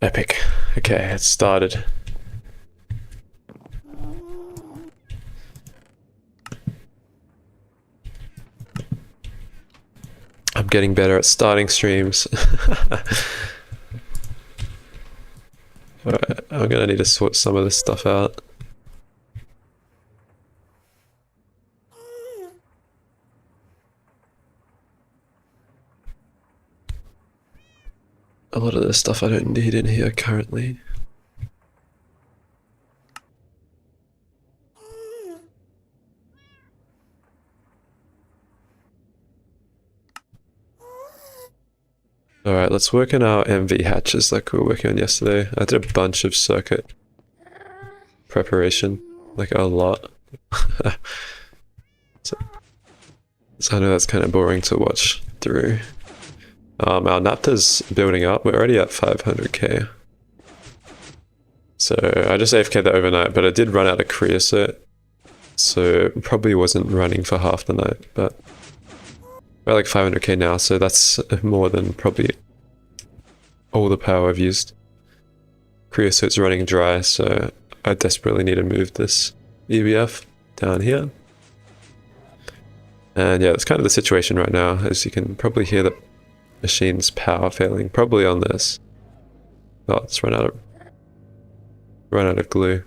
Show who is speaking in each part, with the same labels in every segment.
Speaker 1: Epic. Okay, it started. I'm getting better at starting streams. Alright, I'm gonna need to sort some of this stuff out. A lot of this stuff I don't need in here currently. Alright, let's work on our MV hatches like we were working on yesterday. I did a bunch of circuit preparation, like a lot. so I know that's kind of boring to watch through. Our napta's building up. We're already at 500k. So I just AFK'd that overnight, but I did run out of creosote. So it probably wasn't running for half the night, but we're like 500k now, so that's more than probably all the power I've used. Creosote's running dry, so I desperately need to move this EBF down here. And yeah, that's kind of the situation right now, as you can probably hear the machine's power failing, probably on this. Oh, it's run out of glue.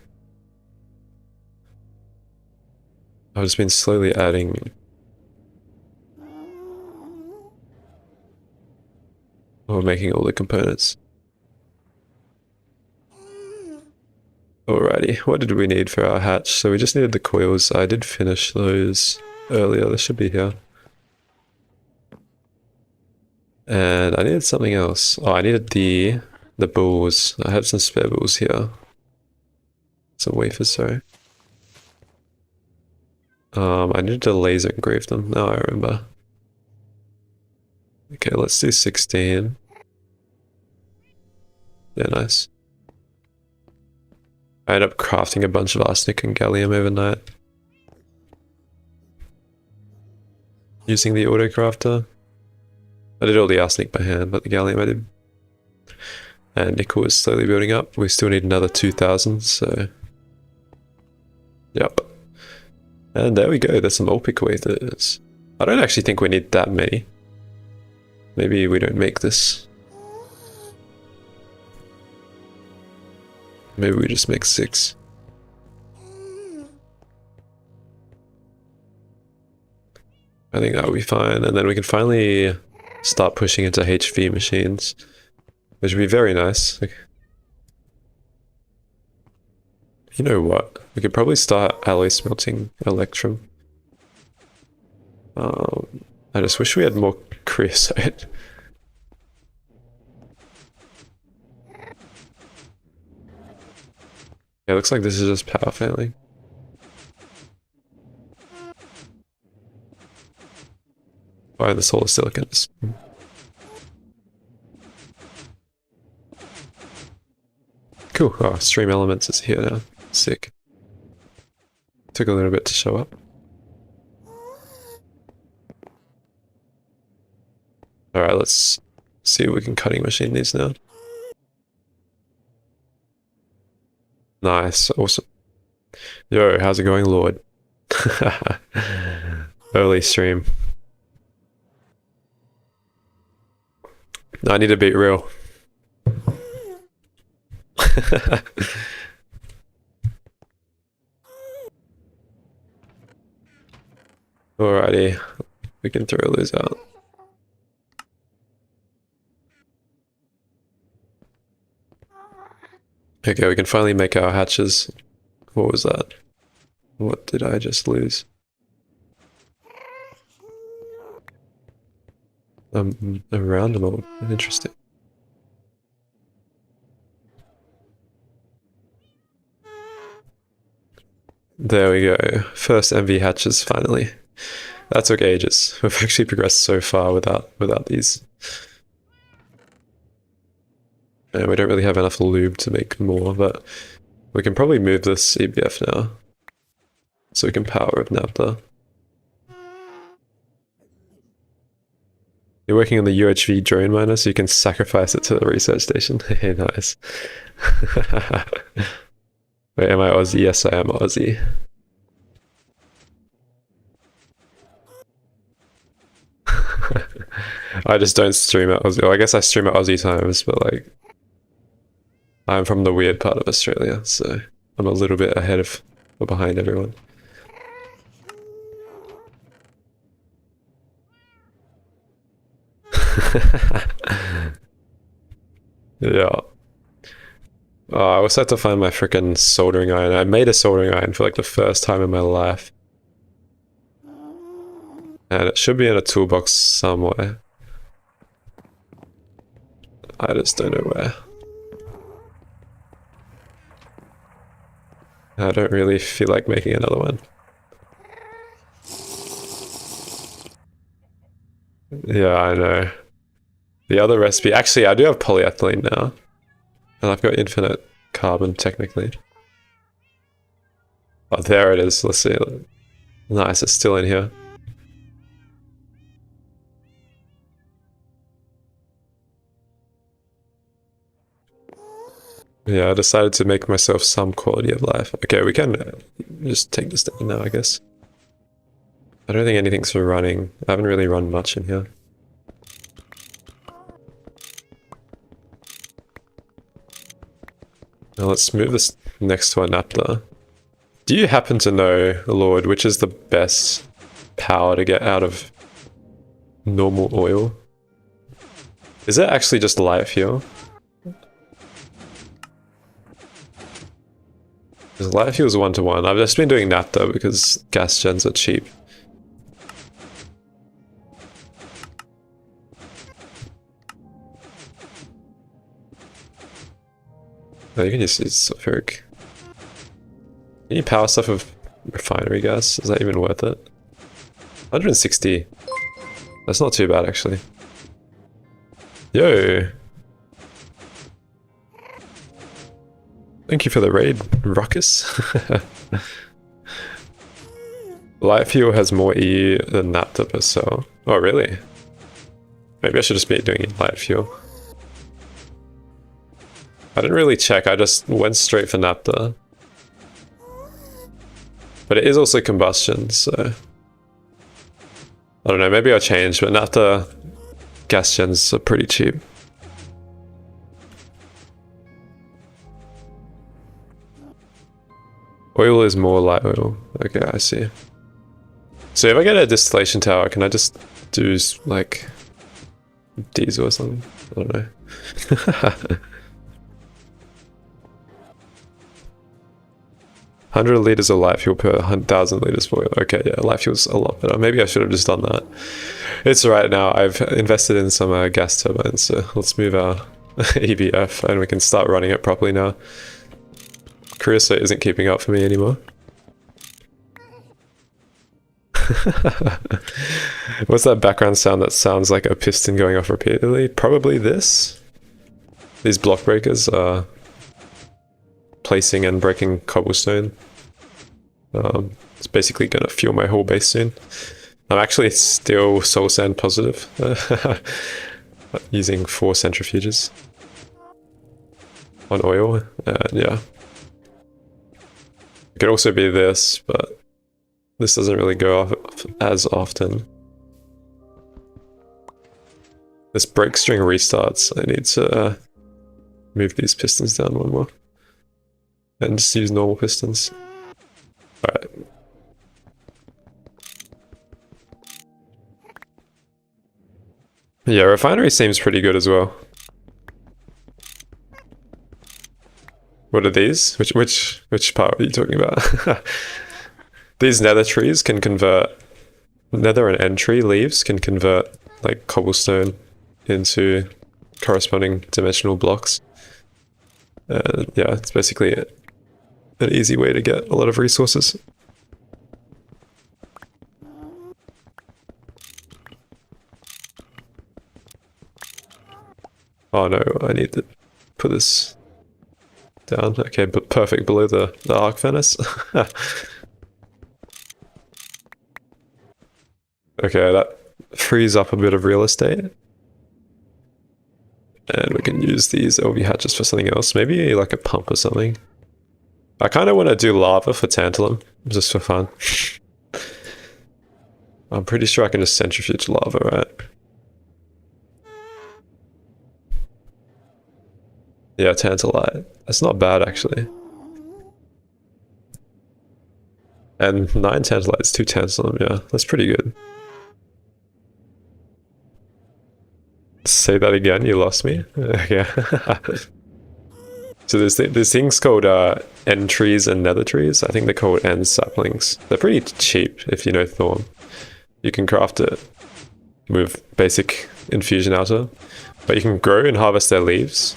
Speaker 1: I've just been slowly adding or making all the components. Alrighty, what did we need for our hatch? So we just needed the coils. I did finish those earlier, they should be here. And I needed something else. Oh, I needed the balls. I have some spare balls here. Some wafers, sorry. I needed to laser engrave them. Now I remember. Okay, let's do 16. Yeah, nice. I ended up crafting a bunch of arsenic and gallium overnight. Using the auto crafter. I did all the arsenic by hand, but the gallium I did. And nickel is slowly building up. We still need another 2,000, so... Yep. And there we go, there's some Olpic wafers. I don't actually think we need that many. Maybe we don't make this. Maybe we just make 6. I think that'll be fine, and then we can finally start pushing into HV machines, which would be very nice. Like, you know what? We could probably start alloy smelting electrum. I just wish we had more creosote. Yeah, it looks like this is just power failing. Why the solar silicon is... Cool. Oh, stream elements is here now. Sick. Took a little bit to show up. Alright, let's see if we can cutting machine these now. Nice, awesome. Yo, how's it going, Lord? Early stream. I need to be real. Alrighty, we can throw those out. Okay, we can finally make our hatches. What was that? What did I just lose? A round mold. Interesting. There we go. First MV hatches finally. That took ages. We've actually progressed so far without these. And we don't really have enough lube to make more, but we can probably move this EBF now. So we can power with naphtha. You're working on the UHV drone miner, so you can sacrifice it to the research station. Hey, nice. Wait, am I Aussie? Yes, I am Aussie. I just don't stream at Aussie. Well, I guess I stream at Aussie times, but like, I'm from the weird part of Australia, so I'm a little bit ahead of or behind everyone. Yeah. I also had to find my freaking soldering iron. I made a soldering iron for like the first time in my life. And it should be in a toolbox somewhere. I just don't know where. I don't really feel like making another one. Yeah, I know. The other recipe... Actually, I do have polyethylene now. And I've got infinite carbon, technically. Oh, there it is. Let's see. Nice, it's still in here. Yeah, I decided to make myself some quality of life. Okay, we can just take this down now, I guess. I don't think anything's running. I haven't really run much in here. Now let's move this next to a naphtha. Do you happen to know, Lord, which is the best power to get out of normal oil? Is it actually just light fuel? Because light fuel is 1-to-1. I've just been doing naphtha because gas gens are cheap. Oh, you can just use sulfuric. Can you power stuff with refinery gas? Is that even worth it? 160. That's not too bad, actually. Yo! Thank you for the raid, Ruckus. Light fuel has more E than naphtha per cell. Oh, really? Maybe I should just be doing light fuel. I didn't really check, I just went straight for naphtha. But it is also combustion, so... I don't know, maybe I'll change, but naphtha gas gens are pretty cheap. Oil is more light oil. Okay, I see. So if I get a distillation tower, can I just do, like, diesel or something? I don't know. 100 liters of light fuel per 1,000 liters of oil. Okay, yeah, light fuel's a lot better. Maybe I should have just done that. It's alright now. I've invested in some gas turbines, so let's move our EBF and we can start running it properly now. Creosote isn't keeping up for me anymore. What's that background sound that sounds like a piston going off repeatedly? Probably this. These block breakers are placing and breaking cobblestone. It's basically going to fuel my whole base soon. I'm actually still soul sand positive. Using 4 centrifuges on oil, and yeah. It could also be this, but this doesn't really go off as often. This brake string restarts. I need to move these pistons down one more. And just use normal pistons. Alright. Yeah, refinery seems pretty good as well. What are these? Which part are you talking about? These nether trees can convert... Nether and end tree leaves can convert, like, cobblestone into corresponding dimensional blocks. Yeah, it's basically an easy way to get a lot of resources. Oh no, I need to put this down. Okay, but perfect below the arc furnace. Okay, frees up a bit of real estate. And we can use these LV hatches for something else. Maybe like a pump or something. I kind of want to do lava for tantalum, just for fun. I'm pretty sure I can just centrifuge lava, right? Yeah, tantalite. That's not bad, actually. And 9 tantalites, 2 tantalum, yeah. That's pretty good. Say that again, you lost me? Yeah. So there's things called end trees and nether trees. I think they're called end saplings. They're pretty cheap if you know Thorn. You can craft it with basic infusion outer, but you can grow and harvest their leaves.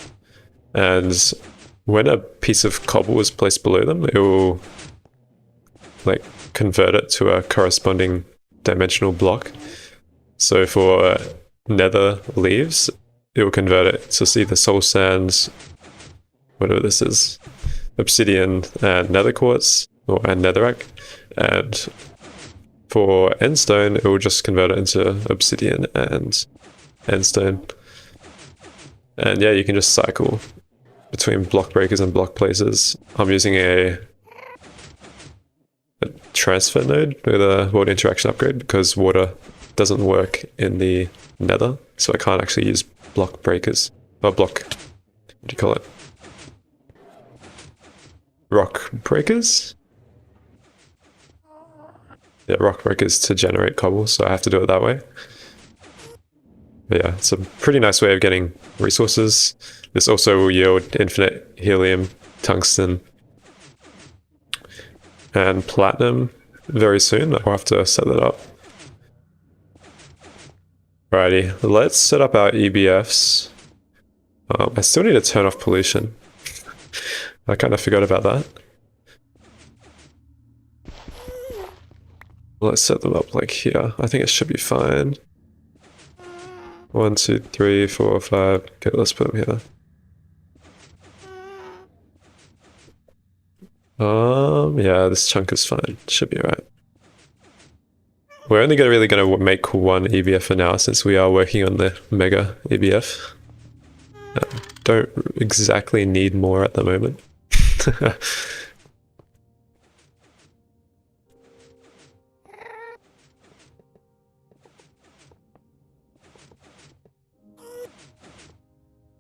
Speaker 1: And when a piece of cobble is placed below them, it will like convert it to a corresponding dimensional block. So for nether leaves, it will convert it to either soul sands, whatever this is, obsidian and nether quartz, and netherrack. And for endstone, it will just convert it into obsidian and endstone. And yeah, you can just cycle between block breakers and block places. I'm using a transfer node with a water interaction upgrade because water doesn't work in the nether, so I can't actually use block breakers. Or block, what do you call it? Rock breakers? Yeah, rock breakers to generate cobble, so I have to do it that way. But yeah, it's a pretty nice way of getting resources. This also will yield infinite helium, tungsten, and platinum very soon. I'll have to set that up. Alrighty, let's set up our EBFs. I still need to turn off pollution. I kind of forgot about that. Let's set them up like here. I think it should be fine. 1, 2, 3, 4, 5. Okay, let's put them here. Yeah, this chunk is fine. Should be alright. We're only really gonna make one EBF for now, since we are working on the mega EBF. Don't exactly need more at the moment.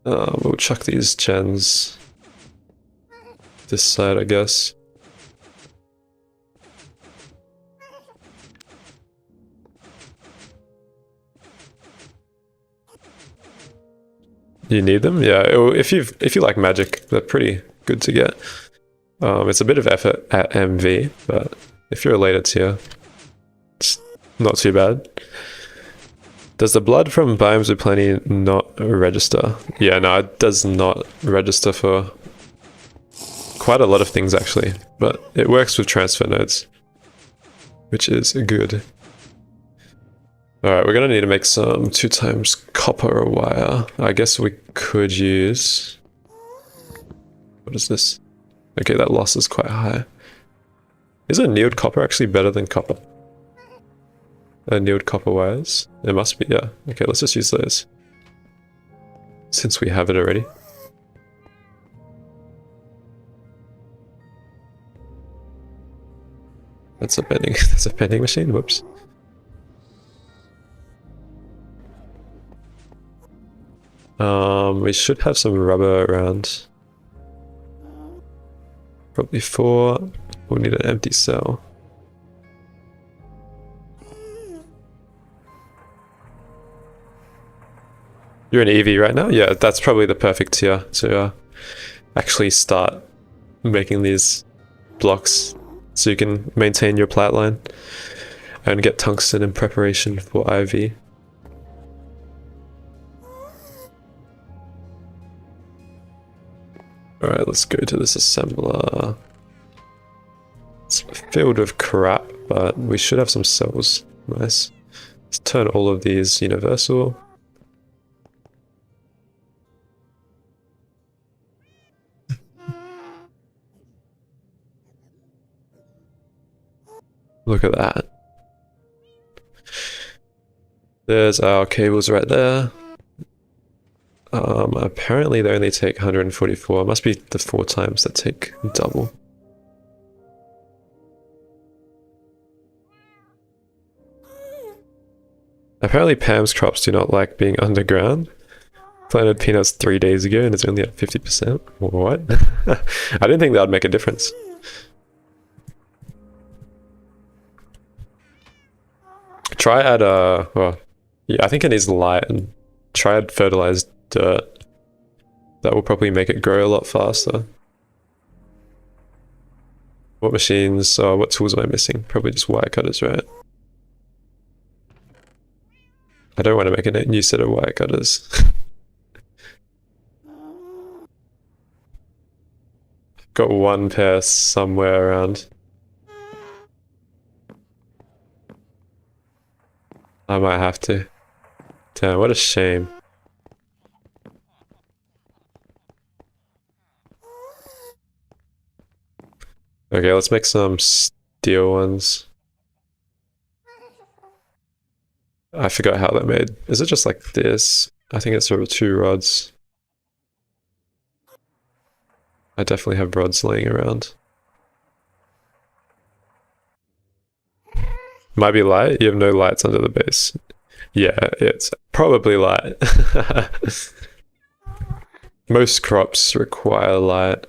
Speaker 1: We'll chuck these gens this side, I guess. You need them? Yeah, if you like magic, they're pretty good to get. It's a bit of effort at MV, but if you're a later tier, it's not too bad. Does the blood from biomes with plenty not register? Yeah, no, it does not register for quite a lot of things actually, but it works with transfer nodes, which is good. Alright, we're gonna need to make some 2 times copper wire. I guess we could use... What is this? Okay, that loss is quite high. Is annealed copper actually better than copper? Annealed copper wires? It must be, yeah. Okay, let's just use those. Since we have it already. That's a bending machine, whoops. We should have some rubber around. Probably 4. We'll need an empty cell. You're an EV right now? Yeah, that's probably the perfect tier to actually start making these blocks so you can maintain your plat line and get tungsten in preparation for IV. Alright, let's go to this assembler. It's filled with crap, but we should have some cells. Nice. Let's turn all of these universal. Look at that. There's our cables right there. Apparently they only take 144. It must be the 4 times that take double. Apparently Pam's crops do not like being underground. Planted peanuts 3 days ago and it's only at 50%. What? I didn't think that would make a difference. Try add well, yeah, I think it needs light, and try add fertilized dirt. That will probably make it grow a lot faster. What machines, what tools am I missing? Probably just wire cutters, right? I don't want to make a new set of wire cutters. Got 1 pair somewhere around. I might have to. Damn, what a shame. Okay, let's make some steel ones. I forgot how they're made. Is it just like this? I think it's sort of 2 rods. I definitely have rods laying around. Might be light? You have no lights under the base. Yeah, it's probably light. Most crops require light.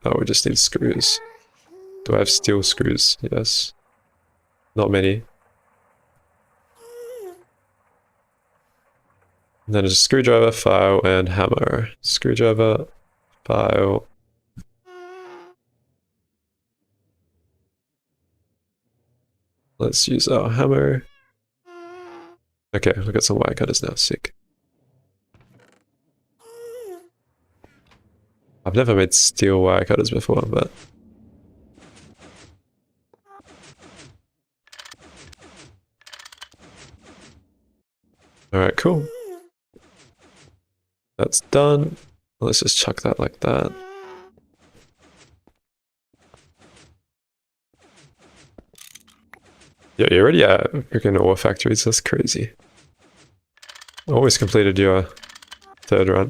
Speaker 1: Oh, we just need screws. Do I have steel screws? Yes. Not many. And then a screwdriver, file, and hammer. Screwdriver, file. Let's use our hammer. Okay, we've got some wire cutters now, sick. I've never made steel wire cutters before, but... Alright, cool. That's done. Let's just chuck that like that. Yeah, you're already at freaking ore factories, that's crazy. Always completed your 3rd run.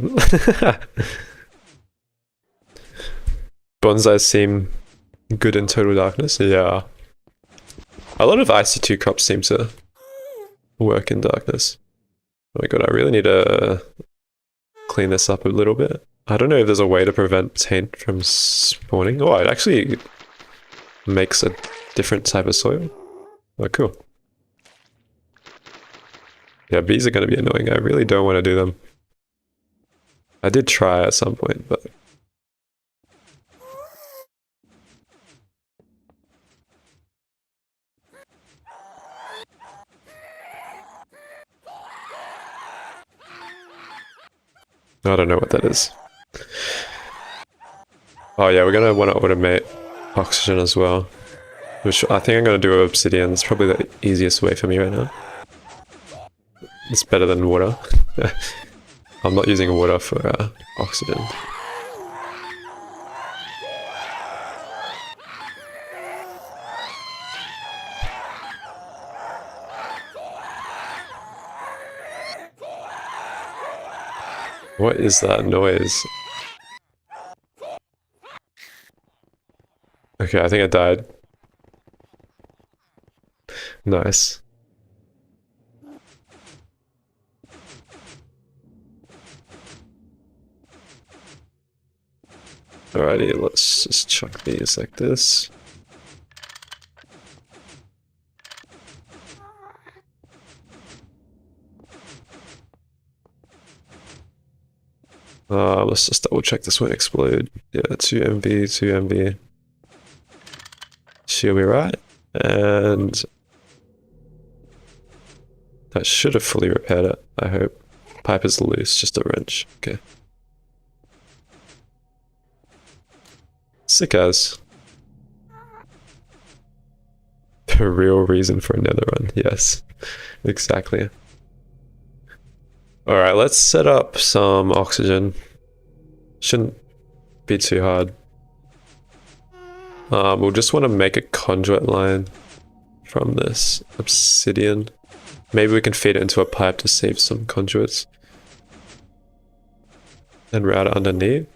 Speaker 1: Bonsais seem good in total darkness, yeah. A lot of IC2 crops seem to work in darkness. Oh my god, I really need to clean this up a little bit. I don't know if there's a way to prevent taint from spawning. Oh, it actually makes a different type of soil. Oh, cool. Yeah, bees are going to be annoying. I really don't want to do them. I did try at some point, but... I don't know what that is. Oh yeah, we're going to want to automate oxygen as well. Which I think I'm going to do obsidian. It's probably the easiest way for me right now. It's better than water. I'm not using water for oxygen. What is that noise? Okay, I think I died. Nice. Alrighty, let's just chuck these like this. Let's just double check this won't explode. Yeah, 2 MV, 2 MV. She'll be right. And that should have fully repaired it, I hope. Pipe is loose, just a wrench. Okay. Sick as. The real reason for a nether run, yes. Exactly. Alright, let's set up some oxygen. Shouldn't be too hard. We'll just want to make a conduit line from this obsidian. Maybe we can feed it into a pipe to save some conduits. And route it underneath.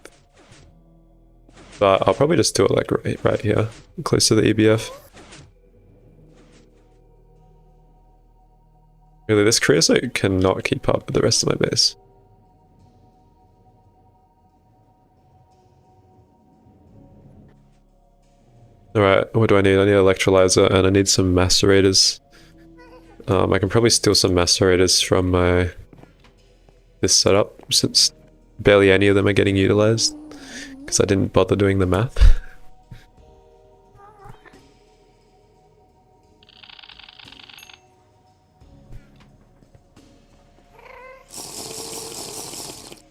Speaker 1: But I'll probably just do it like right here, close to the EBF. Really, this creosote cannot keep up with the rest of my base. Alright, what do I need? I need an electrolyzer and I need some macerators. I can probably steal some macerators from this setup, since barely any of them are getting utilized, because I didn't bother doing the math.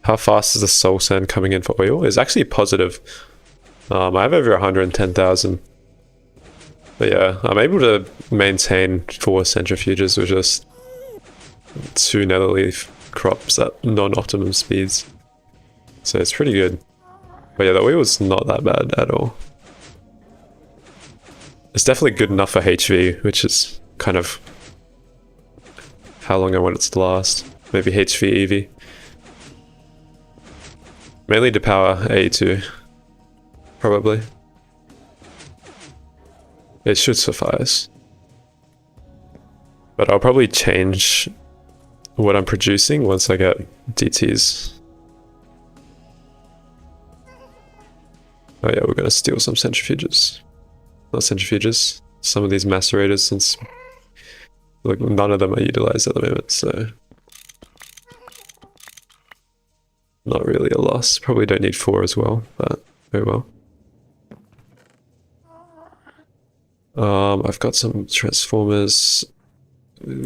Speaker 1: How fast is the soul sand coming in for oil? It's actually positive. I have over 110,000. But yeah, I'm able to maintain 4 centrifuges with just 2 nether leaf crops at non-optimum speeds. So it's pretty good. But yeah, the oil's not that bad at all. It's definitely good enough for HV, which is kind of how long I want it to last. Maybe HV EV. Mainly to power A2, probably. It should suffice. But I'll probably change what I'm producing once I get DTs. Oh yeah, we're gonna steal some centrifuges. Not centrifuges, some of these macerators, since look, none of them are utilized at the moment, so not really a loss. Probably don't need 4 as well, but very well. I've got some transformers,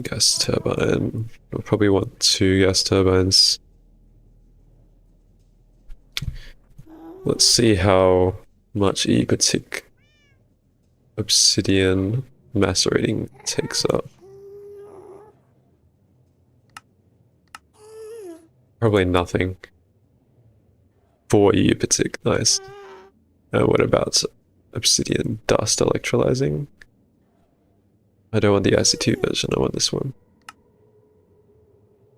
Speaker 1: gas turbine. I'll probably want 2 gas turbines. Let's see how much epitic obsidian macerating takes up. Probably nothing. 4 epitic, nice. What about obsidian dust electrolyzing? I don't want the IC2 version, I want this one.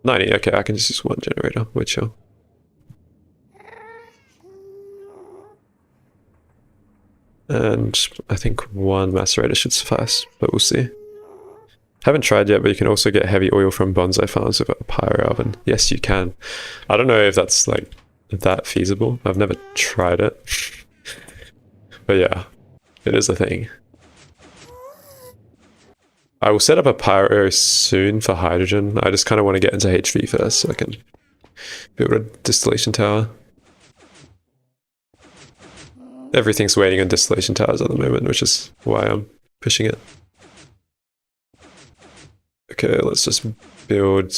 Speaker 1: 90, okay, I can just use 1 generator, we're chill. And I think 1 macerator should suffice, but we'll see. Haven't tried yet, but you can also get heavy oil from bonsai farms with a pyro oven. Yes, you can. I don't know if that's like that feasible. I've never tried it. But yeah, it is a thing. I will set up a pyro soon for hydrogen. I just kind of want to get into HV first so I can build a distillation tower. Everything's waiting on distillation towers at the moment, which is why I'm pushing it. Okay, let's just build.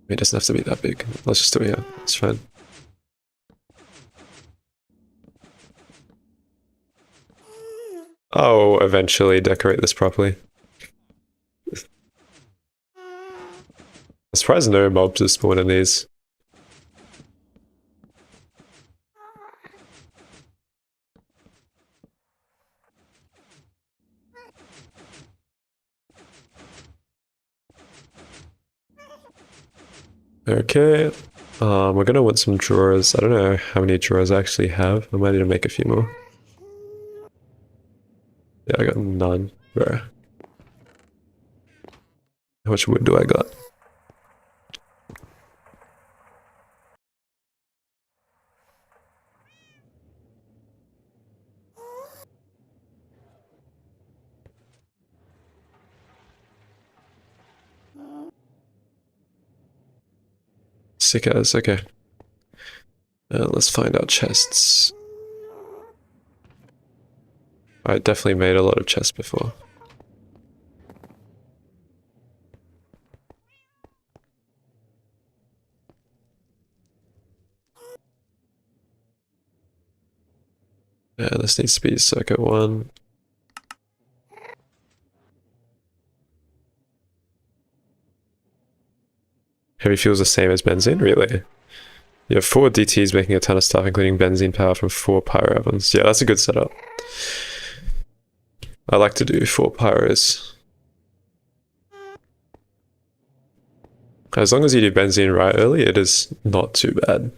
Speaker 1: It doesn't have to be that big. Let's just do it here. It's fine. I'll eventually decorate this properly. I'm surprised no mobs are spawned in these. Okay, we're gonna want some drawers. I don't know how many drawers I actually have. I might need to make a few more. Yeah, I got none. Bro. How much wood do I got? Sick as, okay. Let's find our chests. I definitely made a lot of chests before. Yeah, this needs to be circuit 1. Heavy fuel's the same as benzene? Really? You have 4 DTs making a ton of stuff, including benzene power from 4 pyro ovens. Yeah, that's a good setup. I like to do 4 pyros. As long as you do benzene right early, it is not too bad.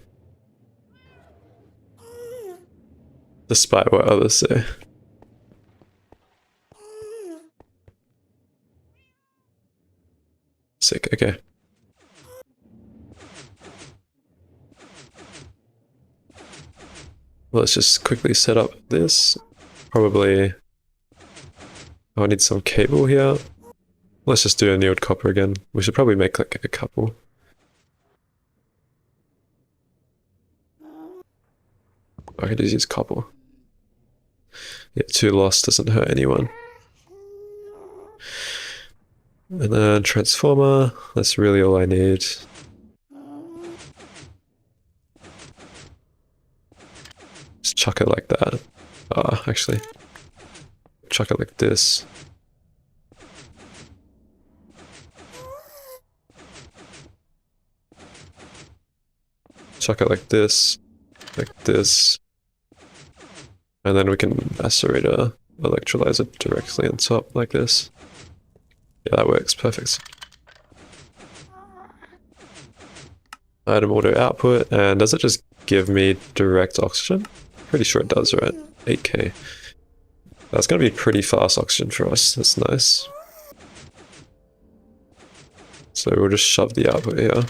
Speaker 1: Despite what others say. Sick, okay. Let's just quickly set up this. Probably... Oh, I need some cable here. Let's just do annealed copper again. We should probably make like a couple. I could just use copper. Yeah, 2 lost doesn't hurt anyone. And then transformer, that's really all I need. Just chuck it like that. Actually. Chuck it like this. Chuck it like this. Like this. And then we can macerate a electrolyzer directly on top like this. Yeah, that works. Perfect. Item auto output, and does it just give me direct oxygen? Pretty sure it does, right? 8k. That's gonna be pretty fast oxygen for us. That's nice. So we'll just shove the output here.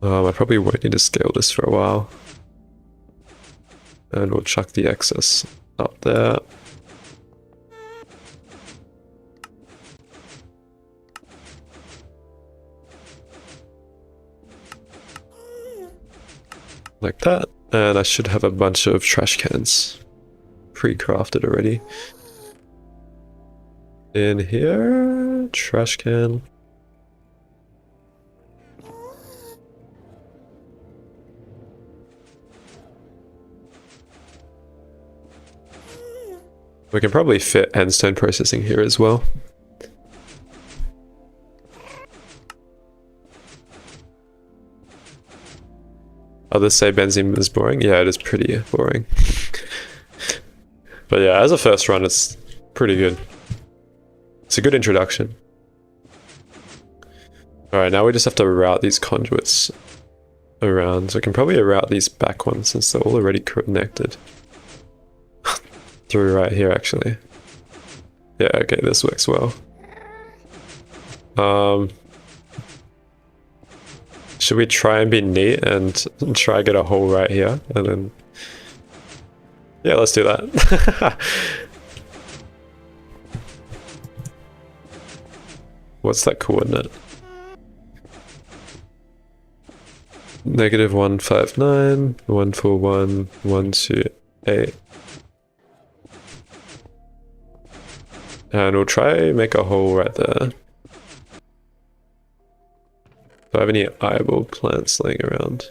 Speaker 1: I probably won't need to scale this for a while. And we'll chuck the excess up there. Like that. And I should have a bunch of trash cans pre-crafted already. In here, trash can. We can probably fit endstone processing here as well. Others say benzene is boring. Yeah, it is pretty boring. But yeah, as a first run, it's pretty good. It's a good introduction. Alright, now we just have to route these conduits around. So we can probably route these back ones since they're all already connected. Through right here, actually. Yeah, okay, this works well. Should we try and be neat and try get a hole right here, and then... Yeah, let's do that. What's that coordinate? -159, 141, 128. And we'll try make a hole right there. Do I have any eyeball plants laying around?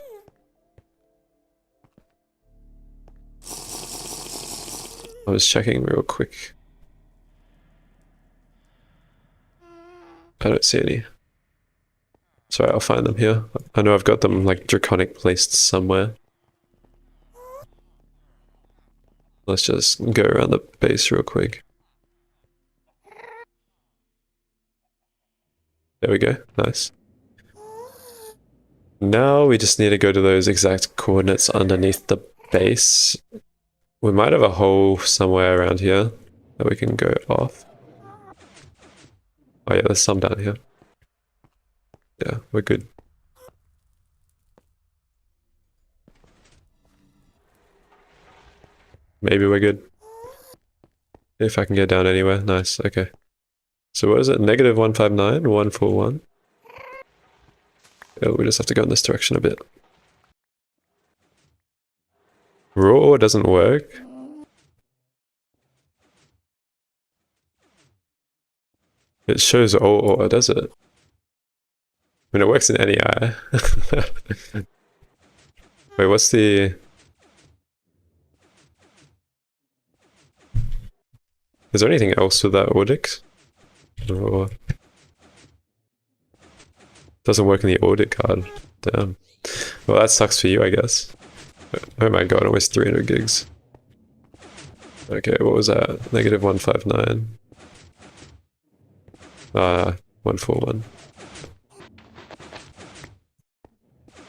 Speaker 1: I was checking real quick. I don't see any. Sorry, I'll find them here. I know I've got them like draconic placed somewhere. Let's just go around the base real quick. There we go, nice. Now we just need to go to those exact coordinates underneath the base. We might have a hole somewhere around here that we can go off. Oh yeah, there's some down here. Yeah, we're good. Maybe we're good. If I can get down anywhere, nice, okay. So what is it? -159, 141. Oh, we just have to go in this direction a bit. Raw doesn't work. It shows all ore, does it? I mean, it works in any eye. Wait, what's the... Is there anything else with that audix? Or... Doesn't work in the audit card. Damn. Well, that sucks for you, I guess. Oh my god, almost 300 gigs. Okay, what was that? Negative 159. 141.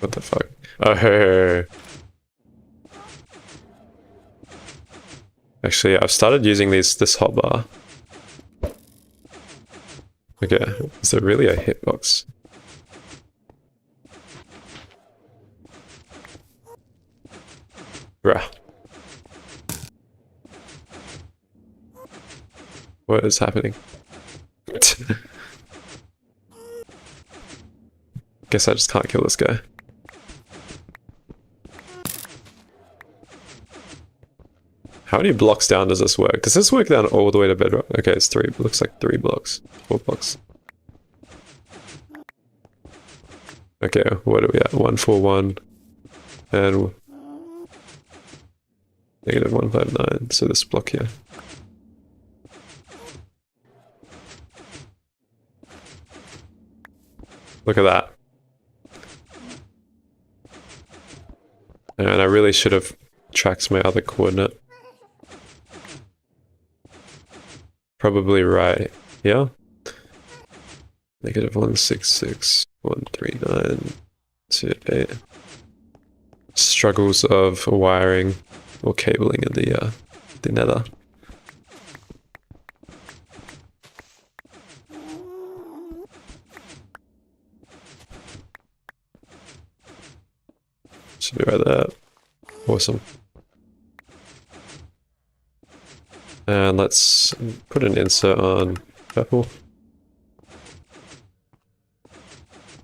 Speaker 1: What the fuck? Oh, hey. Actually, I've started using this hotbar. Okay, is there really a hitbox? Bruh. What is happening? Guess I just can't kill this guy. How many blocks down does this work? Does this work down all the way to bedrock? Okay, it's 3. Looks like 3 blocks. 4 blocks. Okay, what are we at? 141 and negative 159. So this block here. Look at that. And I really should have tracked my other coordinate. Probably right here. Negative 166, 139, 28. Struggles of wiring or cabling in the Nether. Should be right there. Awesome. And let's put an insert on purple.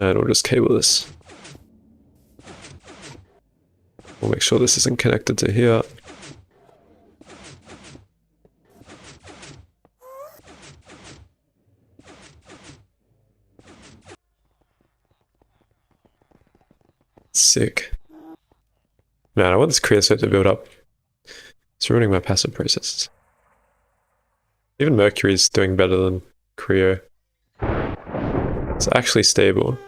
Speaker 1: And we'll just cable this. We'll make sure this isn't connected to here. Sick. Man, I want this creosote to build up. It's ruining my passive processes. Even Mercury's doing better than Creo. It's actually stable.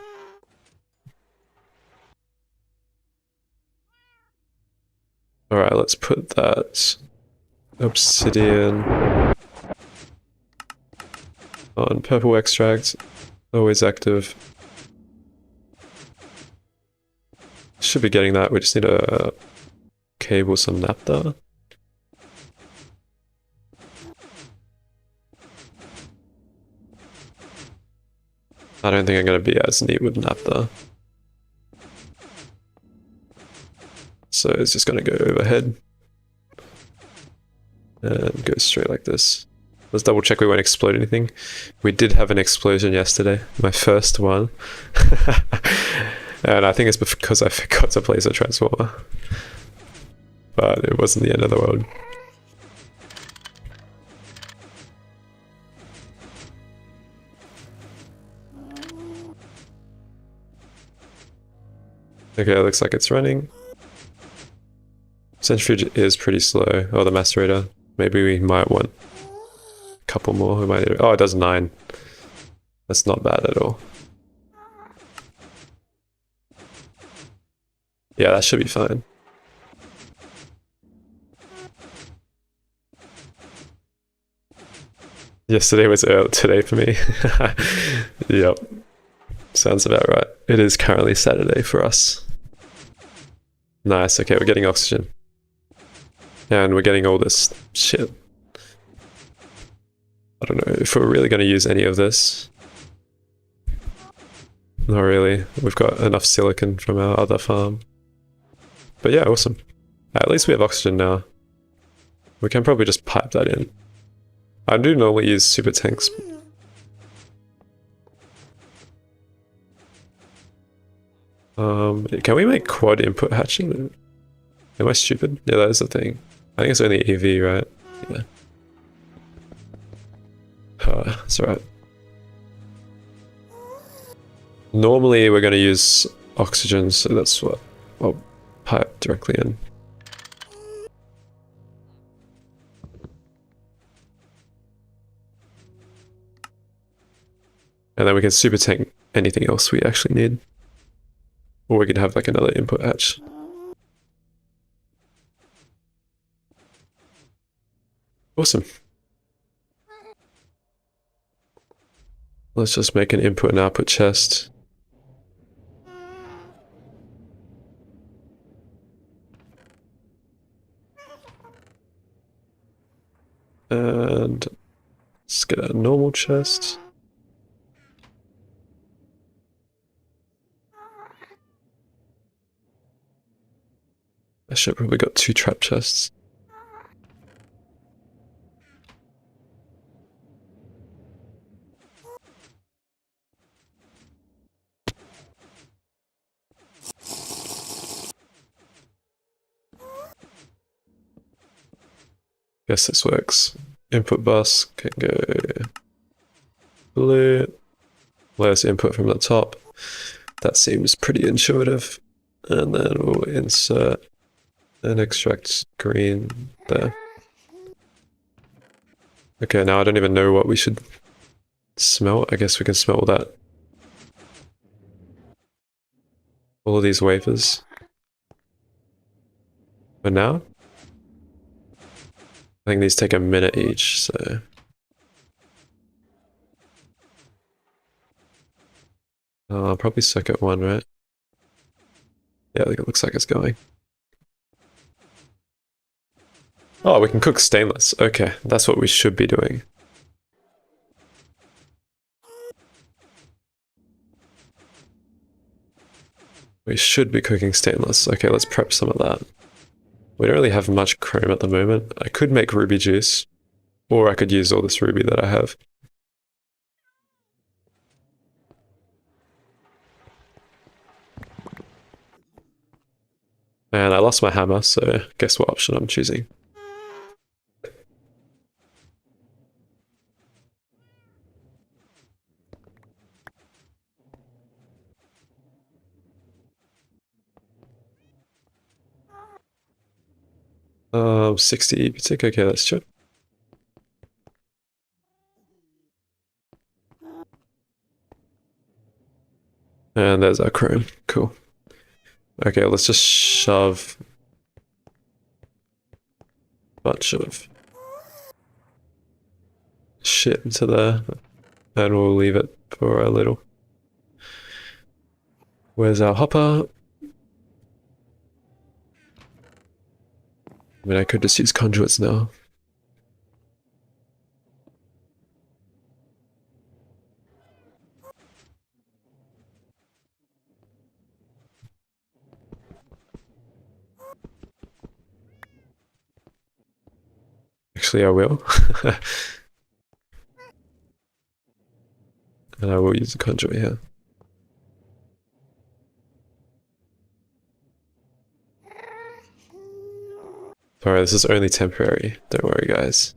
Speaker 1: Alright, let's put that obsidian on purple extract. Always active. Should be getting that. We just need to cable some naphtha. I don't think I'm going to be as neat with naphtha. So it's just going to go overhead. And go straight like this. Let's double check we won't explode anything. We did have an explosion yesterday. My first one. And I think it's because I forgot to place a transformer. But it wasn't the end of the world. Okay, it looks like it's running. Centrifuge is pretty slow. Oh, the macerator. Maybe we might want a couple more. We might. Oh, it does 9. That's not bad at all. Yeah, that should be fine. Yesterday was early today for me. Yep. Sounds about right. It is currently Saturday for us. Nice, okay, we're getting oxygen. And we're getting all this shit. I don't know if we're really going to use any of this. Not really. We've got enough silicon from our other farm. But yeah, awesome. At least we have oxygen now. We can probably just pipe that in. I do normally use super tanks. Can we make quad input hatching? Am I stupid? Yeah, that is the thing. I think it's only EV, right? Yeah. That's alright. Normally we're going to use oxygen, so that's what I'll pipe directly in. And then we can super tank anything else we actually need. Or we could have like another input hatch. Awesome. Let's just make an input and output chest. And let's get a normal chest. I should have probably got 2 trap chests. Guess this works. Input bus can go blue. Let's input from the top. That seems pretty intuitive. And then we'll insert and extract green there. Okay, now I don't even know what we should smelt. I guess we can smelt that. All of these wafers. For now, I think these take a minute each, so. Probably circuit 1, right? Yeah, I think it looks like it's going. Oh, we can cook stainless. Okay, that's what we should be doing. We should be cooking stainless. Okay, let's prep some of that. We don't really have much chrome at the moment. I could make ruby juice, or I could use all this ruby that I have. And I lost my hammer, so guess what option I'm choosing. Um, 60 EPTIC, okay, that's true. And there's our chrome, cool. Okay, let's just shove a bunch of shit into there, and we'll leave it for a little. Where's our hopper? I mean, I could just use conduits now. Actually, I will. And I will use a conduit here. Alright, this is only temporary. Don't worry, guys.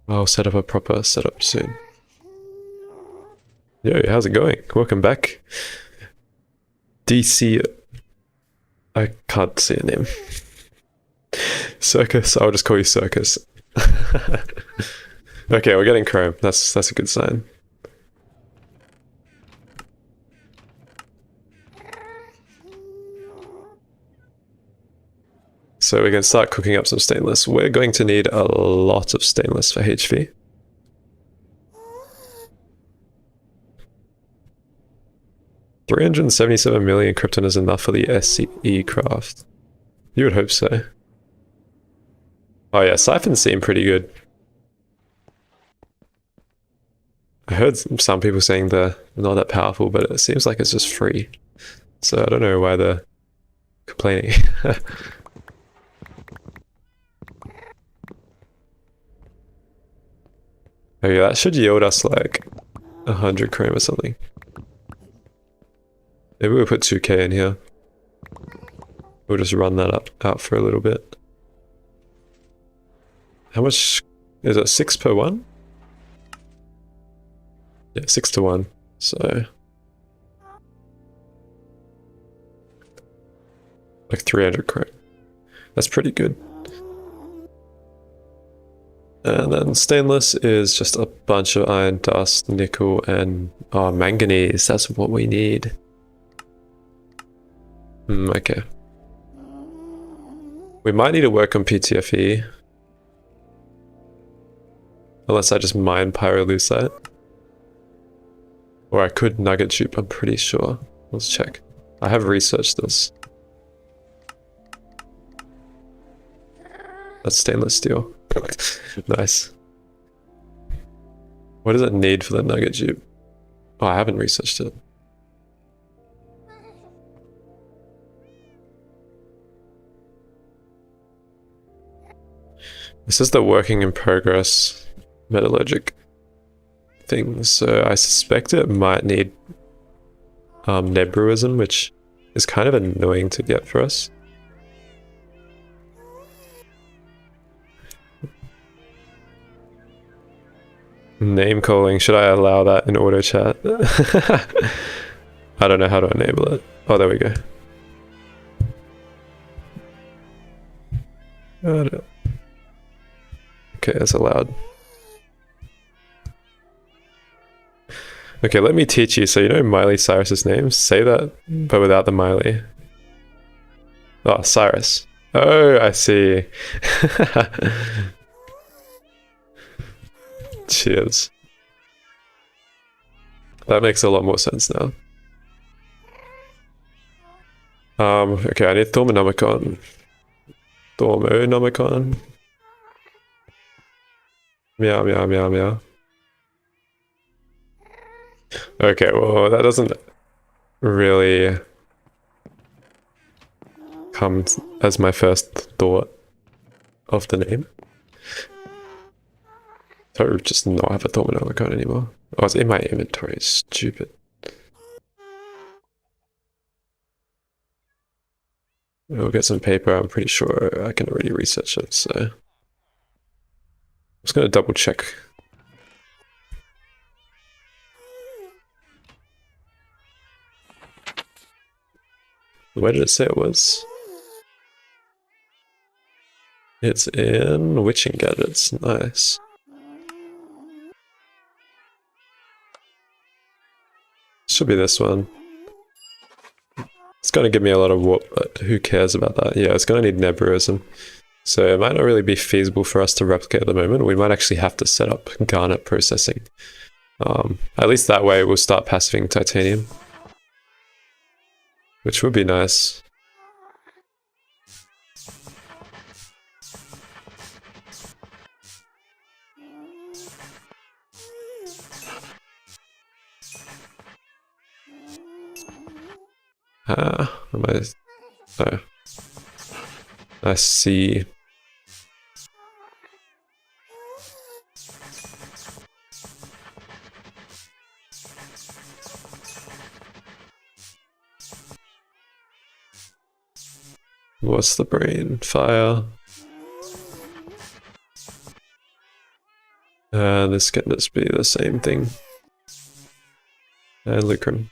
Speaker 1: I'll set up a proper setup soon. Yo, how's it going? Welcome back. DC... I can't see a name. Circus, I'll just call you Circus. Okay, we're getting chrome. That's a good sign. So we're going to start cooking up some stainless. We're going to need a lot of stainless for HV. $377 million krypton is enough for the SCE craft. You would hope so. Oh yeah, siphons seem pretty good. I heard some people saying they're not that powerful, but it seems like it's just free. So I don't know why they're complaining. Oh yeah, that should yield us like 100 chrome or something. Maybe we'll put 2k in here. We'll just run that out for a little bit. How much is it? 6 per 1? Yeah, 6 to 1. So like 300 chrome. That's pretty good. And then stainless is just a bunch of iron dust, nickel, and manganese. That's what we need. Okay. We might need to work on PTFE. Unless I just mine Pyrolusite. Or I could Nugget Dupe, I'm pretty sure. Let's check. I have researched this. That's stainless steel. Nice. What does it need for the Nugget Dupe? Oh, I haven't researched it. This is the working in progress metallurgic thing, so I suspect it might need Nebruism, which is kind of annoying to get for us. Name calling, should I allow that in auto chat? I don't know how to enable it. Oh, there we go. Okay, it's allowed. Okay, let me teach you. So you know Miley Cyrus's name? Say that, but without the Miley. Oh, Cyrus. Oh, I see. Cheers. That makes a lot more sense now. Okay, I need Thormonomicon. Thormonomicon. Meow, meow, meow, meow. Okay, well, that doesn't really come as my first thought of the name. So just not have a Thormonomicon anymore. Oh, it's in my inventory. Stupid. We'll get some paper. I'm pretty sure I can already research it, so I'm just gonna double check. Where did it say it was? It's in Witching Gadgets. Nice. Should be this one. It's gonna give me a lot of warp, but who cares about that? Yeah, it's gonna need Nebruism. So it might not really be feasible for us to replicate at the moment. We might actually have to set up garnet processing. At least that way we'll start passiving titanium. Which would be nice. Am I... Oh. I see. What's the brain? Fire. This can just be the same thing. And Lucrin.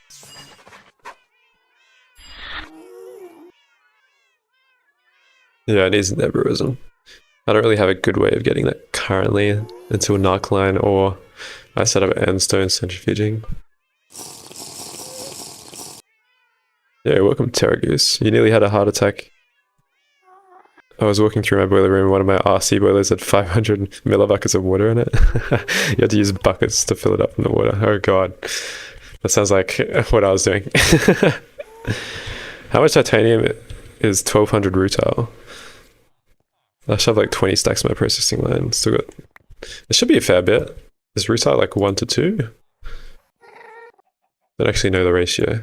Speaker 1: Yeah, it needs Nebruism. I don't really have a good way of getting that currently into a narc line, or I set up endstone centrifuging. Yeah, welcome Terragoose. You nearly had a heart attack. I was walking through my boiler room, one of my RC boilers had 500 millibuckets of water in it. You had to use buckets to fill it up in the water. Oh god. That sounds like what I was doing. How much titanium is 1200 rutile? I should have like 20 stacks on my processing line. Still got... It should be a fair bit. Is rutile like 1 to 2? Don't actually know the ratio.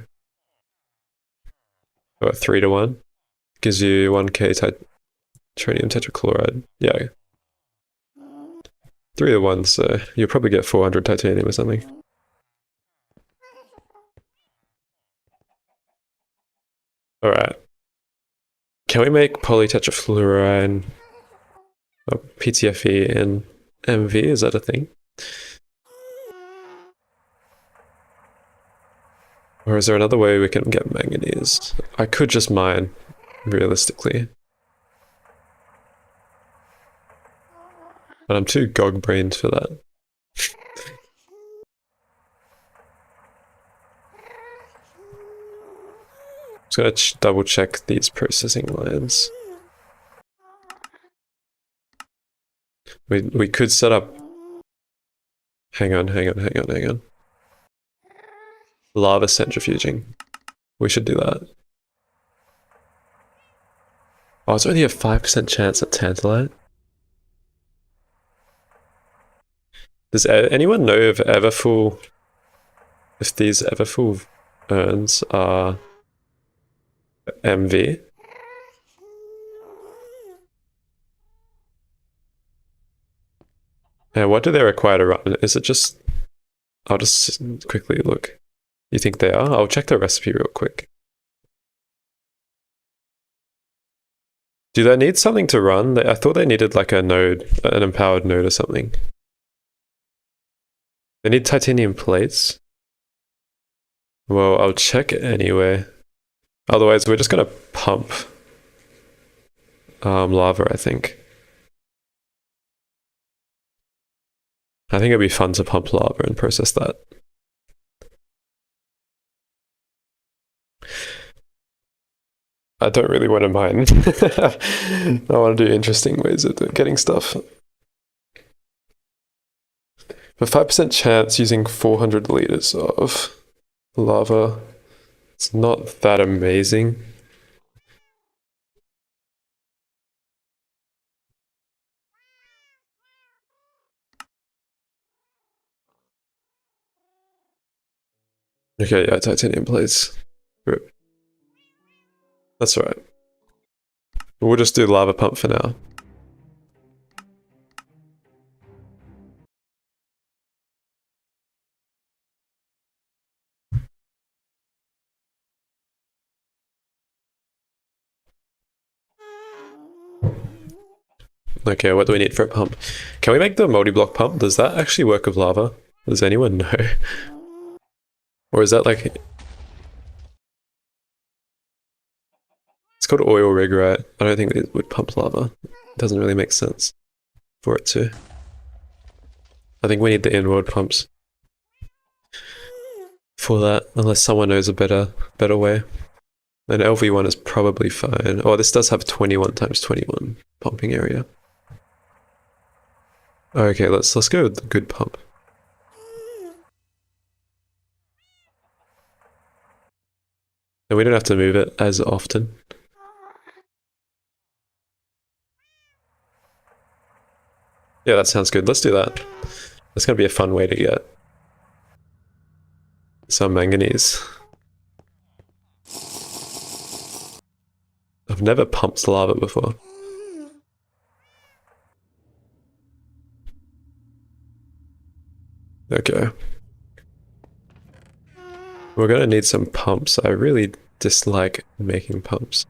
Speaker 1: About 3 to 1? Gives you 1k tritium tetrachloride. Yeah. 3 to 1, so you'll probably get 400 titanium or something. Alright. Can we make polytetrafluoride or PTFE and MV? Is that a thing? Or is there another way we can get manganese? I could just mine, realistically. But I'm too gog-brained for that. Just gonna double check these processing lines. We could set up... Hang on. Lava centrifuging. We should do that. Oh, it's only a 5% chance at Tantalite. Does anyone know if Everfull... If these Everfull urns are MV? And what do they require to run? Is it just... I'll just quickly look. You think they are? I'll check the recipe real quick. Do they need something to run? I thought they needed like a node, an empowered node or something. They need titanium plates. Well, I'll check anyway. Otherwise, we're just gonna pump lava, I think. I think it'd be fun to pump lava and process that. I don't really want to mine. I want to do interesting ways of getting stuff. For 5% chance using 400 liters of lava, it's not that amazing. Okay, yeah, titanium plates. Rip. That's alright. We'll just do lava pump for now. Okay, what do we need for a pump? Can we make the multi-block pump? Does that actually work with lava? Does anyone know? Or is that like... It's called oil rig, right? I don't think it would pump lava. It doesn't really make sense for it to. I think we need the inward pumps for that, unless someone knows a better way. An LV1 is probably fine. Oh, this does have 21 times 21 pumping area. Okay, let's go with the good pump. And we don't have to move it as often. Yeah, that sounds good. Let's do that. That's gonna be a fun way to get some manganese. I've never pumped lava before. Okay. We're gonna need some pumps. I really dislike making pumps.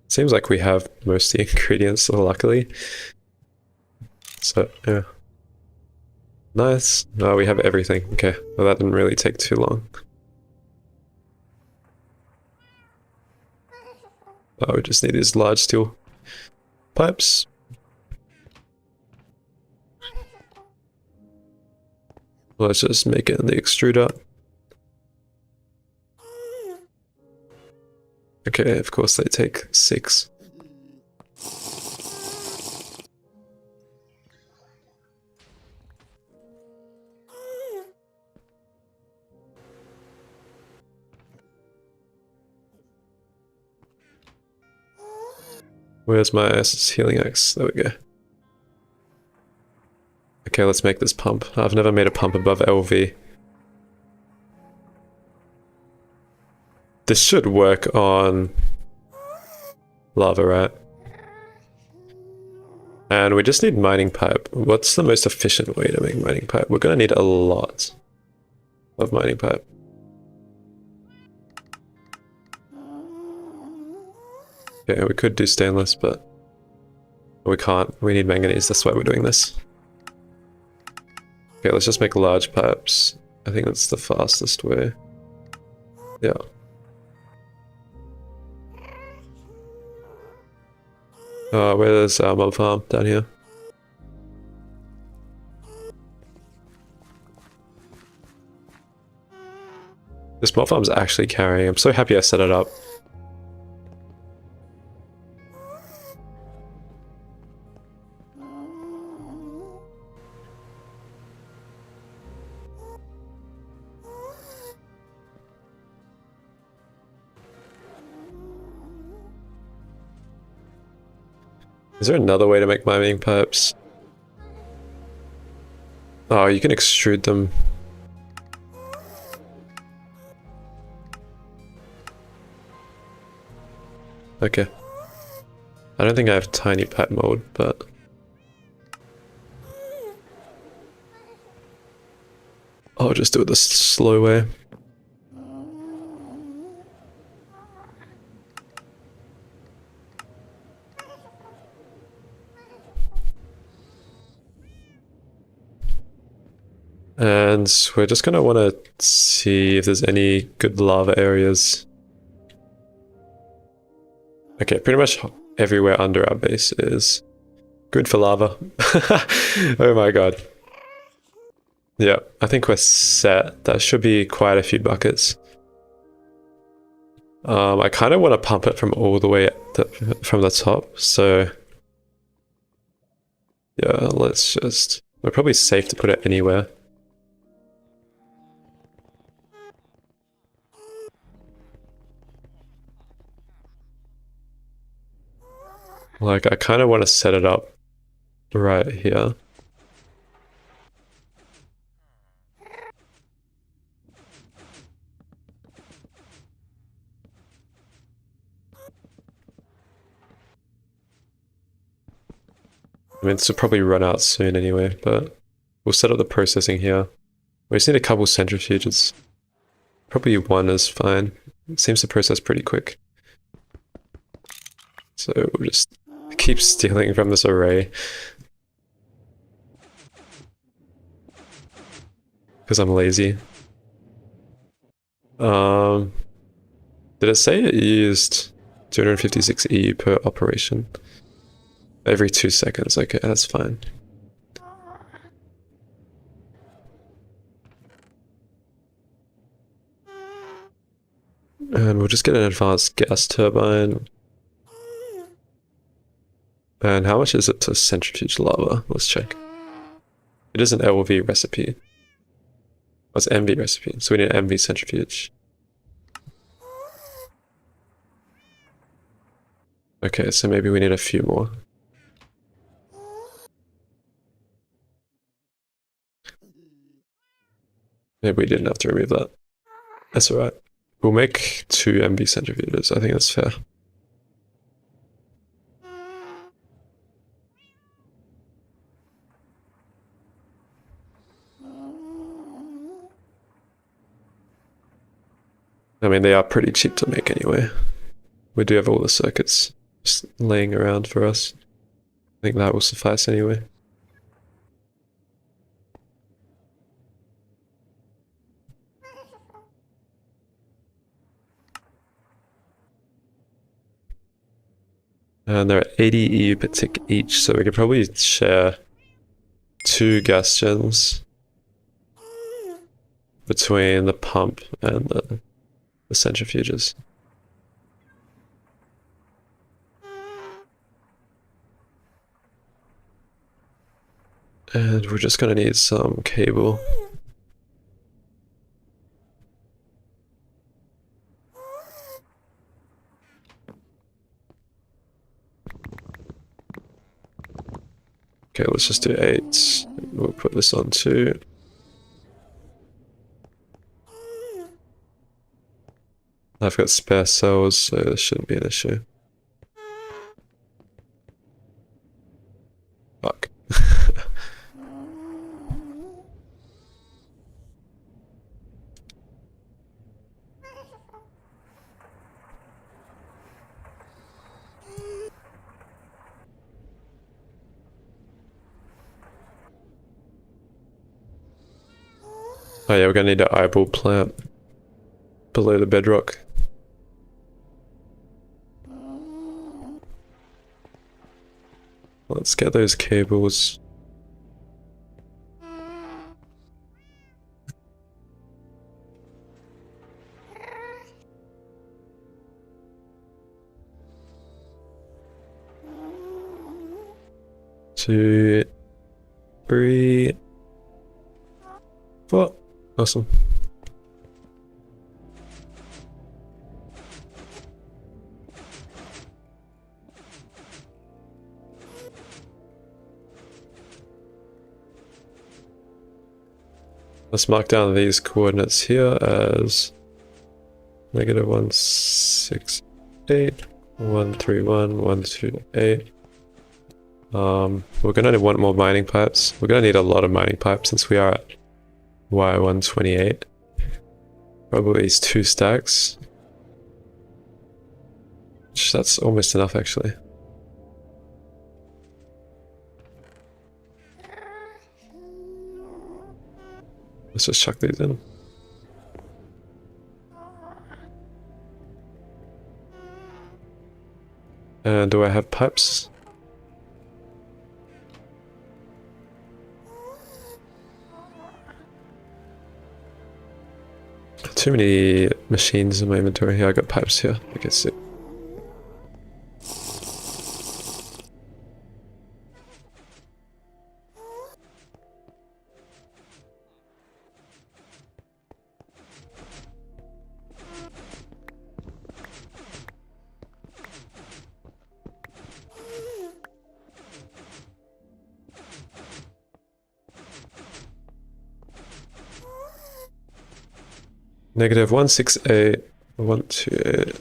Speaker 1: Seems like we have most of the ingredients, luckily. So, yeah. Nice. No, we have everything. Okay. Well, that didn't really take too long. Oh, we just need these large steel pipes. Let's just make it in the extruder. Okay, of course they take 6. Where's my healing axe? There we go. Okay, let's make this pump. I've never made a pump above LV. This should work on lava, right? And we just need mining pipe. What's the most efficient way to make mining pipe? We're gonna need a lot of mining pipe. Okay, we could do stainless, but we can't. We need manganese, that's why we're doing this. Okay, let's just make large pipes. I think that's the fastest way. Yeah. Where's our mob farm? Down here. This mob farm's actually carrying. I'm so happy I set it up. Is there another way to make mining pipes? Oh, you can extrude them. Okay. I don't think I have tiny pipe mold, but... I'll just do it the slow way. And we're just gonna want to see if there's any good lava areas. Okay, pretty much everywhere under our base is good for lava. Oh my god. Yeah, I think we're set. That should be quite a few buckets. I kind of want to pump it from all the way from the top, so yeah, let's just... We're probably safe to put it anywhere. Like, I kind of want to set it up right here. I mean, this will probably run out soon anyway, but we'll set up the processing here. We just need a couple centrifuges. Probably one is fine. It seems to process pretty quick. So we'll just keep stealing from this array. Because I'm lazy. Did it say it used 256 E per operation? Every 2 seconds, okay, that's fine. And we'll just get an advanced gas turbine. And how much is it to centrifuge lava? Let's check. It is an LV recipe. Oh, it's MV recipe, so we need an MV centrifuge. Okay, so maybe we need a few more. Maybe we didn't have to remove that. That's alright. We'll make 2 MV centrifuges, I think that's fair. I mean, they are pretty cheap to make anyway. We do have all the circuits just laying around for us. I think that will suffice anyway. And they're 80 EU per tick each, so we could probably share 2 gas gens between the pump and the centrifuges. And we're just gonna need some cable. Okay, let's just do 8. We'll put this on 2. I've got spare cells, so this shouldn't be an issue. Fuck. Oh yeah, we're gonna need an eyeball plant below the bedrock. Let's get those cables. Two, 3, 4. Awesome. Let's mark down these coordinates here as -168, 131, 128. We're gonna want more mining pipes. We're gonna need a lot of mining pipes since we are at Y128. Probably these 2 stacks. That's almost enough actually. Let's just chuck these in. And do I have pipes? Too many machines in my inventory here. I got pipes here. I guess it. -168, 128,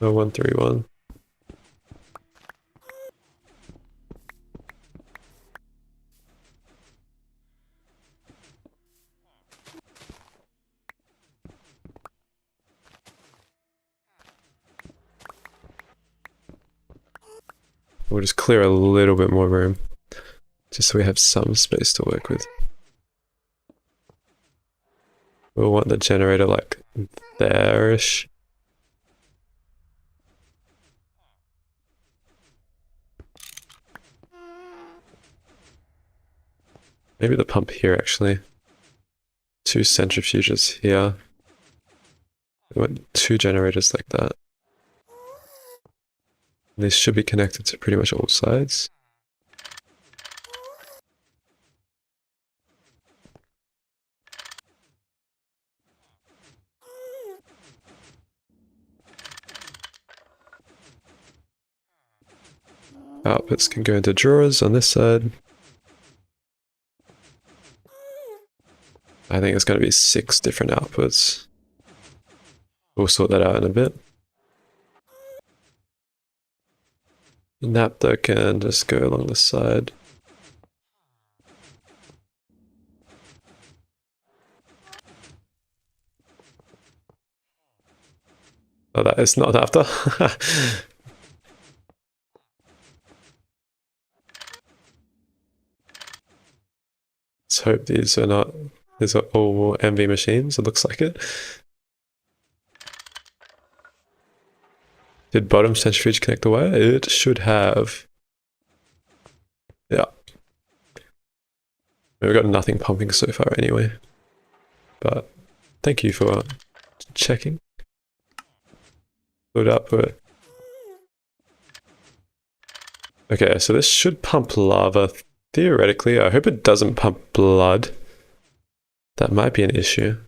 Speaker 1: 131. We'll just clear a little bit more room, just so we have some space to work with. We'll want the generator like there-ish. Maybe the pump here actually. 2 centrifuges here. We want 2 generators like that. These should be connected to pretty much all sides. Outputs can go into drawers on this side. I think it's going to be 6 different outputs. We'll sort that out in a bit. Naphtha can just go along the side. Oh, that is not naphtha. Let's hope these are not. These are all MV machines, it looks like it. Did bottom centrifuge connect the wire? It should have. Yeah. We've got nothing pumping so far anyway. But thank you for checking. Good output. Okay, so this should pump lava theoretically. I hope it doesn't pump blood. That might be an issue.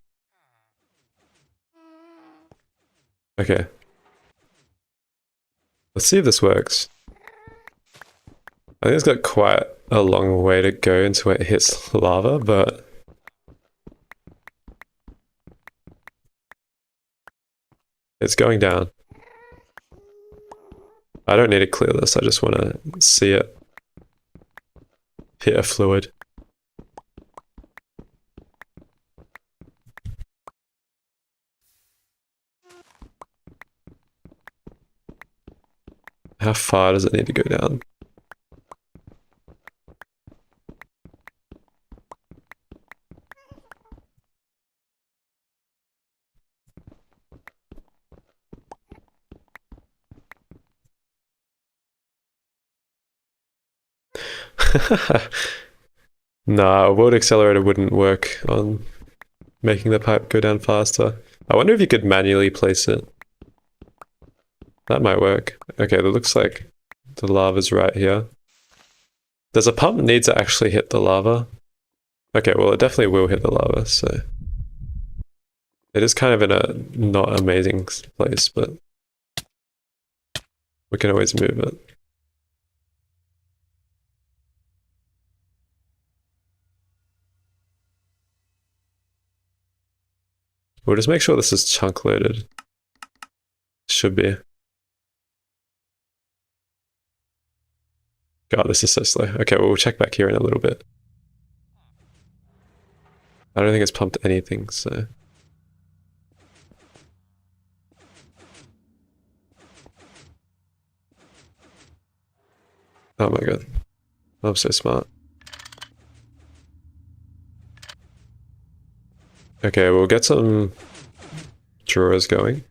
Speaker 1: Okay. Let's see if this works. I think it's got quite a long way to go until it hits lava, but it's going down. I don't need to clear this, I just want to see it hit a fluid. How far does it need to go down? Nah, a world accelerator wouldn't work on making the pipe go down faster. I wonder if you could manually place it. That might work. Okay, that looks like the lava's right here. Does a pump need to actually hit the lava? Okay, well it definitely will hit the lava, so... It is kind of in a not amazing place, but... we can always move it. We'll just make sure this is chunk loaded. Should be. God, this is so slow. Okay, well, we'll check back here in a little bit. I don't think it's pumped anything, so... Oh my god. I'm so smart. Okay, we'll get some drawers going.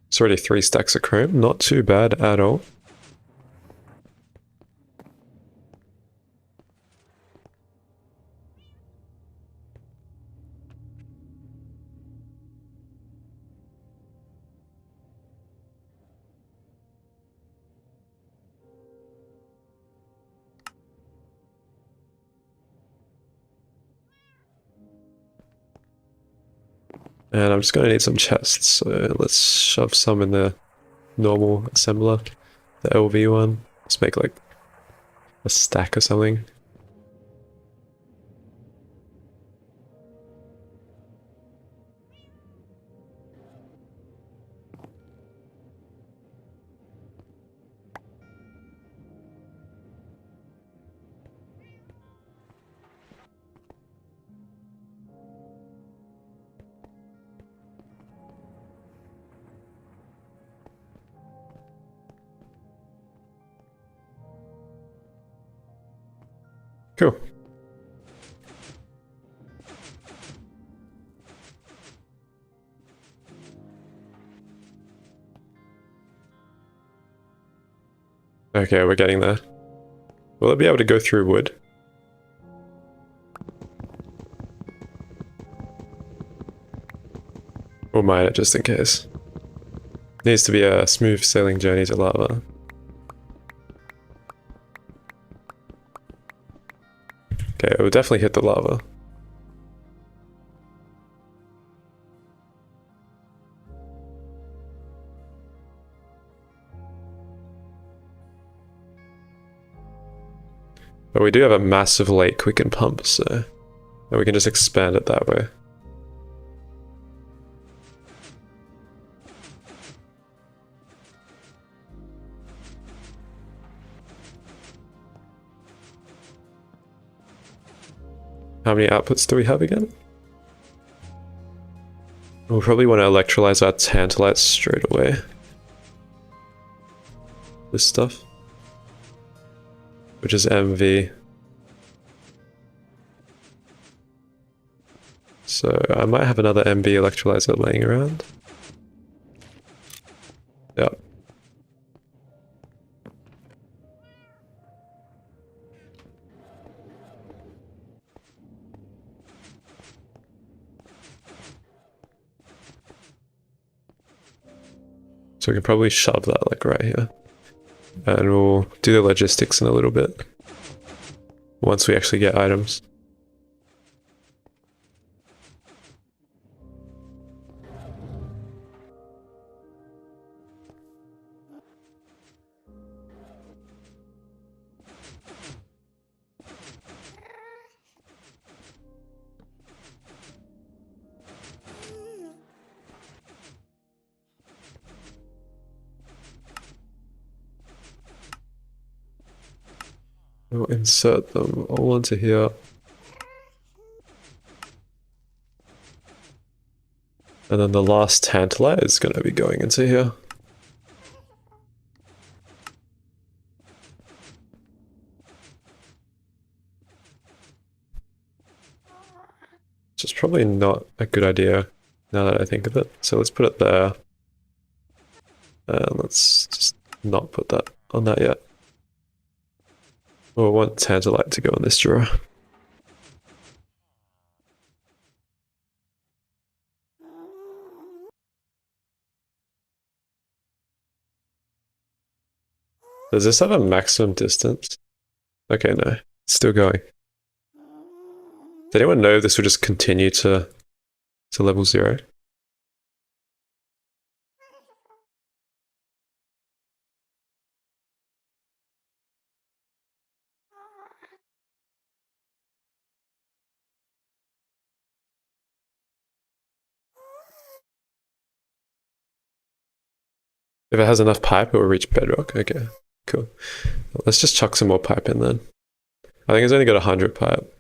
Speaker 1: It's already 3 stacks of chrome. Not too bad at all. And I'm just going to need some chests, so let's shove some in the normal assembler, the LV one. Let's make like a stack or something. Cool. Okay, we're getting there. Will it be able to go through wood? We'll mine it just in case. Needs to be a smooth sailing journey to lava. Okay, it will definitely hit the lava. But we do have a massive lake we can pump, so... And we can just expand it that way. How many outputs do we have again? We'll probably want to electrolyze our tantalite straight away. This stuff. Which is MV. So I might have another MV electrolyzer laying around. Yep. So we can probably shove that like right here. And we'll do the logistics in a little bit. Once we actually get items. We'll insert them all into here. And then the last tantalite is going to be going into here. Which is probably not a good idea now that I think of it. So let's put it there. And let's just not put that on that yet. We'll want tantalite to go in this drawer. Does this have a maximum distance? Okay, no. It's still going. Did anyone know this would just continue to level 0? If it has enough pipe, it will reach bedrock. Okay, cool. Let's just chuck some more pipe in then. I think it's only got 100 pipe.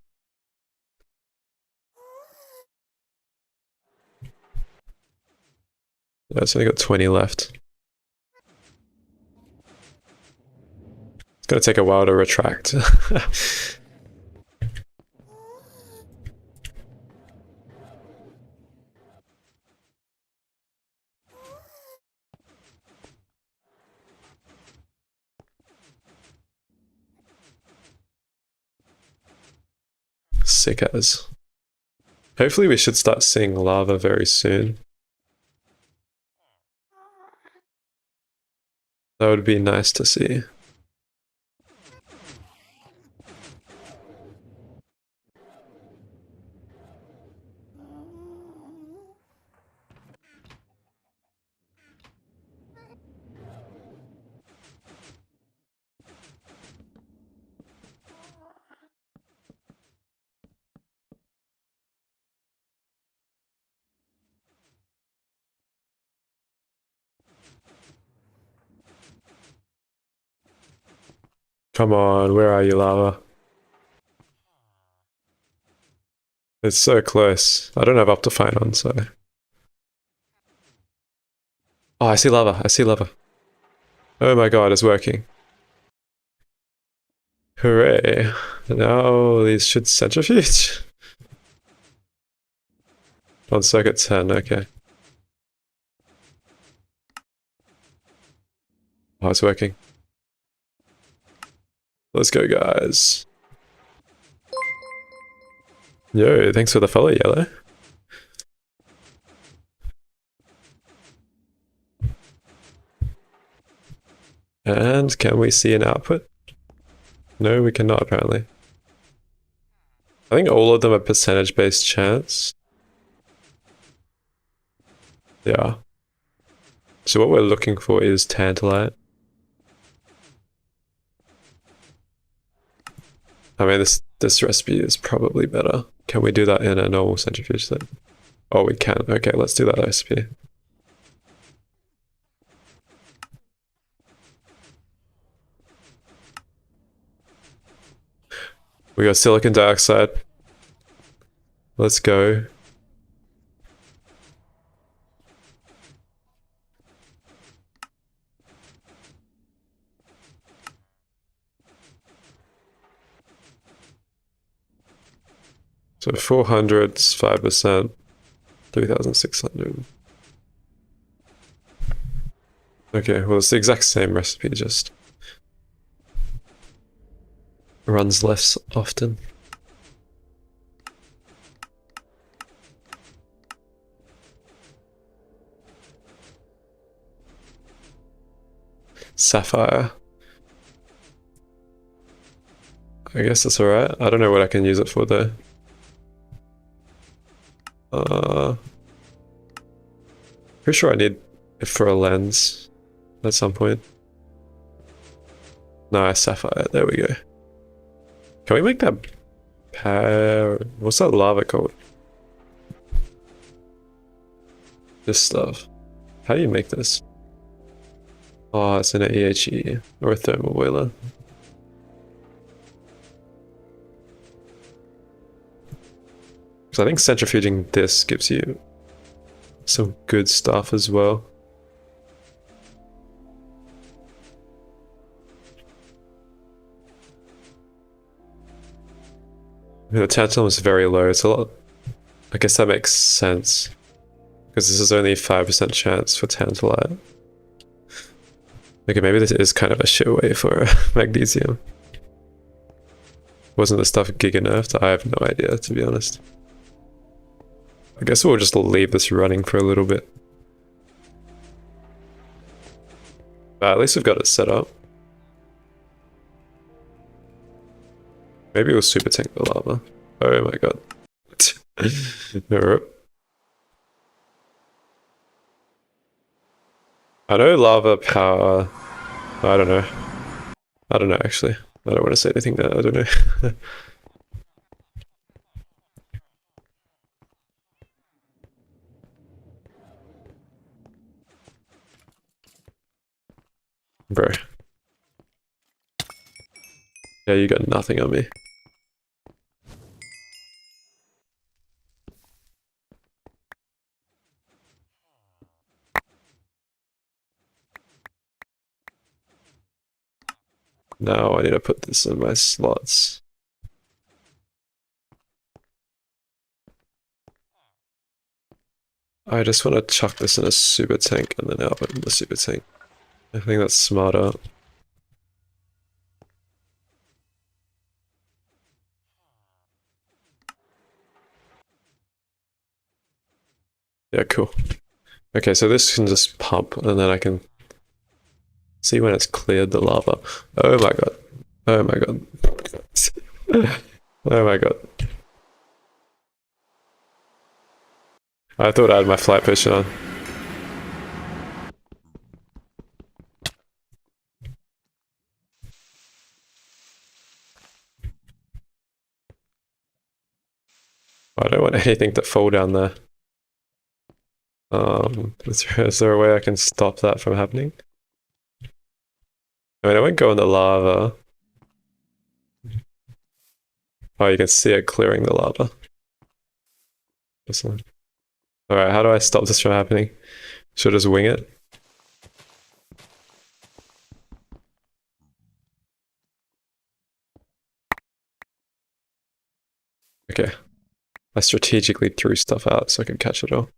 Speaker 1: Yeah, it's only got 20 left. It's gonna take a while to retract. Sick as. Hopefully we should start seeing lava very soon. That would be nice to see. Come on, where are you, lava? It's so close. I don't have Optifine on, so... Oh, I see lava. I see lava. Oh my god, it's working. Hooray. Now these should centrifuge. On circuit 10, okay. Oh, it's working. Let's go, guys. Yo, thanks for the follow, Yellow. And can we see an output? No, we cannot, apparently. I think all of them are percentage-based chance. Yeah. So what we're looking for is Tantalite. I mean, this recipe is probably better. Can we do that in a normal centrifuge then? Oh, we can. Okay, let's do that recipe. We got silicon dioxide. Let's go. So 400 is 5%, 3,600. Okay, well it's the exact same recipe, just runs less often. Sapphire. I guess that's alright. I don't know what I can use it for though. Pretty sure I need it for a lens at some point. Nice, sapphire. There we go. Can we make that power? What's that lava called? This stuff. How do you make this? Oh, it's in an EHE or a thermal boiler. So I think centrifuging this gives you some good stuff as well. The tantalum is very low. It's a lot. I guess that makes sense because this is only a 5% chance for tantalite. Okay, maybe this is kind of a shit way for magnesium. Wasn't the stuff giga nerfed? I have no idea, to be honest. I guess we'll just leave this running for a little bit. At least we've got it set up. Maybe we'll super tank the lava. Oh my god. Nope. I know lava power. I don't know. I don't know actually. I don't want to say anything there. I don't know. Bro. Yeah, you got nothing on me. Now I need to put this in my slots. I just want to chuck this in a super tank and then I'll put it in the super tank. I think that's smarter. Yeah, cool. Okay, so this can just pump and then I can see when it's cleared the lava. Oh my god. Oh my god. Oh my god. I thought I had my flight potion on. I don't want anything to fall down there. Is there a way I can stop that from happening? I mean, I won't go in the lava. Oh, you can see it clearing the lava. Alright, how do I stop this from happening? Should I just wing it? Okay. I strategically threw stuff out so I could catch it all.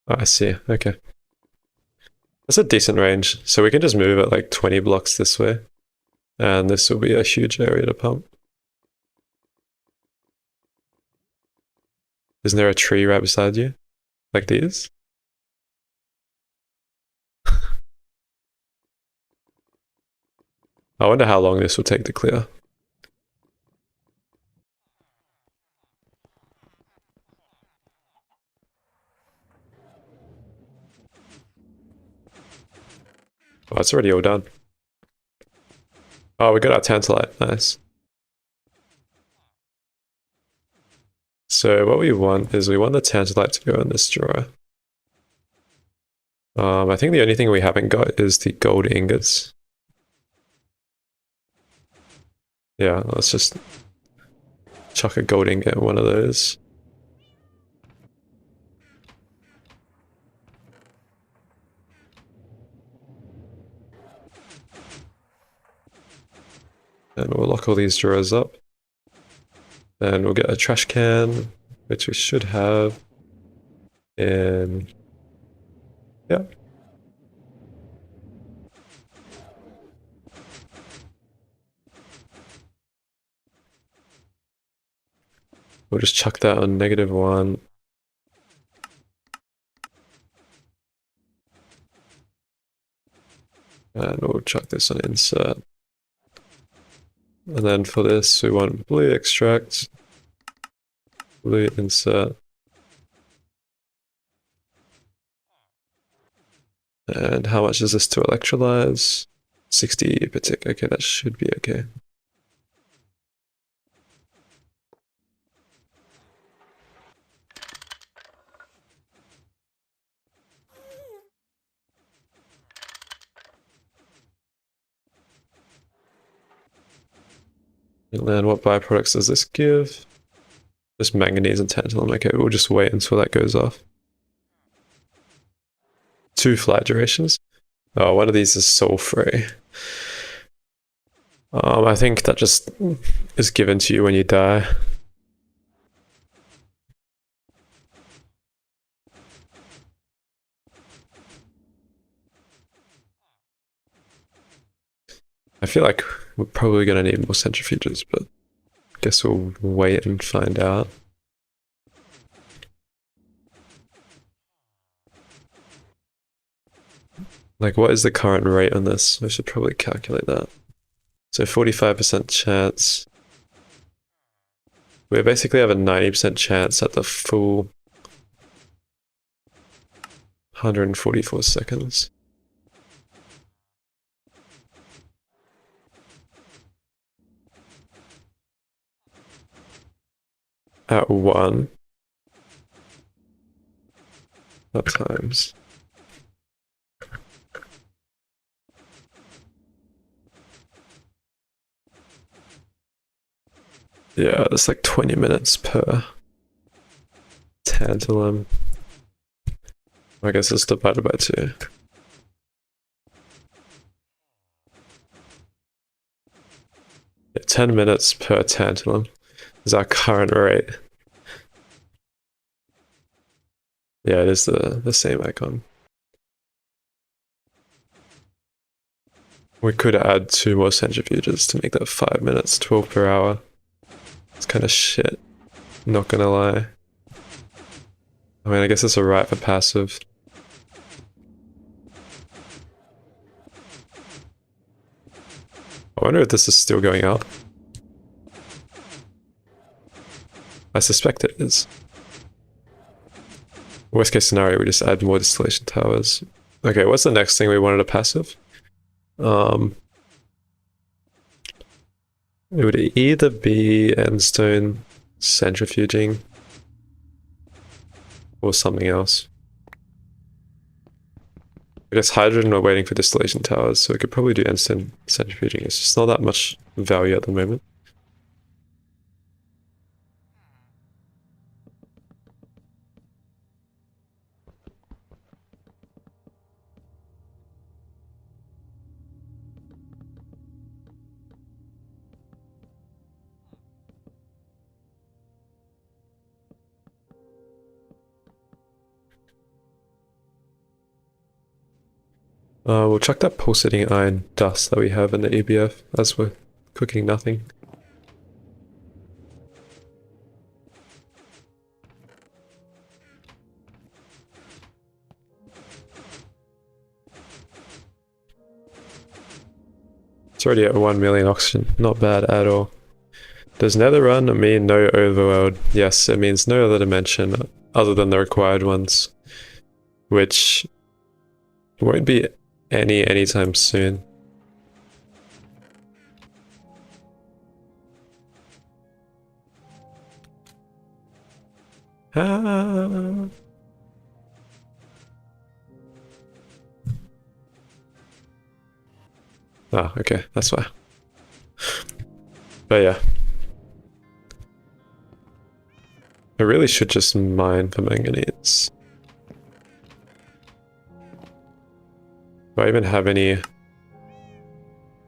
Speaker 1: Oh, I see. Okay. That's a decent range. So we can just move it like 20 blocks this way. And this will be a huge area to pump. Isn't there a tree right beside you? Like these? I wonder how long this will take to clear. Oh, it's already all done. Oh, we got our tantalite. Nice. So what we want is we want the tantalite to go in this drawer. I think the only thing we haven't got is the gold ingots. Yeah, let's just chuck a gold ingot in one of those. And we'll lock all these drawers up. And we'll get a trash can, which we should have. And yeah. We'll just chuck that on -1. And we'll chuck this on insert. And then for this, we want blue extract, blue insert. And how much is this to electrolyze? 60 per tick. Okay, that should be okay. And then what byproducts does this give? Just manganese and tantalum. Okay, we'll just wait until that goes off. 2 flight durations. Oh, one of these is soul-free. I think that just is given to you when you die. I feel like we're probably gonna need more centrifuges, but guess we'll wait and find out. Like, what is the current rate on this? I should probably calculate that. So 45% chance. We basically have a 90% chance at the full 144 seconds. At 1. What times? Yeah, it's like 20 minutes per tantalum. I guess it's divided by 2. Yeah, 10 minutes per tantalum is our current rate. Yeah, it is the same icon. We could add 2 more centrifuges to make that 5 minutes, 12 per hour. It's kind of shit, not gonna lie. I mean, I guess it's alright for passive. I wonder if this is still going up. I suspect it is. Worst case scenario, we just add more distillation towers. Okay, what's the next thing we wanted a passive? It would either be endstone centrifuging or something else. I guess hydrogen we're waiting for distillation towers, so we could probably do endstone centrifuging. It's just not that much value at the moment. We'll chuck that pulsating iron dust that we have in the EBF as we're cooking nothing. It's already at 1 million oxygen, not bad at all. Does Nether run mean no overworld? Yes, it means no other dimension other than the required ones, which won't be anytime soon. Ah. Ah, okay, that's why. But yeah. I really should just mine for manganese. Do I even have any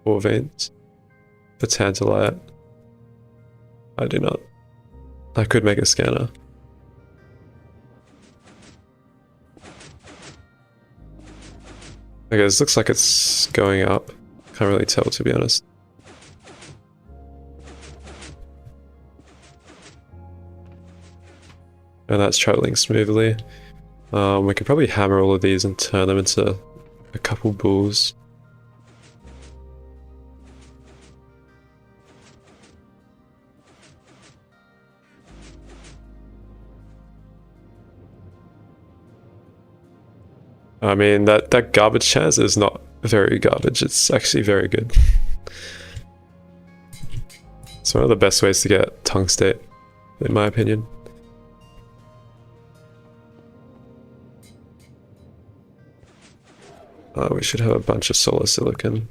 Speaker 1: ore veins for tantalite? I do not. I could make a scanner. Okay, this looks like it's going up. Can't really tell, to be honest. And that's traveling smoothly. We could probably hammer all of these and turn them into a couple bulls. I mean, that garbage chance is not very garbage, it's actually very good. It's one of the best ways to get tungstate, in my opinion. We should have a bunch of solar silicon.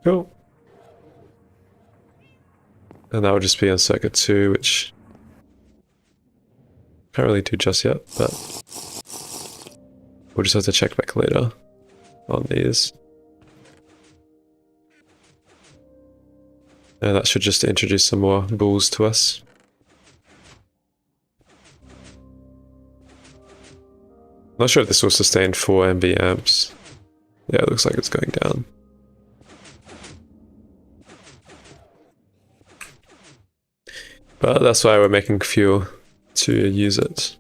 Speaker 1: Cool. And that would just be on circuit 2, which can't really do just yet, but we'll just have to check back later on these. And that should just introduce some more bulls to us. Not sure if this will sustain 4 MV amps. Yeah, it looks like it's going down. But that's why we're making fuel to use it.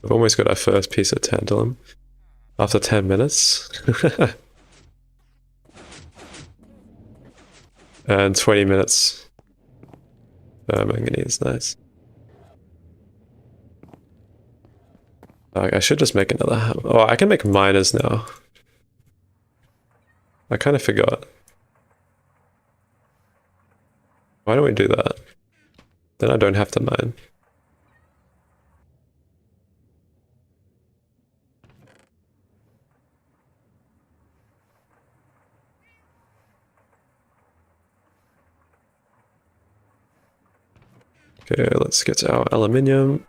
Speaker 1: We've almost got our first piece of tantalum after 10 minutes. And 20 minutes. Manganese, nice. I should just make another hammer. Oh, I can make miners now. I kind of forgot. Why don't we do that? Then I don't have to mine. Okay, let's get our aluminium.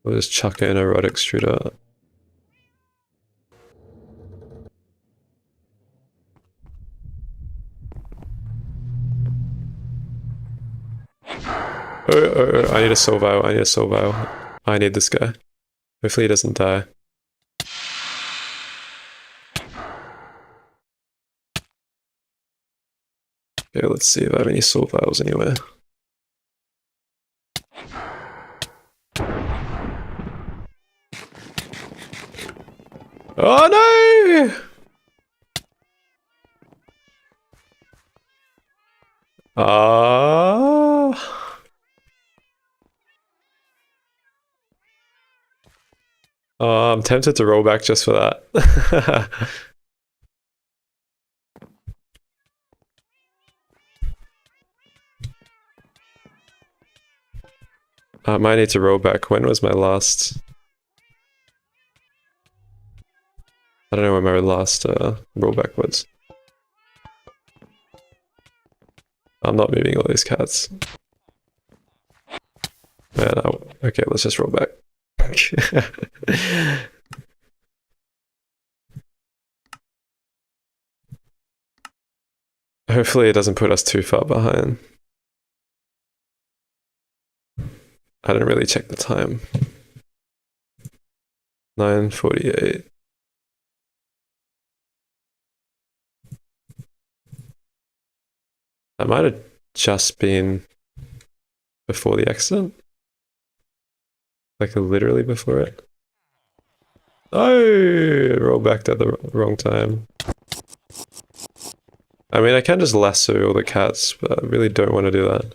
Speaker 1: We'll just chuck in a rod extruder. Oh, I need a soul vial, I need a soul vial. I need this guy. Hopefully he doesn't die. Okay, let's see if I have any soul vials anywhere. Oh no! I'm tempted to roll back just for that. I might need to roll back. When was my last... I don't know when my last rollback was. I'm not moving all these cats. Man, okay, let's just roll back. Hopefully it doesn't put us too far behind. I didn't really check the time. 9:48. I might have just been before the accident. Like literally before it. Oh, roll back at the wrong time. I mean, I can just lasso all the cats, but I really don't want to do that.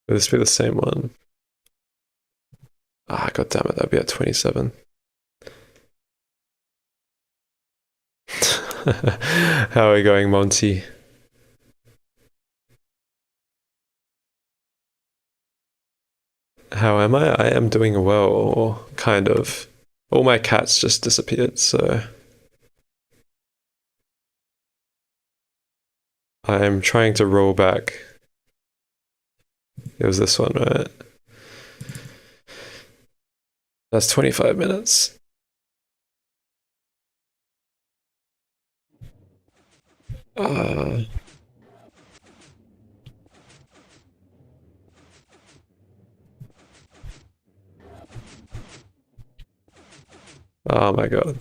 Speaker 1: Would this be the same one? Ah, god damn it, that'd be at 27. How are we going, Monty? How am I? I am doing well, kind of. All my cats just disappeared, so... I am trying to roll back. It was this one, right? That's 25 minutes. Oh my god.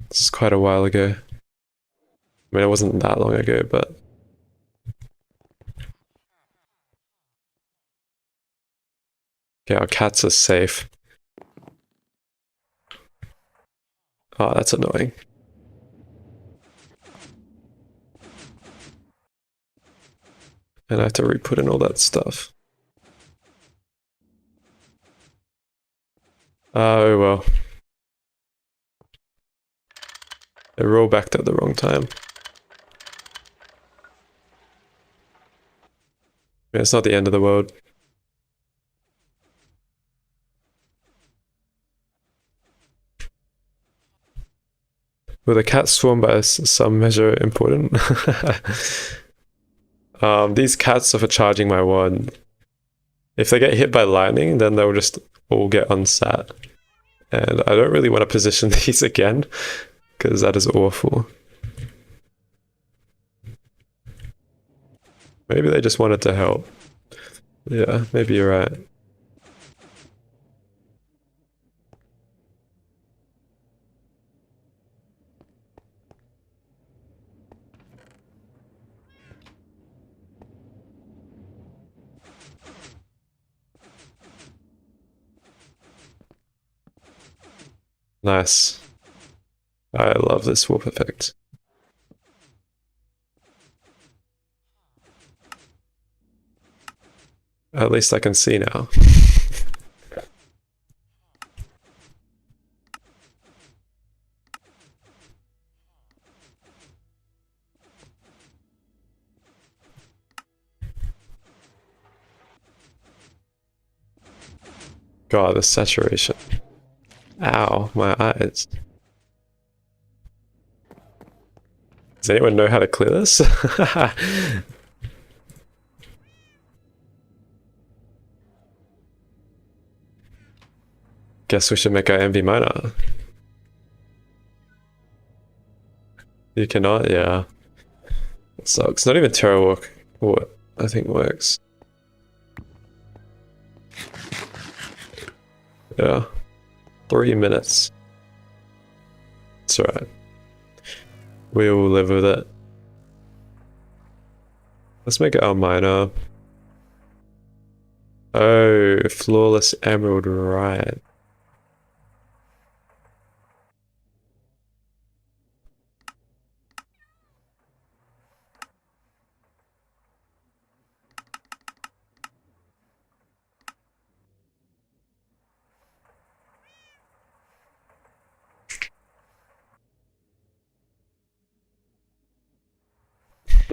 Speaker 1: This is quite a while ago. I mean, it wasn't that long ago, but... Okay, our cats are safe. Oh, that's annoying. And I have to re-put in all that stuff. Oh well. I roll back at the wrong time. Yeah, it's not the end of the world. Will the cat swarm by some measure important? These cats are for charging my wand. If they get hit by lightning, then they'll just all get unsat. And I don't really want to position these again, because that is awful. Maybe they just wanted to help. Yeah, maybe you're right. Nice. I love this warp effect. At least I can see now. God, the saturation. Ow, my eyes. Does anyone know how to clear this? Guess we should make our MV miner. You cannot? Yeah. It sucks. Not even TerraWalk, what I think works. Yeah. 3 minutes. It's alright. We will live with it. Let's make it our miner. Oh, flawless emerald, right.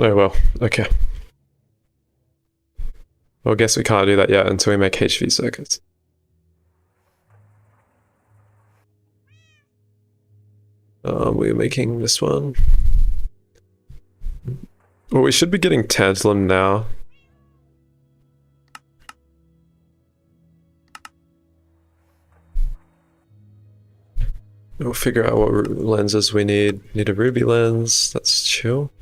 Speaker 1: Oh well, okay. Well, I guess we can't do that yet until we make HV circuits. We're making this one. Well, we should be getting tantalum now. We'll figure out what lenses we need. Need a ruby lens, that's chill.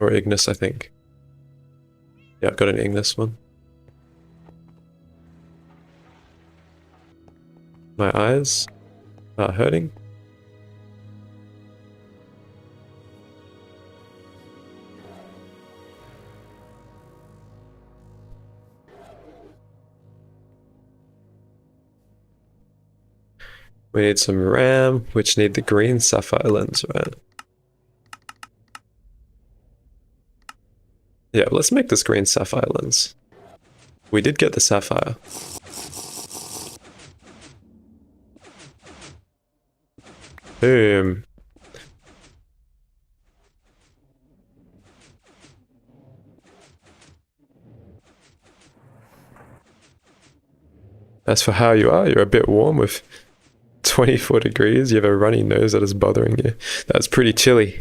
Speaker 1: Or Ignis, I think. Yeah, I've got an Ignis one. My eyes are hurting. We need some RAM, which need the green sapphire lens, right? Yeah, let's make this green sapphire lens. We did get the sapphire. Boom. As for how you are, you're a bit warm with 24 degrees. You have a runny nose that is bothering you. That's pretty chilly.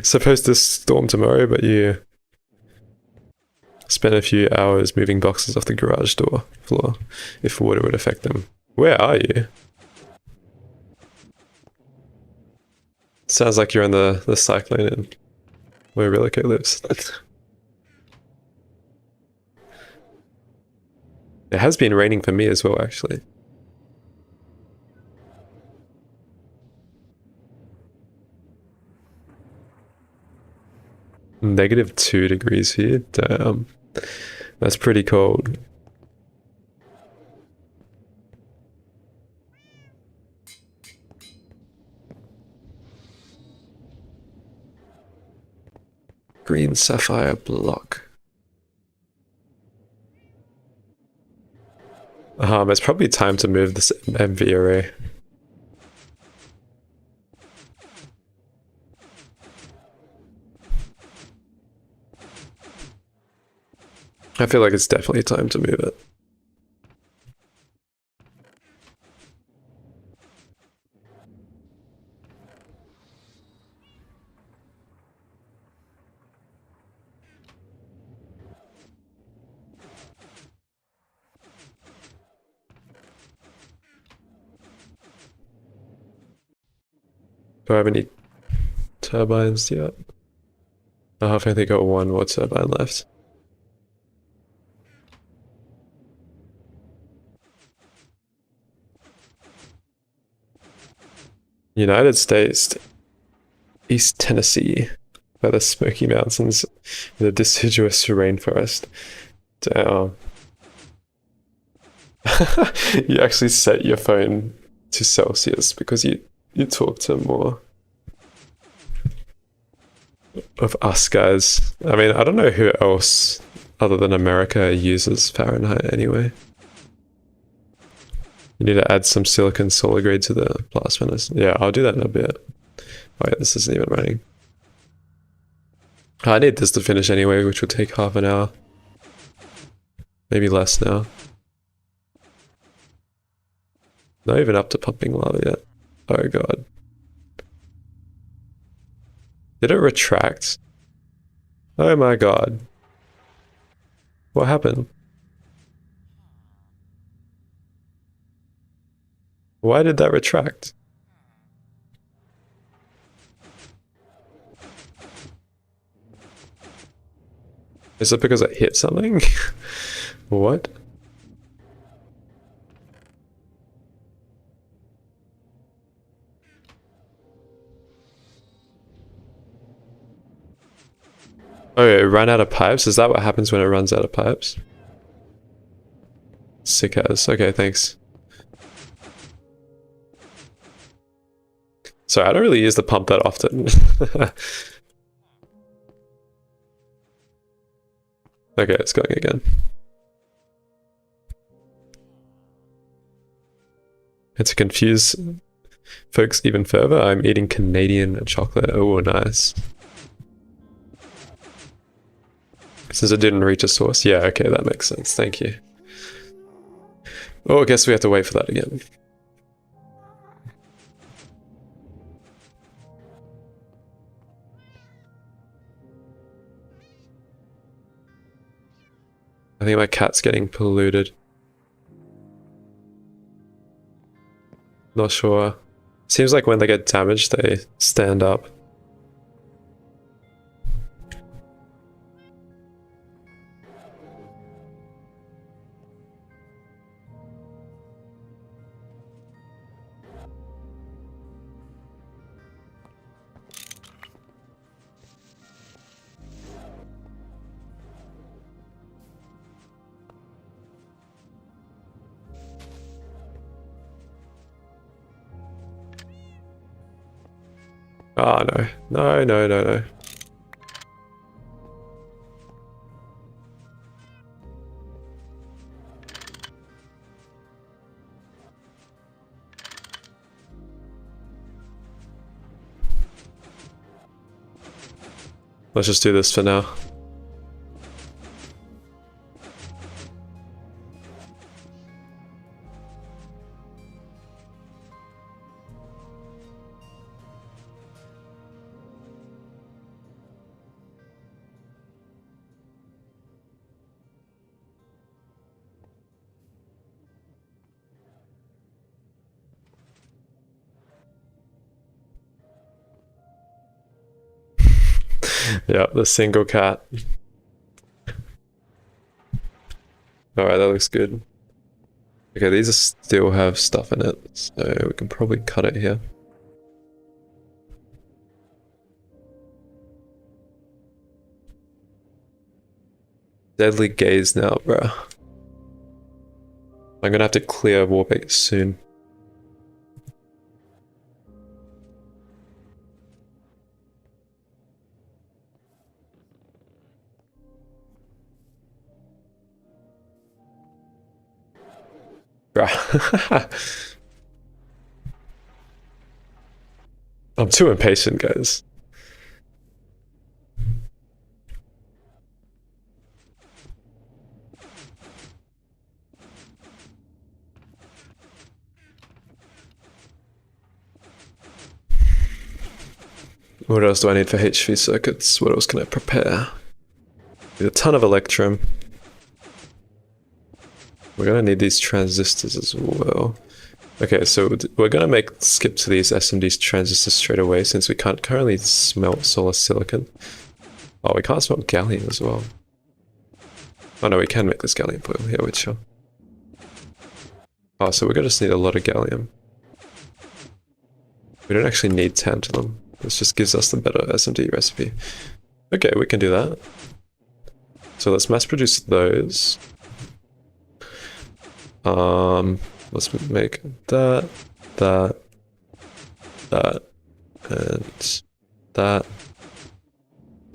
Speaker 1: Supposed to storm tomorrow, but you spent a few hours moving boxes off the garage door floor if water would affect them. Where are you? Sounds like you're in the cyclone and where Relico lives. It has been raining for me as well, actually. -2 degrees here. Damn. That's pretty cold. Green sapphire block. It's probably time to move this MV array. I feel like it's definitely time to move it. Do I have any turbines yet? I've only got one more turbine left. United States, East Tennessee, by the Smoky Mountains, the deciduous rainforest. Damn. You actually set your phone to Celsius because you talk to more of us guys. I mean, I don't know who else other than America uses Fahrenheit anyway. You need to add some silicon solar grade to the blast furnace. Yeah, I'll do that in a bit. Oh yeah, this isn't even running. I need this to finish anyway, which will take half an hour. Maybe less now. Not even up to pumping lava yet. Oh god. Did it retract? Oh my god. What happened? Why did that retract? Is it because I hit something? What? Oh, it ran out of pipes? Is that what happens when it runs out of pipes? Sick as. Okay, thanks. Sorry, I don't really use the pump that often. Okay, it's going again. And to confuse folks even further, I'm eating Canadian chocolate. Oh, nice. Since it didn't reach a source. Yeah, okay, that makes sense. Thank you. Oh, I guess we have to wait for that again. I think my cat's getting polluted. Not sure. Seems like when they get damaged, they stand up. Oh no. No, no, no, no. Let's just do this for now. Yeah, the single cat. Alright, that looks good. Okay, these still have stuff in it, so we can probably cut it here. Deadly gaze now, bro. I'm gonna have to clear warp 8 soon. I'm too impatient, guys. What else do I need for HV circuits? What else can I prepare? Need a ton of electrum. We're gonna need these transistors as well. Okay, so we're gonna skip to these SMD transistors straight away since we can't currently smelt solar silicon. Oh, we can't smelt gallium as well. Oh no, we can make this gallium foil. Yeah, we're sure. Oh, so we're gonna just need a lot of gallium. We don't actually need tantalum. This just gives us the better SMD recipe. Okay, we can do that. So let's mass produce those. Let's make that, that, that, and that.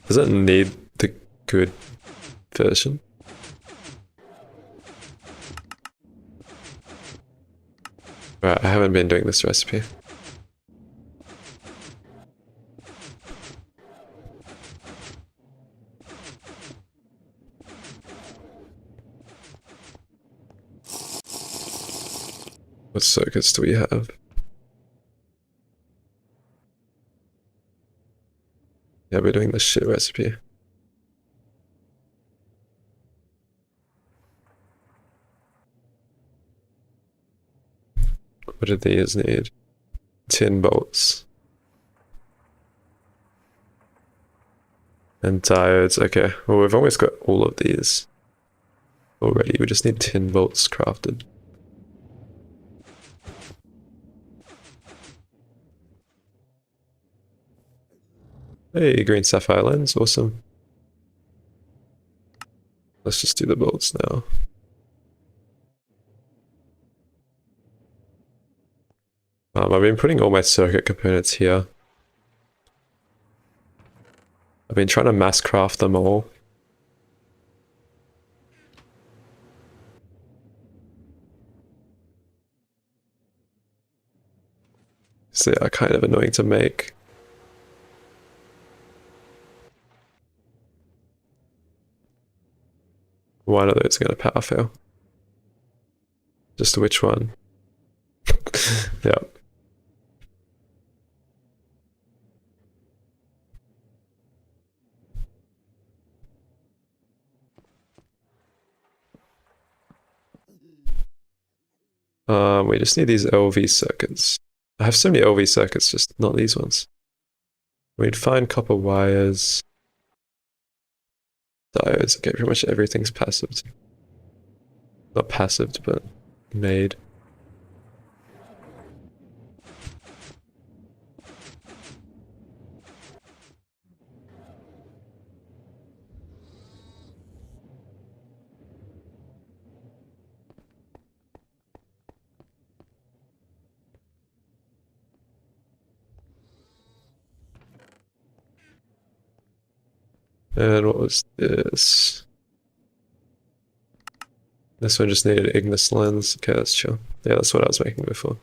Speaker 1: Does it need the good version? Right, I haven't been doing this recipe. What circuits do we have? Yeah, we're doing the shit recipe. What do these need? 10 bolts. And diodes, okay. Well, we've always got all of these already. We just need 10 bolts crafted. Hey, green sapphire lens, awesome. Let's just do the bolts now. I've been putting all my circuit components here. I've been trying to mass craft them all. So they are kind of annoying to make. One of those are going to power fail. Just which one? Yeah. We just need these LV circuits. I have so many LV circuits, just not these ones. We'd find copper wires. Diodes, okay, pretty much everything's passive. Not passive, but made. And what was this? This one just needed Ignis lens. Okay, that's chill. Yeah, that's what I was making before.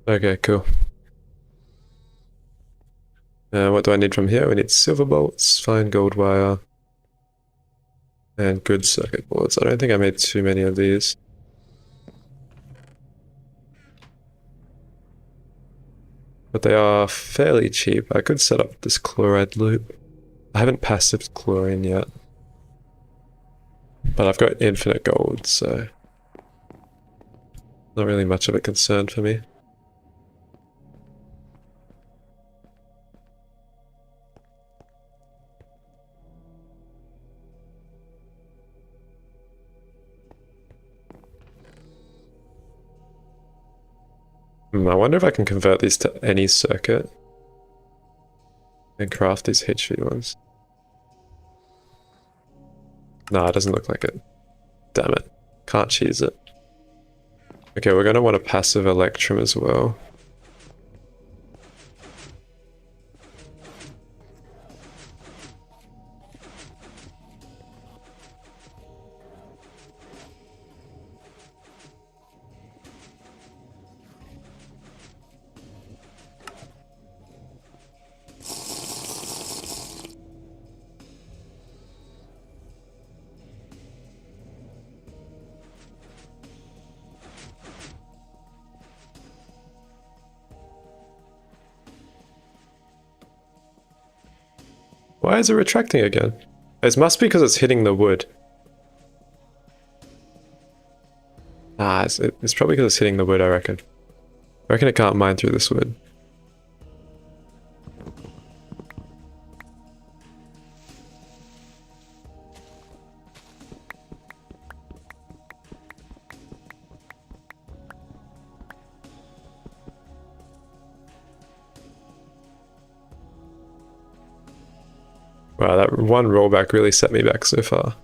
Speaker 1: Okay, cool. What do I need from here? We need silver bolts, fine gold wire, and good circuit boards. I don't think I made too many of these. But they are fairly cheap. I could set up this chloride loop. I haven't passived chlorine yet. But I've got infinite gold, so not really much of a concern for me. I wonder if I can convert these to any circuit and craft these HV ones. Nah, it doesn't look like it. Damn it. Can't cheese it. Okay, we're gonna want a passive electrum as well. Why is it retracting again? It must be because it's hitting the wood. Ah, it's probably because it's hitting the wood, I reckon. I reckon it can't mine through this wood. Wow, that one rollback really set me back so far.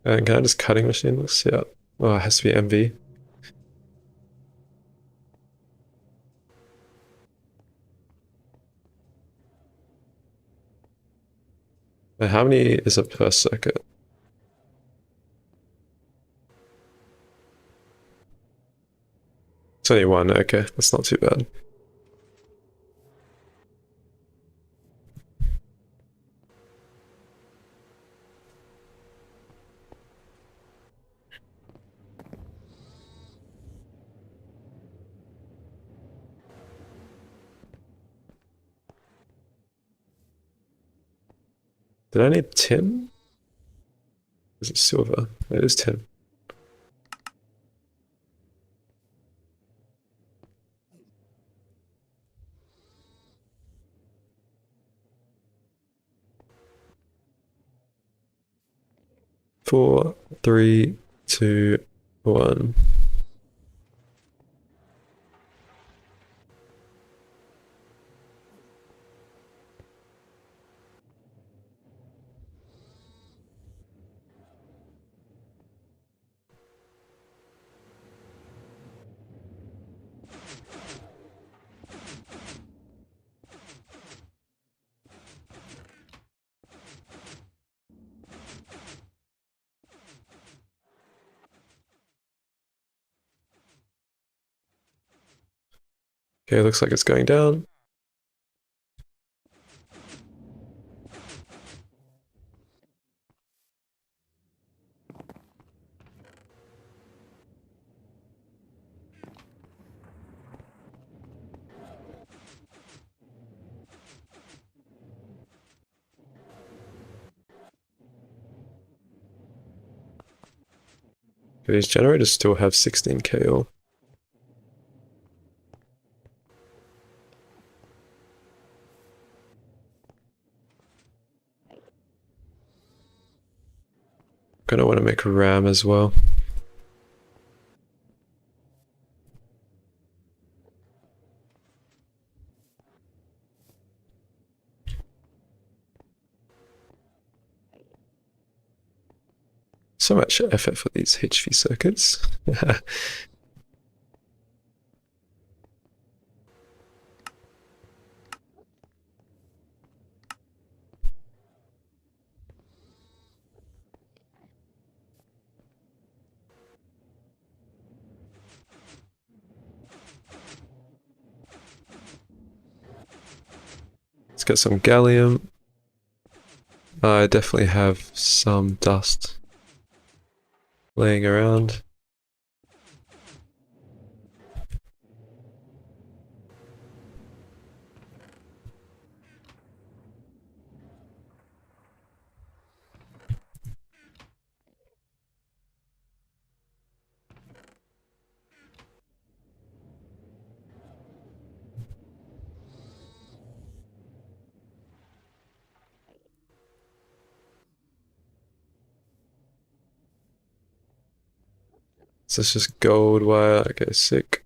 Speaker 1: And can I just cutting machine this? Yeah. Oh, it has to be MV. And how many is it per circuit? It's only one, okay, that's not too bad. Did I need tin? Is it silver? It is tin. Four, three, two, one. Okay, looks like it's going down. Okay, these generators still have 16k ore. Gonna want to make a RAM as well. So much effort for these HV circuits. Let's get some gallium. I definitely have some dust laying around. So it's just gold wire. Okay, sick.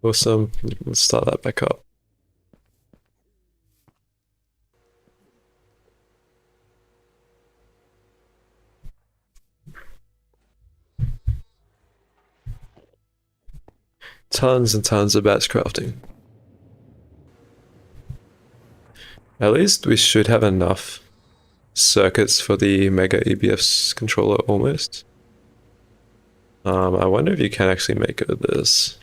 Speaker 1: Awesome. Let's start that back up. tons and tons of batch crafting. At least we should have enough circuits for the Mega EBS controller almost. I wonder if you can actually make it with this.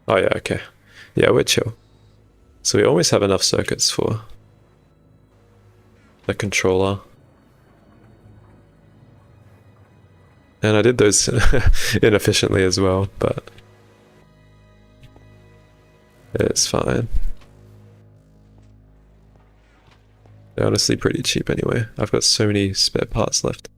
Speaker 1: Oh yeah, okay. Yeah, we're chill. So we always have enough circuits for the controller. And I did those inefficiently as well, but it's fine. They're honestly pretty cheap anyway. I've got so many spare parts left.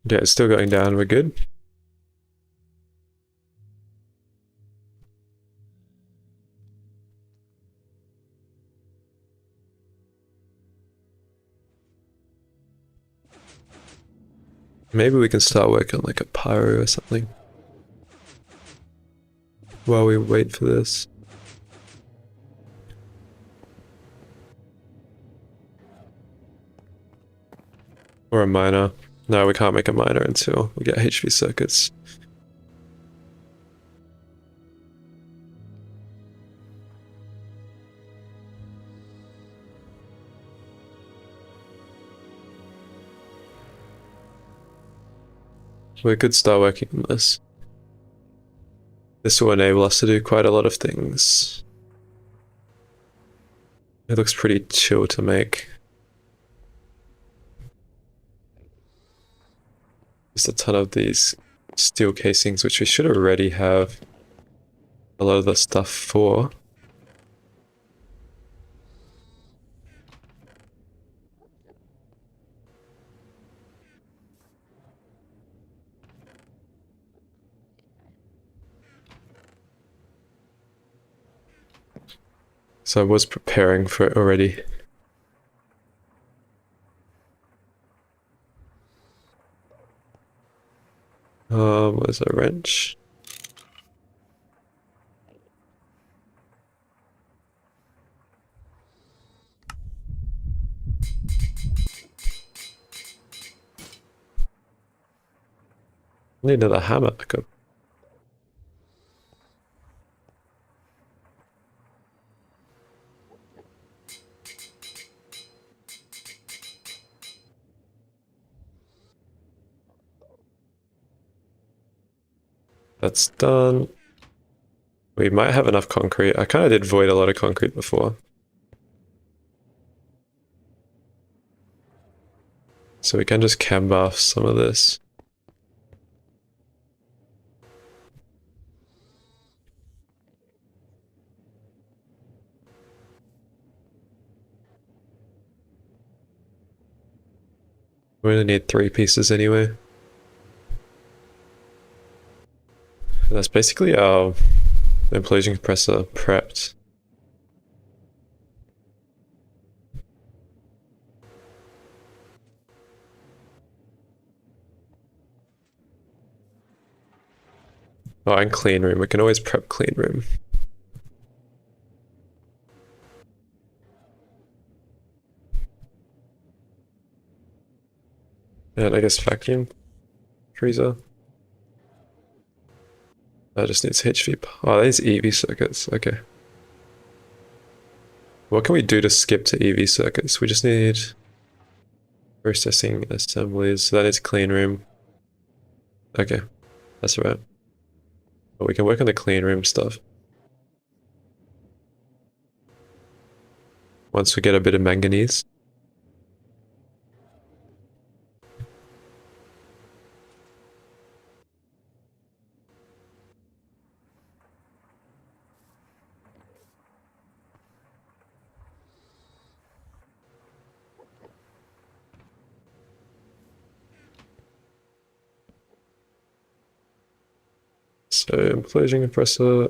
Speaker 1: Yeah, it's still going down, we're good. Maybe we can start working on like a pyro or something while we wait for this. Or a miner. No, we can't make a miner until we get HV circuits. We could start working on this. This will enable us to do quite a lot of things. It looks pretty chill to make. Just a ton of these steel casings, which we should already have a lot of the stuff for. So I was preparing for it already. Where's a wrench? I need another hammer. Good. That's done. We might have enough concrete. I kind of did void a lot of concrete before. So we can just cam buff some of this. We only need 3 pieces anyway. And that's basically our implosion compressor prepped. Oh, and clean room. We can always prep clean room. And I guess vacuum freezer. That just needs HV. Oh, these EV circuits. Okay. What can we do to skip to EV circuits? We just need processing assemblies. So that is clean room. Okay, that's right. But we can work on the clean room stuff. Once we get a bit of manganese. So implosion compressor.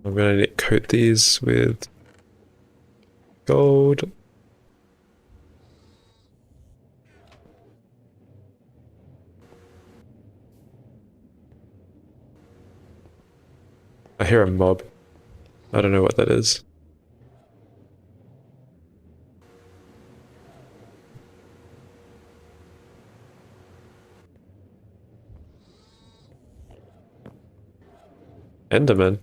Speaker 1: I'm gonna need to coat these with gold. I hear a mob. I don't know what that is. Enderman.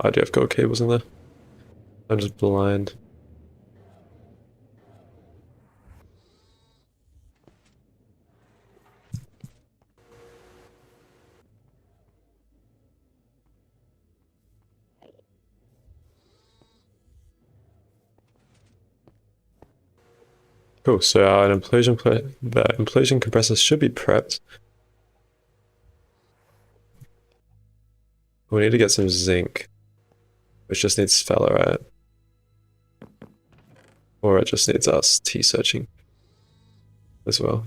Speaker 1: I do have gold cables in there. I'm just blind. Cool, so our implosion compressor should be prepped. We need to get some zinc, which just needs sphalerite. Or it just needs us T-searching as well.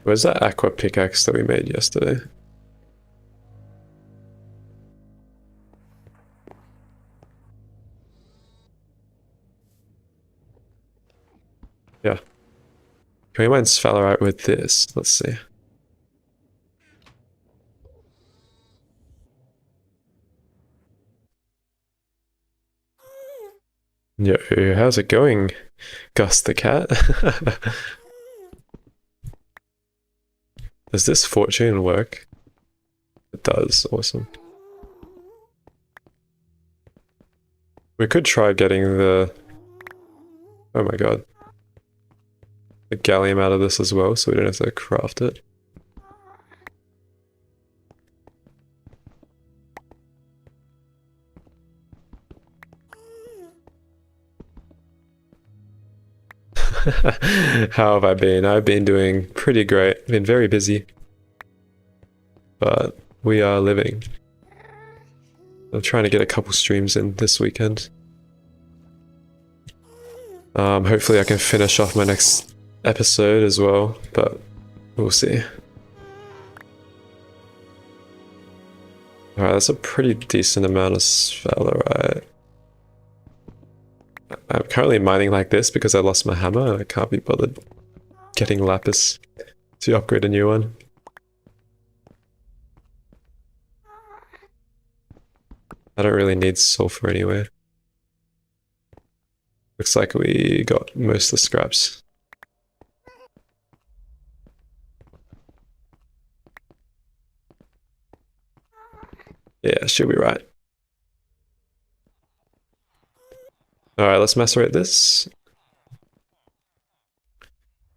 Speaker 1: Where's that aqua pickaxe that we made yesterday? Yeah. Can we mine sphalerite with this? Let's see. Yo, how's it going, Gus the cat? Does this fortune work? It does, awesome. We could try getting the... Oh my god. The gallium out of this as well, so we don't have to craft it. How have I been? I've been doing pretty great. Been very busy. But we are living. I'm trying to get a couple streams in this weekend. Hopefully I can finish off my next episode as well, but we'll see. Alright, that's a pretty decent amount of sphalerite. I'm currently mining like this because I lost my hammer and I can't be bothered getting lapis to upgrade a new one. I don't really need sulfur anyway. Looks like we got most of the scraps. Yeah, should be right. Alright, let's macerate this.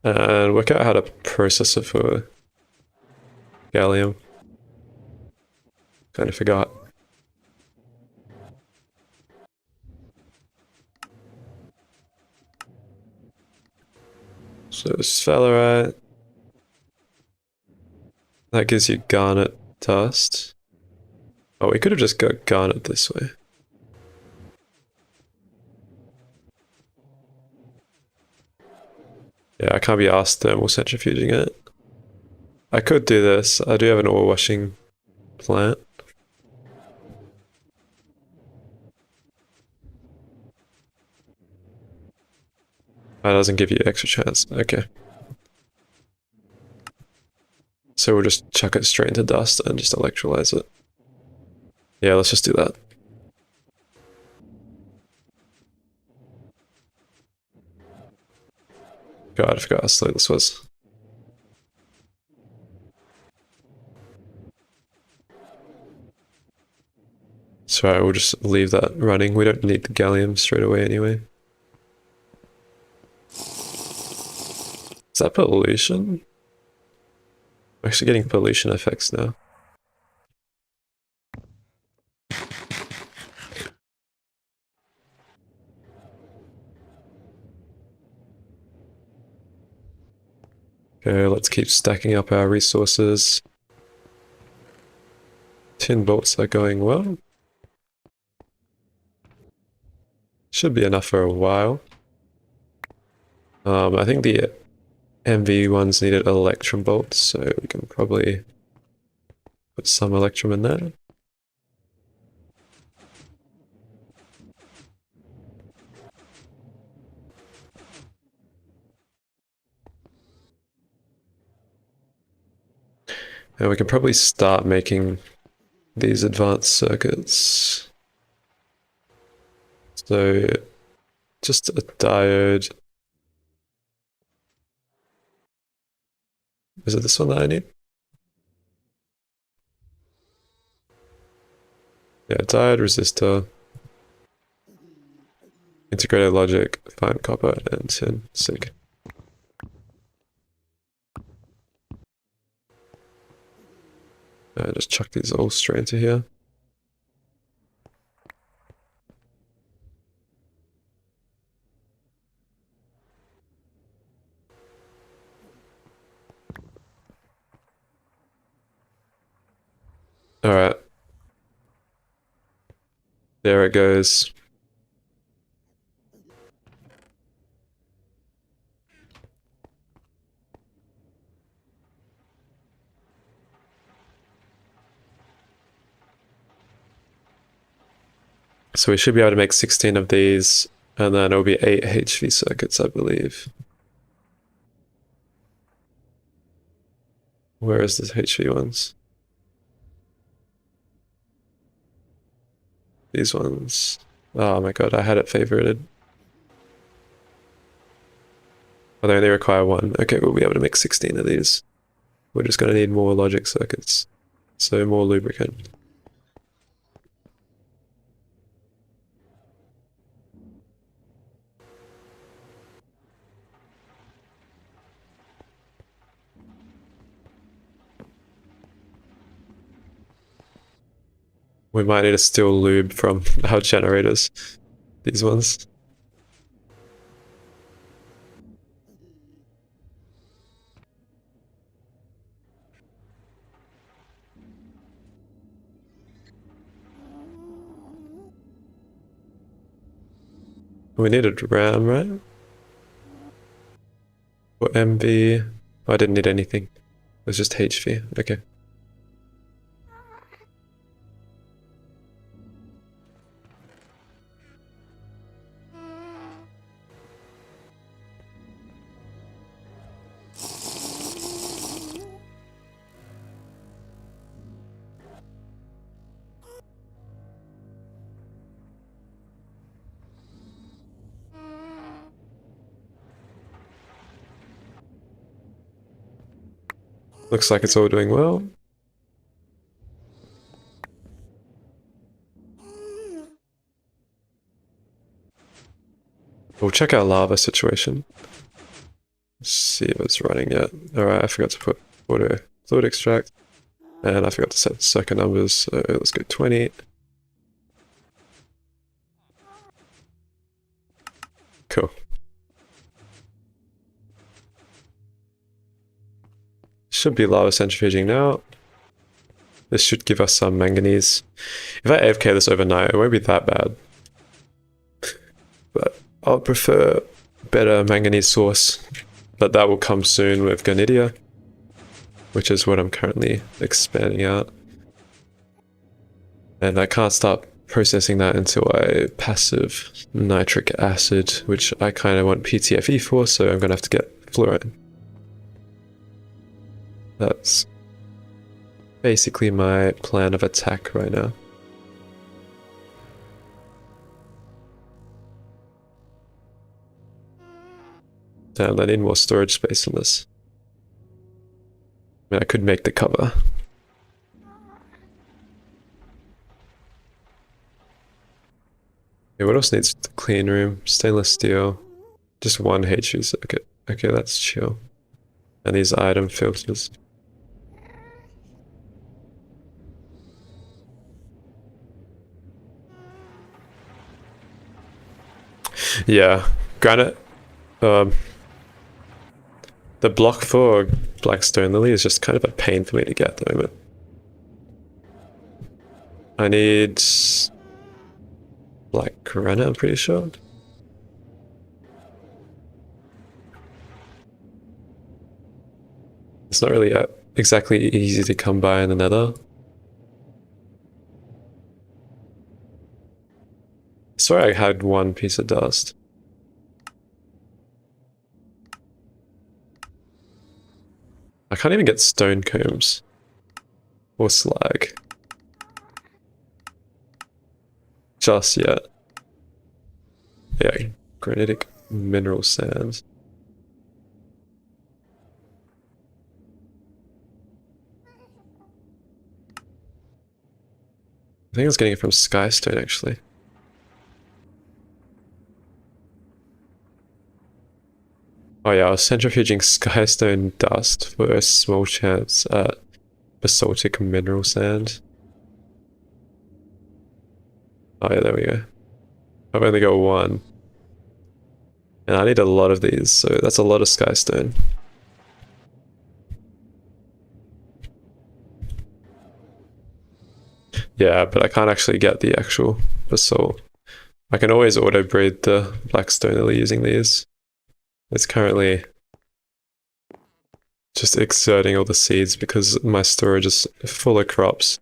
Speaker 1: And work out how to process it for gallium. Kind of forgot. So sphalerite. That gives you garnet dust. Oh, we could have just got garnet this way. Yeah, I can't be asked thermal centrifuging it. I could do this. I do have an ore washing plant. That doesn't give you extra chance. Okay. So we'll just chuck it straight into dust and just electrolyze it. Yeah, let's just do that. God, I forgot how slow this was. So we'll just leave that running. We don't need the gallium straight away anyway. Is that pollution? I'm actually getting pollution effects now. Okay, let's keep stacking up our resources. Tin bolts are going well. Should be enough for a while. I think the MV ones needed electrum bolts, so we can probably put some electrum in there. And we can probably start making these advanced circuits. So just a diode. Is it this one that I need? Yeah, diode, resistor, integrated logic, fine copper, and tin, zinc. Just chuck these all straight into here. Alright. There it goes. So we should be able to make 16 of these, and then it'll be 8 HV circuits, I believe. Where is the HV ones? These ones. Oh my god, I had it favorited. Oh, they only require 1. Okay, we'll be able to make 16 of these. We're just going to need more logic circuits. So more lubricant. We might need a steel lube from our generators. These ones. We needed RAM, right? Or MV. Oh, I didn't need anything. It was just HV. Okay. Looks like it's all doing well. We'll check our lava situation. See if it's running yet. Alright, I forgot to put auto fluid extract. And I forgot to set circuit numbers, so let's go 20. Cool. Should be lava centrifuging now. This should give us some manganese. If I AFK this overnight, it won't be that bad. But I'll prefer better manganese source. But that will come soon with Garnidia, which is what I'm currently expanding out. And I can't start processing that until I passive nitric acid, which I kind of want PTFE for, so I'm going to have to get fluoride. That's basically my plan of attack right now. Damn, I need more storage space in this. I mean, I could make the cover. Okay, what else needs the clean room? Stainless steel. Just one HV circuit. Okay, that's chill. And these item filters. Yeah, granite. Um, the block for Blackstone Lily is just kind of a pain for me to get at the moment. I need black granite, I'm pretty sure. It's not really exactly easy to come by in the Nether. I swear I had one piece of dust. I can't even get stone combs. Or slag. Just yet. Yeah, granitic mineral sands. I think I was getting it from Skystone actually. Oh yeah, I was centrifuging Skystone dust for a small chance at basaltic mineral sand. Oh yeah, there we go. I've only got one. And I need a lot of these, so that's a lot of Skystone. Yeah, but I can't actually get the actual basalt. I can always auto-breed the Blackstone Lily using these. It's currently just exerting all the seeds because my storage is full of crops.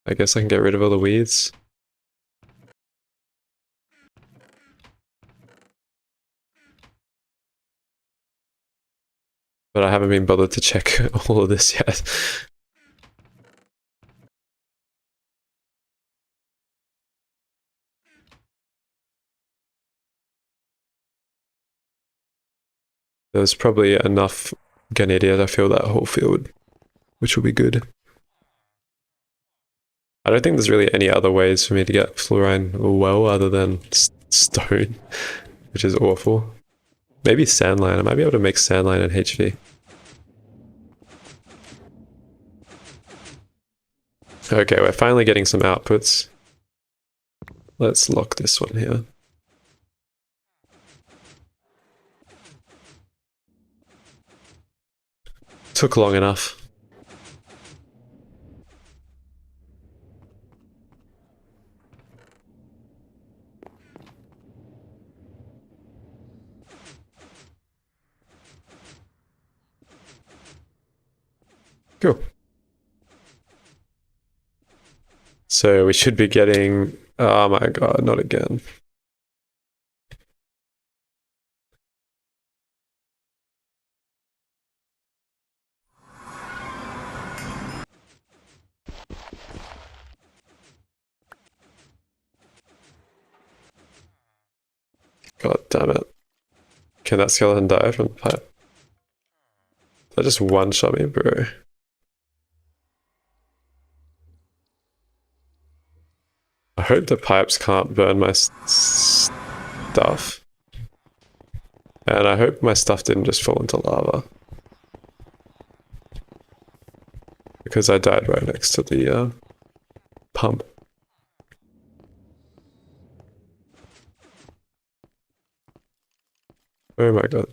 Speaker 1: I guess I can get rid of all the weeds. But I haven't been bothered to check all of this yet. There's probably enough Ganadia to fill that whole field, which will be good. I don't think there's really any other ways for me to get fluorine well other than stone, which is awful. Maybe sandline. I might be able to make sandline and HV. Okay, we're finally getting some outputs. Let's lock this one here. Took long enough. Cool. So we should be getting... Oh my god, not again. God damn it. Can that skeleton die from the pipe? That just one-shot me, bro. I hope the pipes can't burn my stuff. And I hope my stuff didn't just fall into lava. Because I died right next to the pump. Oh my god.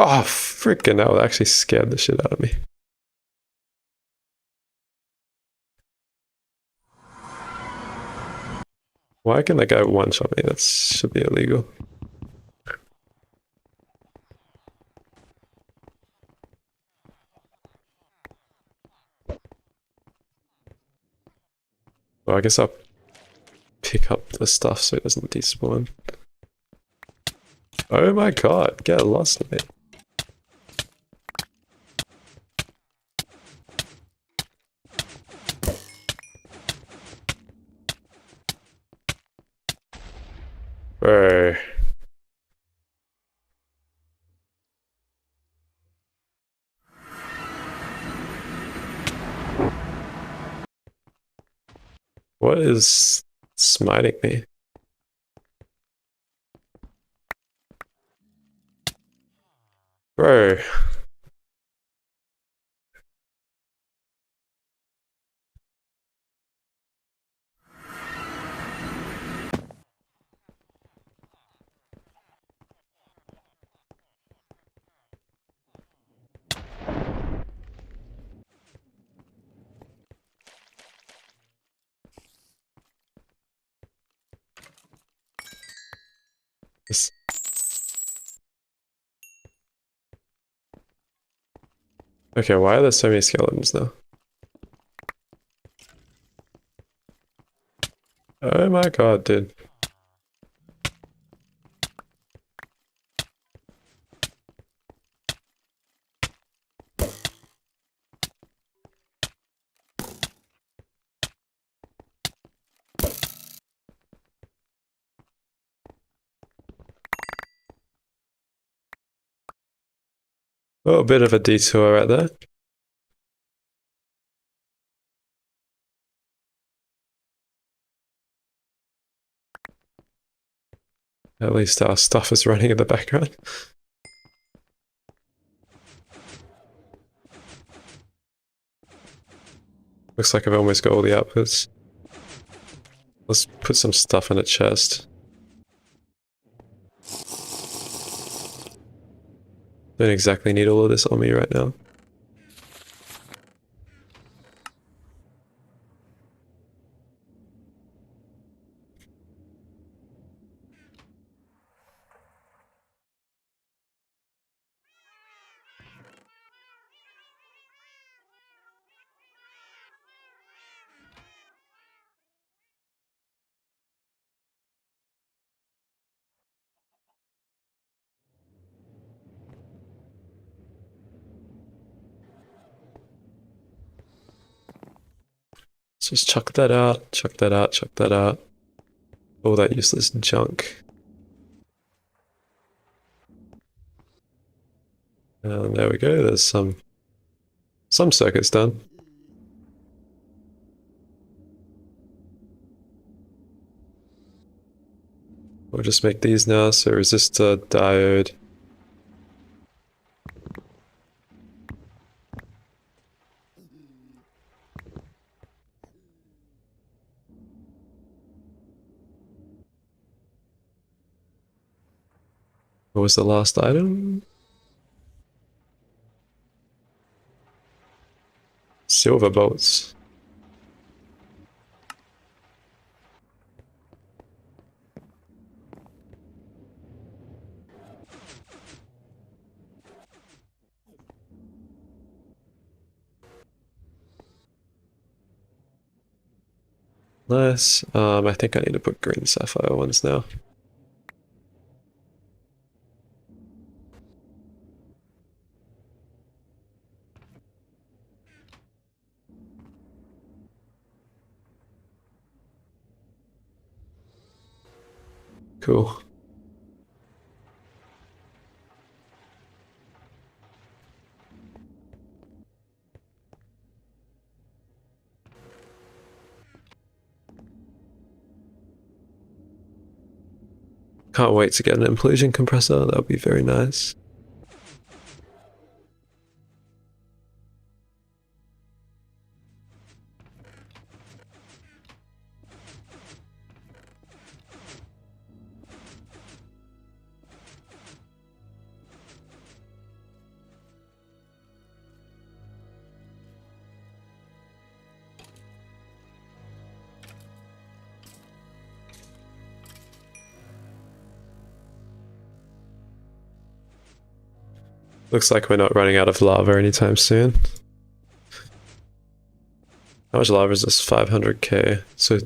Speaker 1: Oh, freaking hell, that actually scared the shit out of me. Why can that guy one-shot me? That should be illegal. Well, I guess I'll pick up the stuff so it doesn't despawn. Oh my god, get lost, mate. Bro. What is smiting me? Bro. This- Okay, why are there so many skeletons now? Oh my god, dude. Oh, a bit of a detour right there. At least our stuff is running in the background. Looks like I've almost got all the outputs. Let's put some stuff in a chest. Don't exactly need all of this on me right now. Let's just chuck that out, chuck that out, chuck that out. All that useless junk. And there we go, there's some circuits done. We'll just make these now, so resistor, diode. What was the last item? Silver bolts. Nice. I think I need to put green sapphire ones now. Cool. Can't wait to get an implosion compressor, that would be very nice. Looks like we're not running out of lava anytime soon. How much lava is this? 500k. So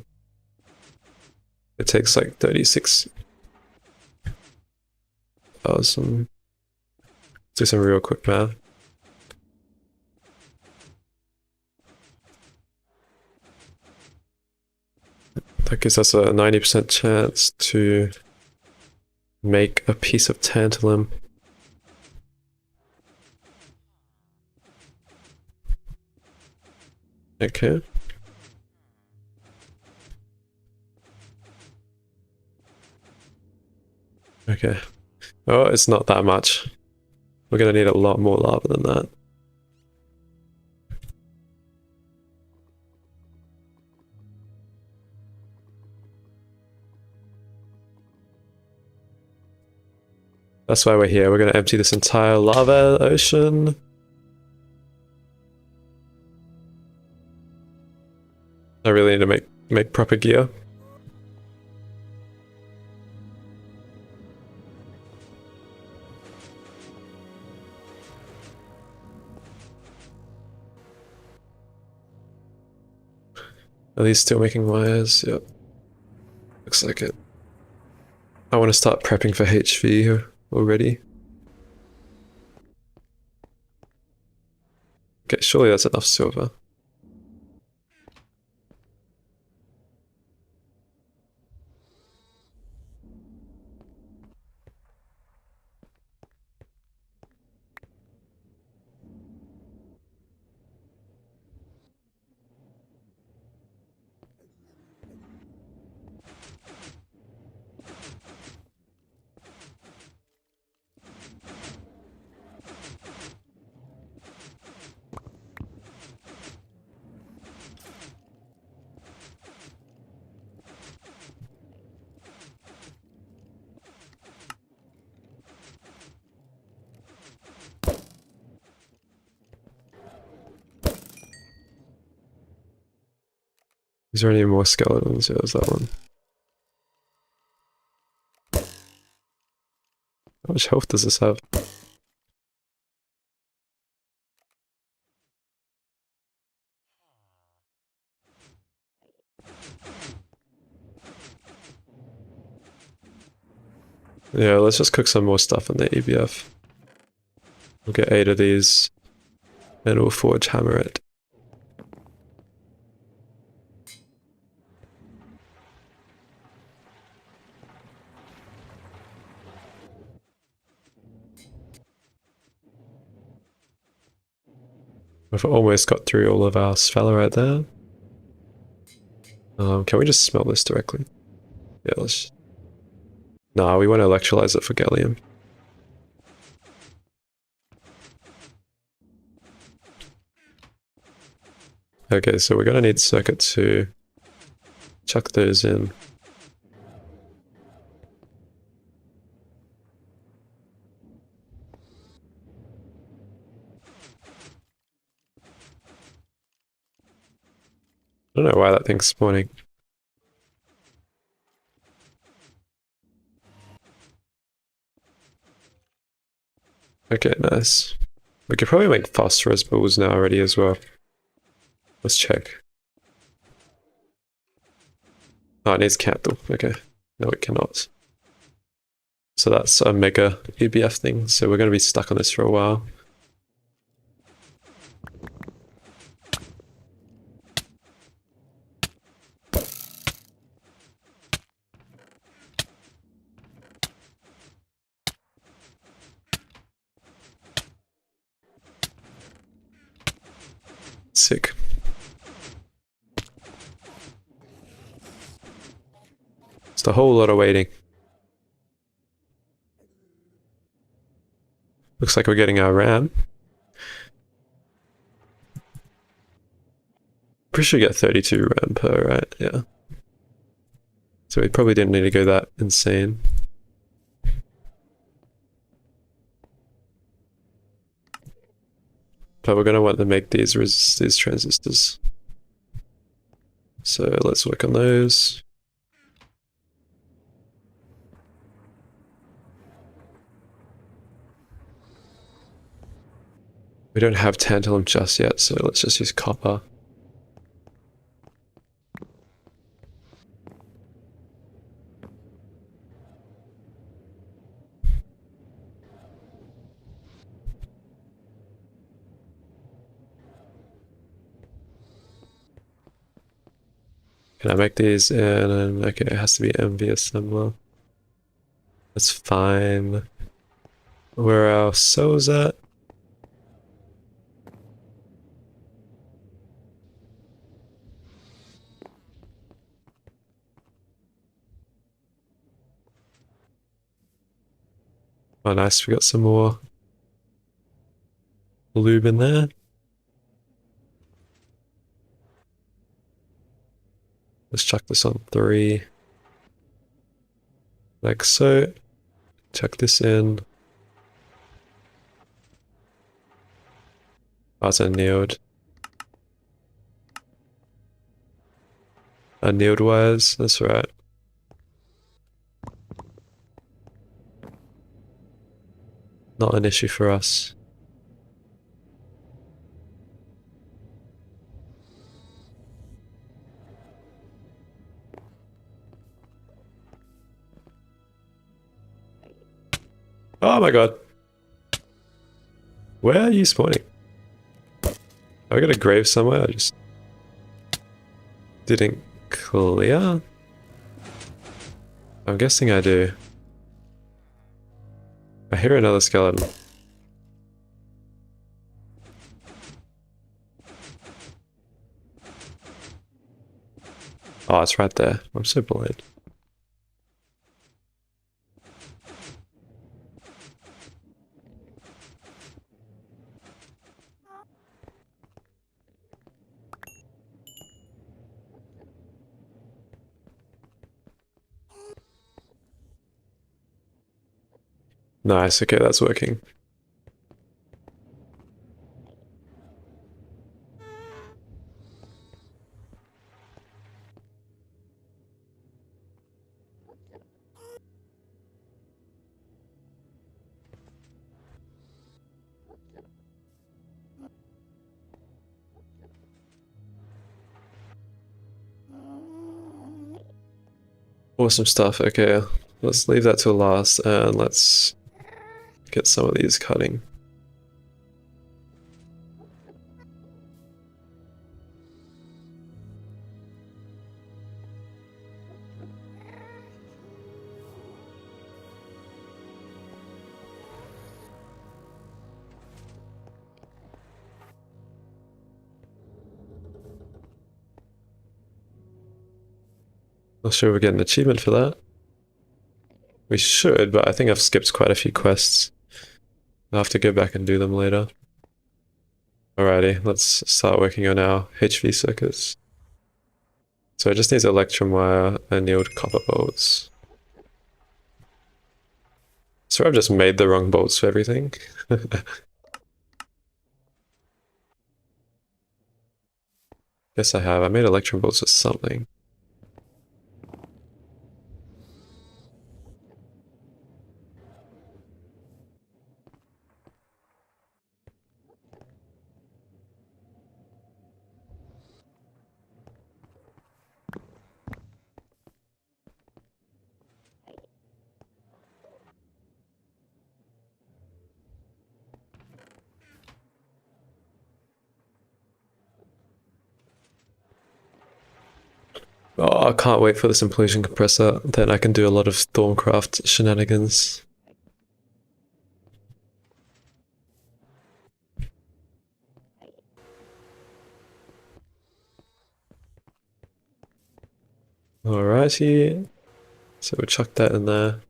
Speaker 1: it takes like 36,000. Do some real quick math. That gives us a 90% chance to make a piece of tantalum. Okay. Okay. Oh, it's not that much. We're gonna need a lot more lava than that. That's why we're here. We're gonna empty this entire lava ocean. I really need to make proper gear. Are these still making wires? Yep. Looks like it. I want to start prepping for HV already. Okay, surely that's enough silver. Is there any more skeletons? Yeah, there's that one. How much health does this have? Yeah, let's just cook some more stuff in the EBF. We'll get 8 of these, and we'll forge hammer it. We've almost got through all of our sphalerite there. Can we just smelt this directly? Yeah, let's... Nah, we want to electrolyze it for gallium. Okay, so we're gonna need circuit to chuck those in. I don't know why that thing's spawning. Okay, nice. We could probably make phosphorus balls now already as well. Let's check. Oh, it needs candle. Okay. No, it cannot. So that's a mega EBF thing, so we're going to be stuck on this for a while. Sick. It's a whole lot of waiting. Looks like we're getting our RAM. Pretty sure we get 32 RAM per, right? Yeah. So we probably didn't need to go that insane. But we're going to want to make these transistors. So let's work on those. We don't have tantalum just yet, so let's just use copper. Can I make these in... Okay, it has to be MV assembler. That's fine. Where are our cells at? Oh nice, we got some more lube in there. Let's chuck this on 3. Like so. Chuck this in. Oh, it's annealed. Annealed wires, that's right. Not an issue for us. Oh my god. Where are you spawning? Have I got a grave somewhere? I just didn't clear? I'm guessing I do. I hear another skeleton. Oh, it's right there. I'm so blind. Nice, okay, that's working. Awesome stuff, okay. Let's leave that till last and let's get some of these cutting. Not sure we get an achievement for that. We should, but I think I've skipped quite a few quests. I'll have to go back and do them later. Alrighty, let's start working on our HV circuits. So it just needs electrum wire and annealed copper bolts. So I've just made the wrong bolts for everything. Yes, I have. I made electrum bolts for something. Oh, I can't wait for this implosion compressor. Then I can do a lot of Thorncraft shenanigans. Alrighty. So we'll chuck that in there.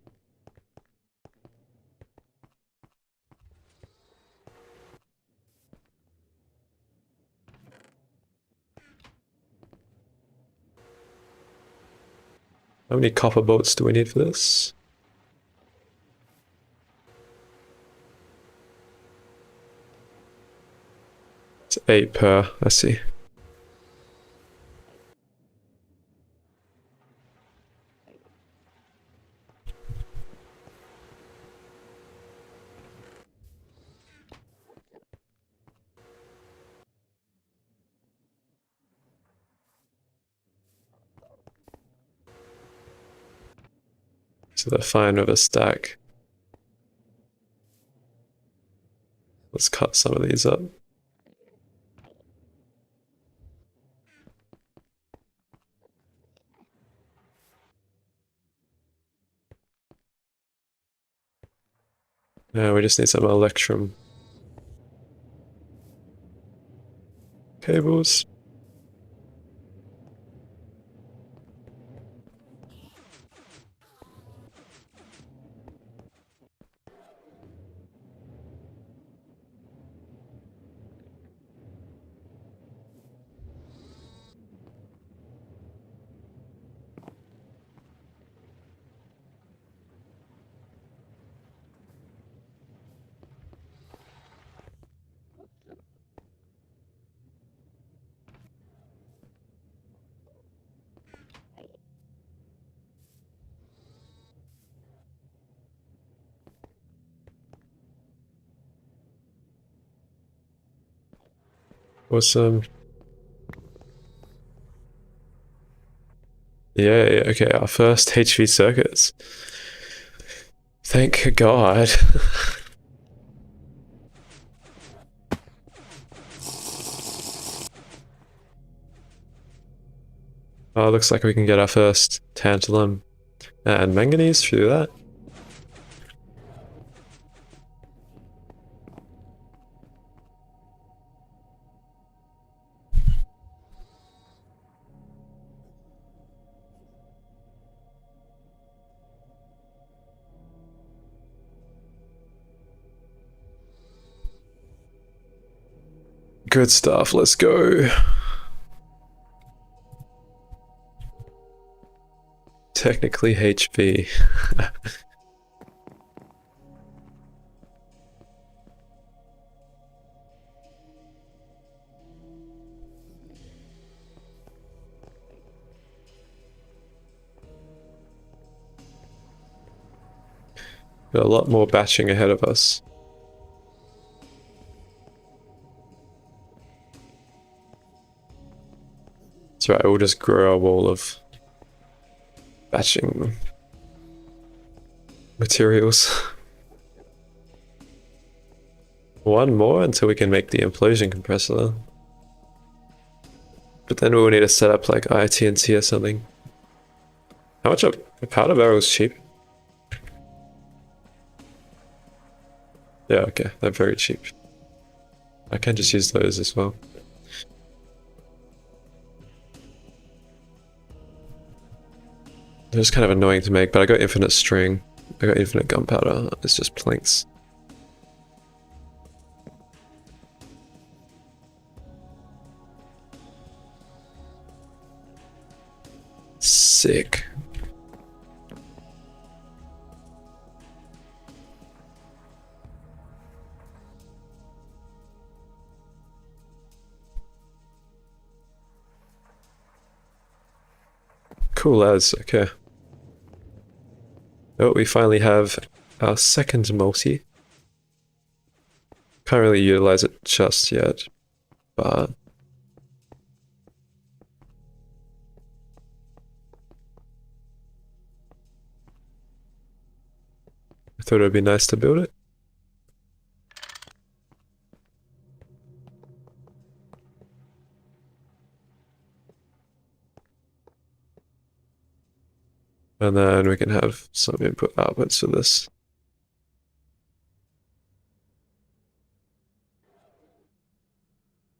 Speaker 1: How many copper bolts do we need for this? It's 8 per, I see. So they're fine with a stack. Let's cut some of these up. We just need some electrum cables. Awesome. Yeah, okay, our first HV circuits. Thank God. Oh, looks like we can get our first tantalum and manganese through that. Good stuff, let's go. Technically HV. Got a lot more batching ahead of us. That's right, we'll just grow a wall of batching materials. One more until we can make the implosion compressor. But then we'll need to set up like ITNT or something. How much a powder barrel is cheap? Yeah, okay, they're very cheap. I can just use those as well. They're just kind of annoying to make, but I got infinite string. I got infinite gunpowder. It's just planks. Sick. Cool as, okay. Oh, we finally have our second multi. Can't really utilize it just yet, but I thought it would be nice to build it. And then we can have some input outputs for this.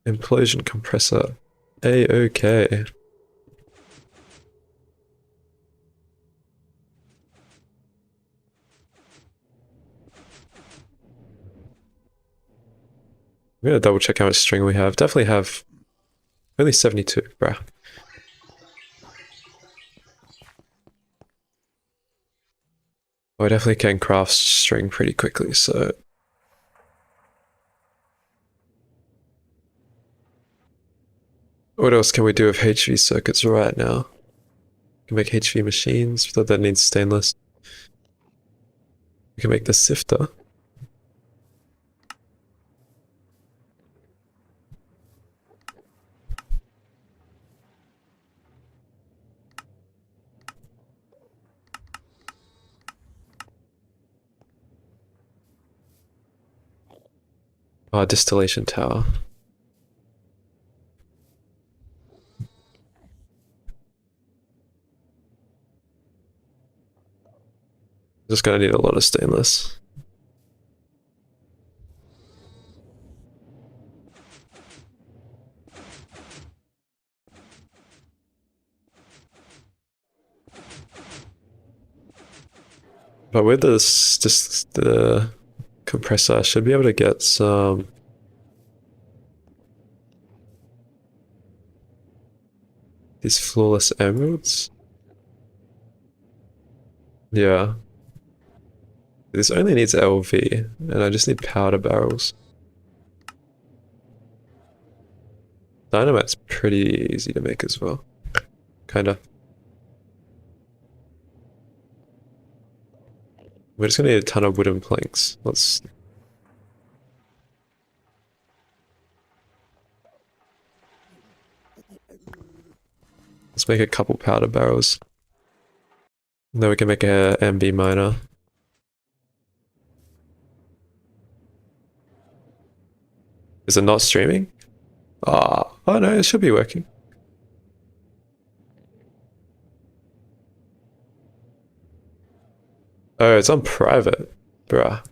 Speaker 1: Implosion compressor. A-okay. I'm gonna double check how much string we have. Definitely have only 72, bruh. I definitely can craft string pretty quickly, so... What else can we do with HV circuits right now? We can make HV machines, though that needs stainless. We can make the sifter. Oh, distillation tower. Just gonna need a lot of stainless. But with this, just the compressor, I should be able to get some. These flawless emeralds. Yeah. This only needs LV, and I just need powder barrels. Dynamite's pretty easy to make as well. Kinda. We're just gonna need a ton of wooden planks. Let's make a couple powder barrels. Then we can make a MB miner. Is it not streaming? Oh no, it should be working. Oh, it's on private. Bruh.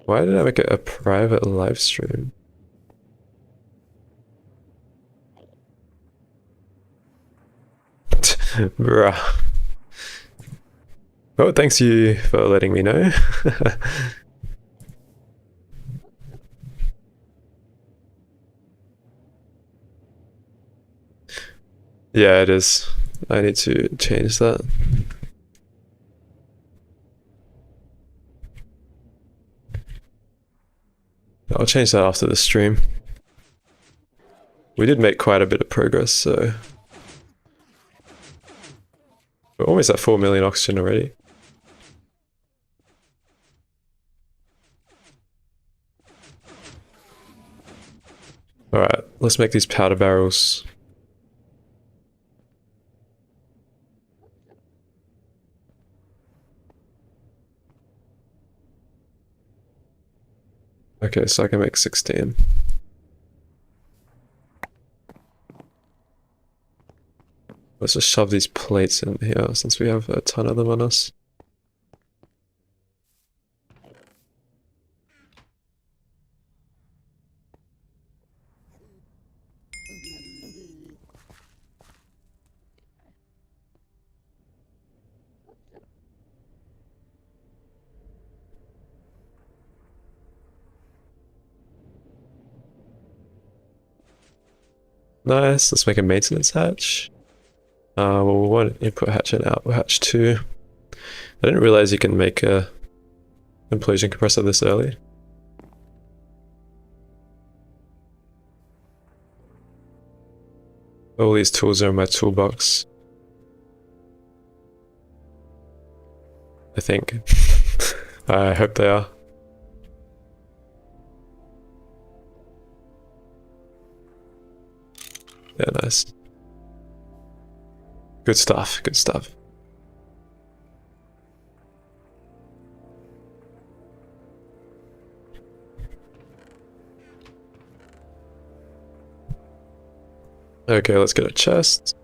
Speaker 1: Why did I make it a private live stream? Bruh. Well, thanks you for letting me know. Yeah, it is. I need to change that. I'll change that after the stream. We did make quite a bit of progress, so... We're almost at 4 million oxygen already. Alright, let's make these powder barrels. Okay, so I can make 16. Let's just shove these plates in here since we have a ton of them on us. Nice, let's make a maintenance hatch. Well, we want input hatch and output hatch too. I didn't realize you can make a implosion compressor this early. All these tools are in my toolbox. I think. I hope they are. Yeah, nice. Good stuff, good stuff. Okay, let's get a chest.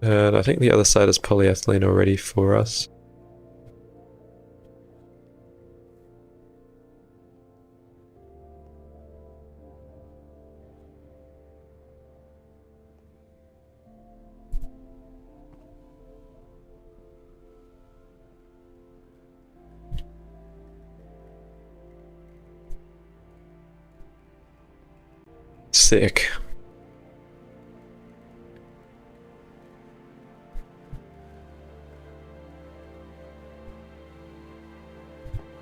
Speaker 1: And I think the other side is polyethylene already for us. Sick.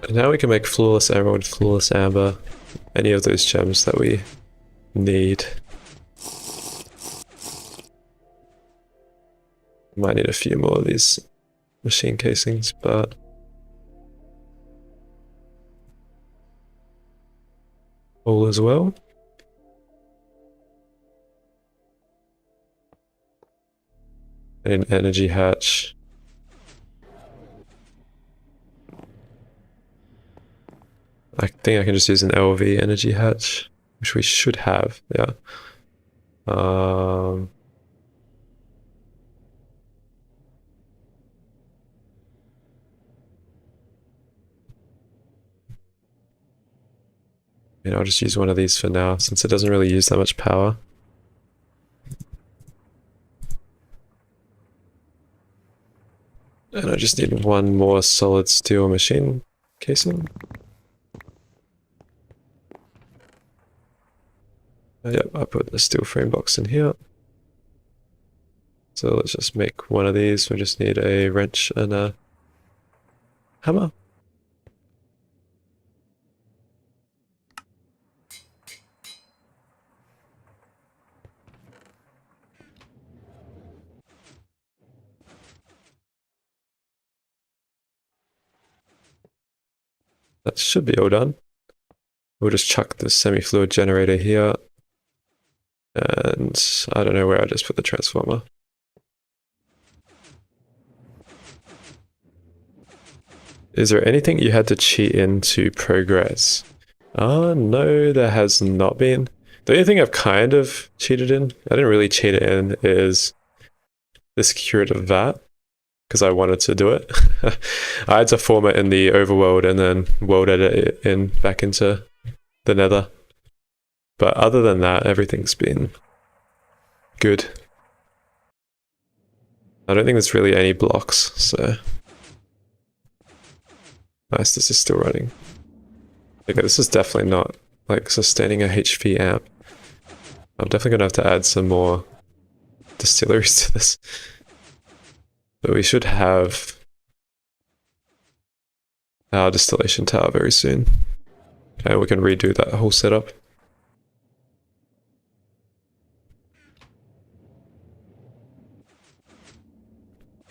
Speaker 1: And now we can make flawless emerald, flawless amber, any of those gems that we need. Might need a few more of these machine casings, but all as well. An energy hatch. I think I can just use an LV energy hatch, which we should have, yeah. And I'll just use one of these for now since it doesn't really use that much power. And I just need one more solid steel machine casing. Yep, I put the steel frame box in here. So let's just make one of these. We just need a wrench and a hammer. That should be all done. We'll just chuck the semi-fluid generator here. And I don't know where I just put the transformer. Is there anything you had to cheat in to progress? No, there has not been. The only thing I've kind of cheated in, I didn't really cheat it in, is this curative vat, because I wanted to do it. I had to form it in the overworld and then world edit it in back into the nether. But other than that, everything's been good. I don't think there's really any blocks, so... Nice, this is still running. Okay, this is definitely not, like, sustaining a HV amp. I'm definitely gonna have to add some more distilleries to this. But we should have our distillation tower very soon. And we can redo that whole setup.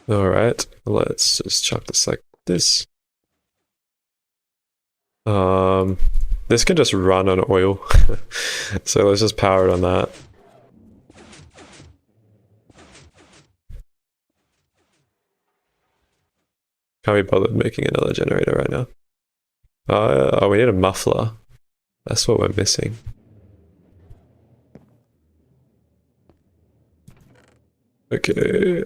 Speaker 1: Alright, let's just chuck this like this. This can just run on oil. So let's just power it on that. Can't be bothered making another generator right now. Oh, we need a muffler. That's what we're missing. Okay.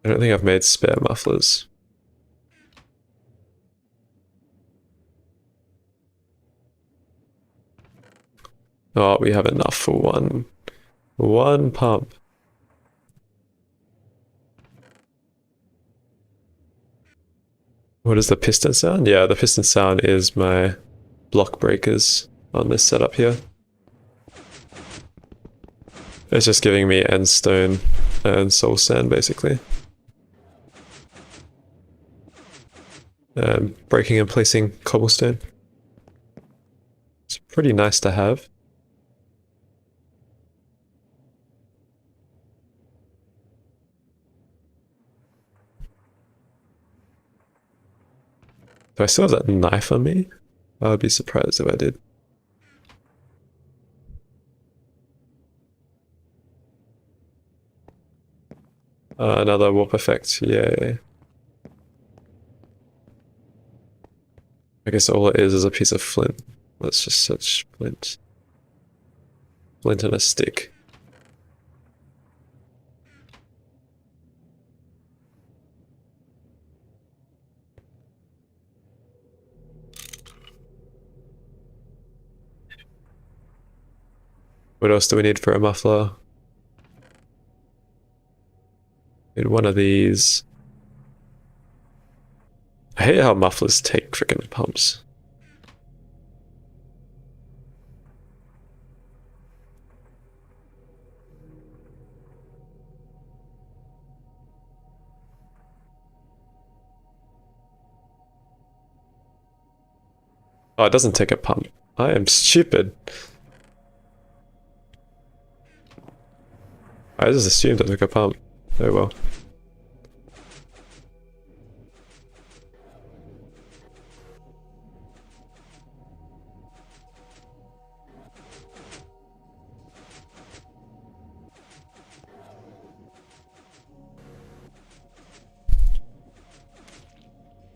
Speaker 1: I don't think I've made spare mufflers. Oh, we have enough for one pump. What is the piston sound? Yeah, the piston sound is my block breakers on this setup here. It's just giving me end stone and soul sand basically. Breaking and placing cobblestone. It's pretty nice to have. Do I still have that knife on me? I would be surprised if I did. Another warp effect, yay. I guess all it is a piece of flint. Let's just search flint. Flint and a stick. What else do we need for a muffler? Need one of these. I hate how mufflers take freaking pumps. Oh, it doesn't take a pump. I am stupid. I just assumed it took a pump. Oh well.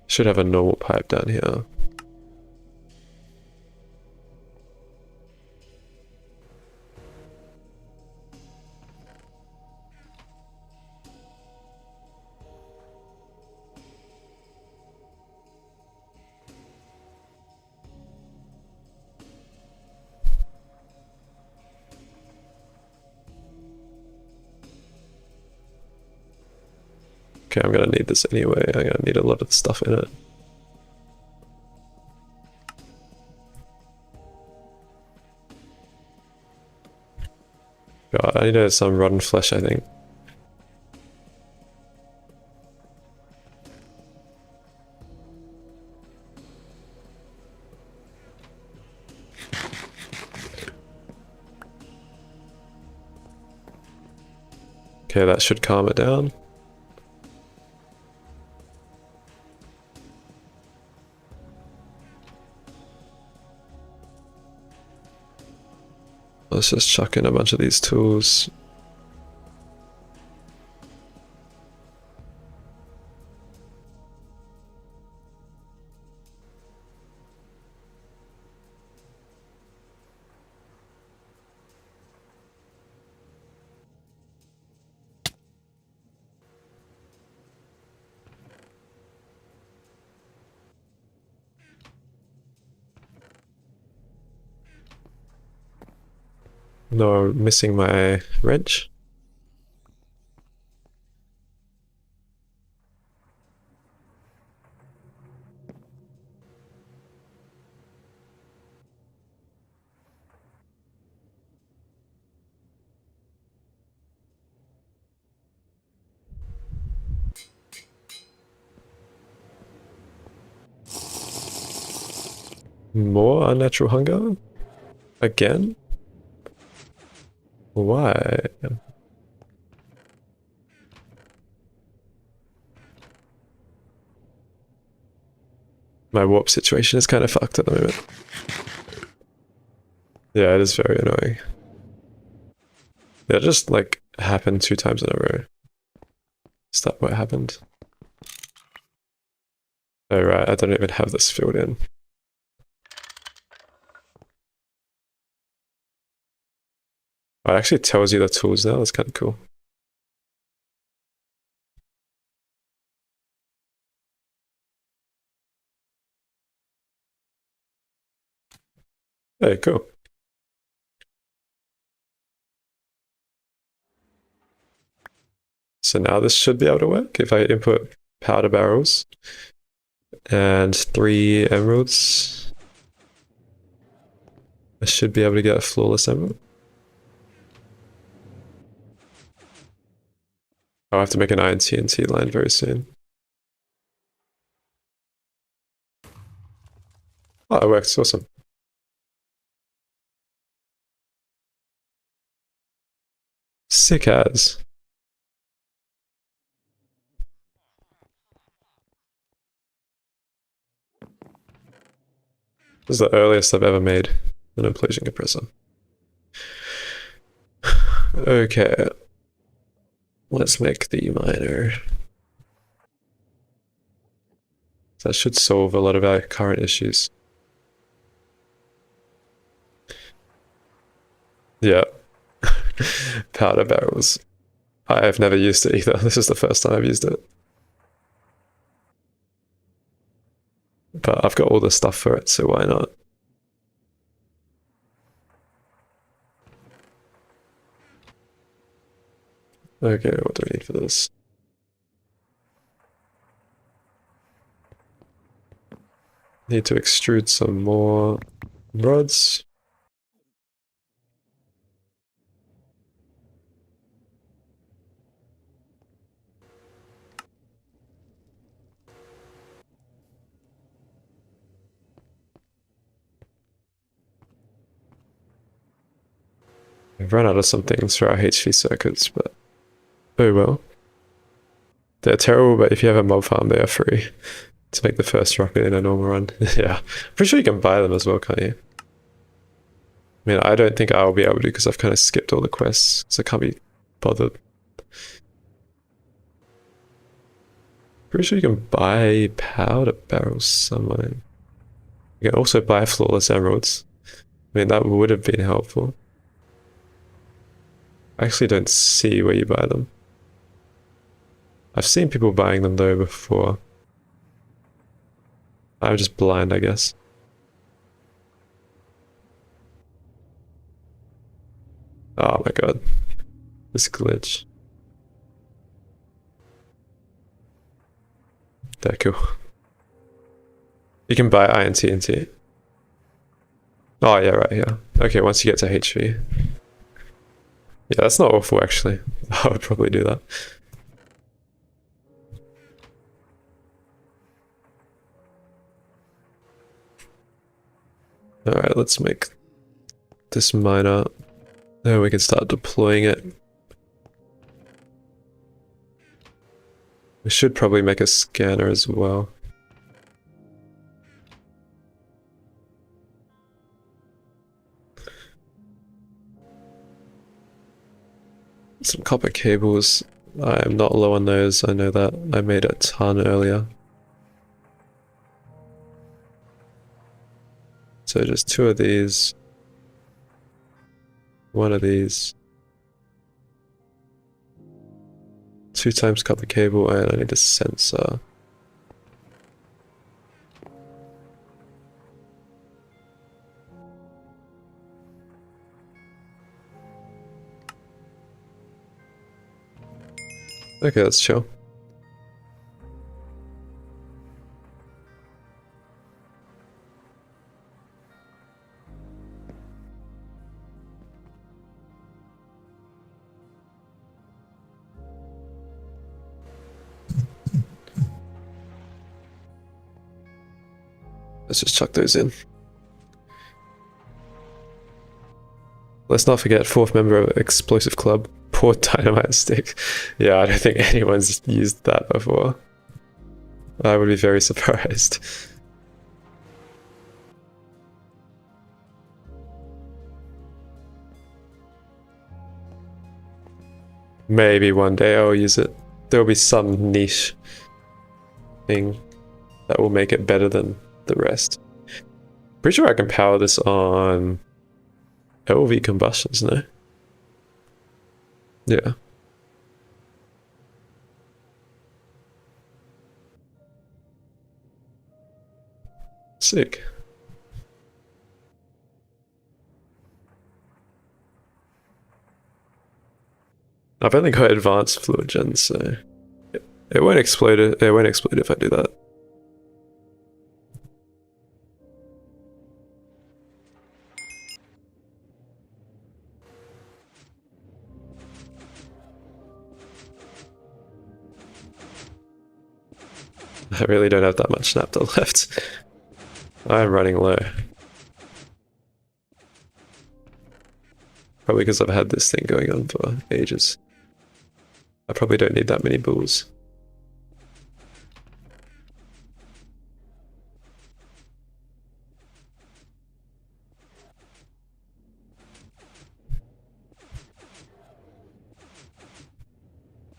Speaker 1: Should have a normal pipe down here. Okay, I'm gonna need this anyway. I'm gonna need a lot of stuff in it. God, I need some rotten flesh, I think. Okay, that should calm it down. Let's just chuck in a bunch of these tools. No, I'm missing my wrench. More unnatural hunger? Again? Why? My warp situation is kind of fucked at the moment. Yeah, it is very annoying. That just like happened 2 times in a row. Is that what happened? Oh right, I don't even have this filled in. Oh, it actually tells you the tools now, that's kind of cool. Hey, cool. So now this should be able to work if I input powder barrels and 3 emeralds. I should be able to get a flawless emerald. I'll have to make an iron TNT line very soon. Oh, it works, awesome. Sick as. This is the earliest I've ever made an implosion compressor. Okay. Let's make the miner. That should solve a lot of our current issues. Yeah. Powder barrels. I've never used it either. This is the first time I've used it. But I've got all the stuff for it, so why not? Okay, what do I need for this? Need to extrude some more rods. I've run out of some things for our HV circuits, but oh well. They're terrible, but if you have a mob farm, they are free to make the first rocket in a normal run. Yeah, pretty sure you can buy them as well, can't you? I mean, I don't think I'll be able to because I've kind of skipped all the quests, so I can't be bothered. Pretty sure you can buy powder barrels somewhere. You can also buy flawless emeralds. I mean, that would have been helpful. I actually don't see where you buy them. I've seen people buying them though before. I'm just blind, I guess. Oh my god. This glitch. Yeah, cool. You can buy iron TNT. Oh, yeah, right, yeah. Okay, once you get to HV. Yeah, that's not awful, actually. I would probably do that. Alright, let's make this miner. Then we can start deploying it. We should probably make a scanner as well. Some copper cables. I am not low on those, I know that. I made a ton earlier. So just 2 of these. 1 of these. 2 times copper cable, and I need a sensor. Okay, let's chill. Let's just chuck those in. Let's not forget 4th member of Explosive Club. Poor dynamite stick. Yeah, I don't think anyone's used that before. I would be very surprised. Maybe one day I'll use it. There will be some niche thing that will make it better than the rest. Pretty sure I can power this on LV combustions, no? Yeah. Sick. I've only got advanced fluid gen, so it won't explode. It won't explode if I do that. I really don't have that much naphtha left. I'm running low. Probably because I've had this thing going on for ages. I probably don't need that many bulls.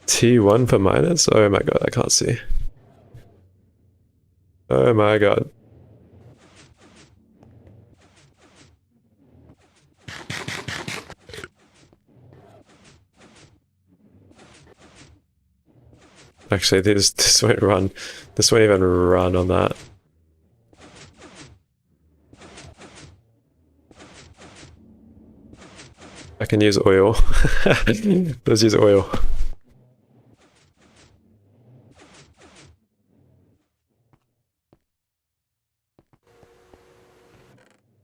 Speaker 1: T1 for miners? Oh my god, I can't see. Oh my god. Actually, this won't run. This won't even run on that. I can use oil. Let's use oil.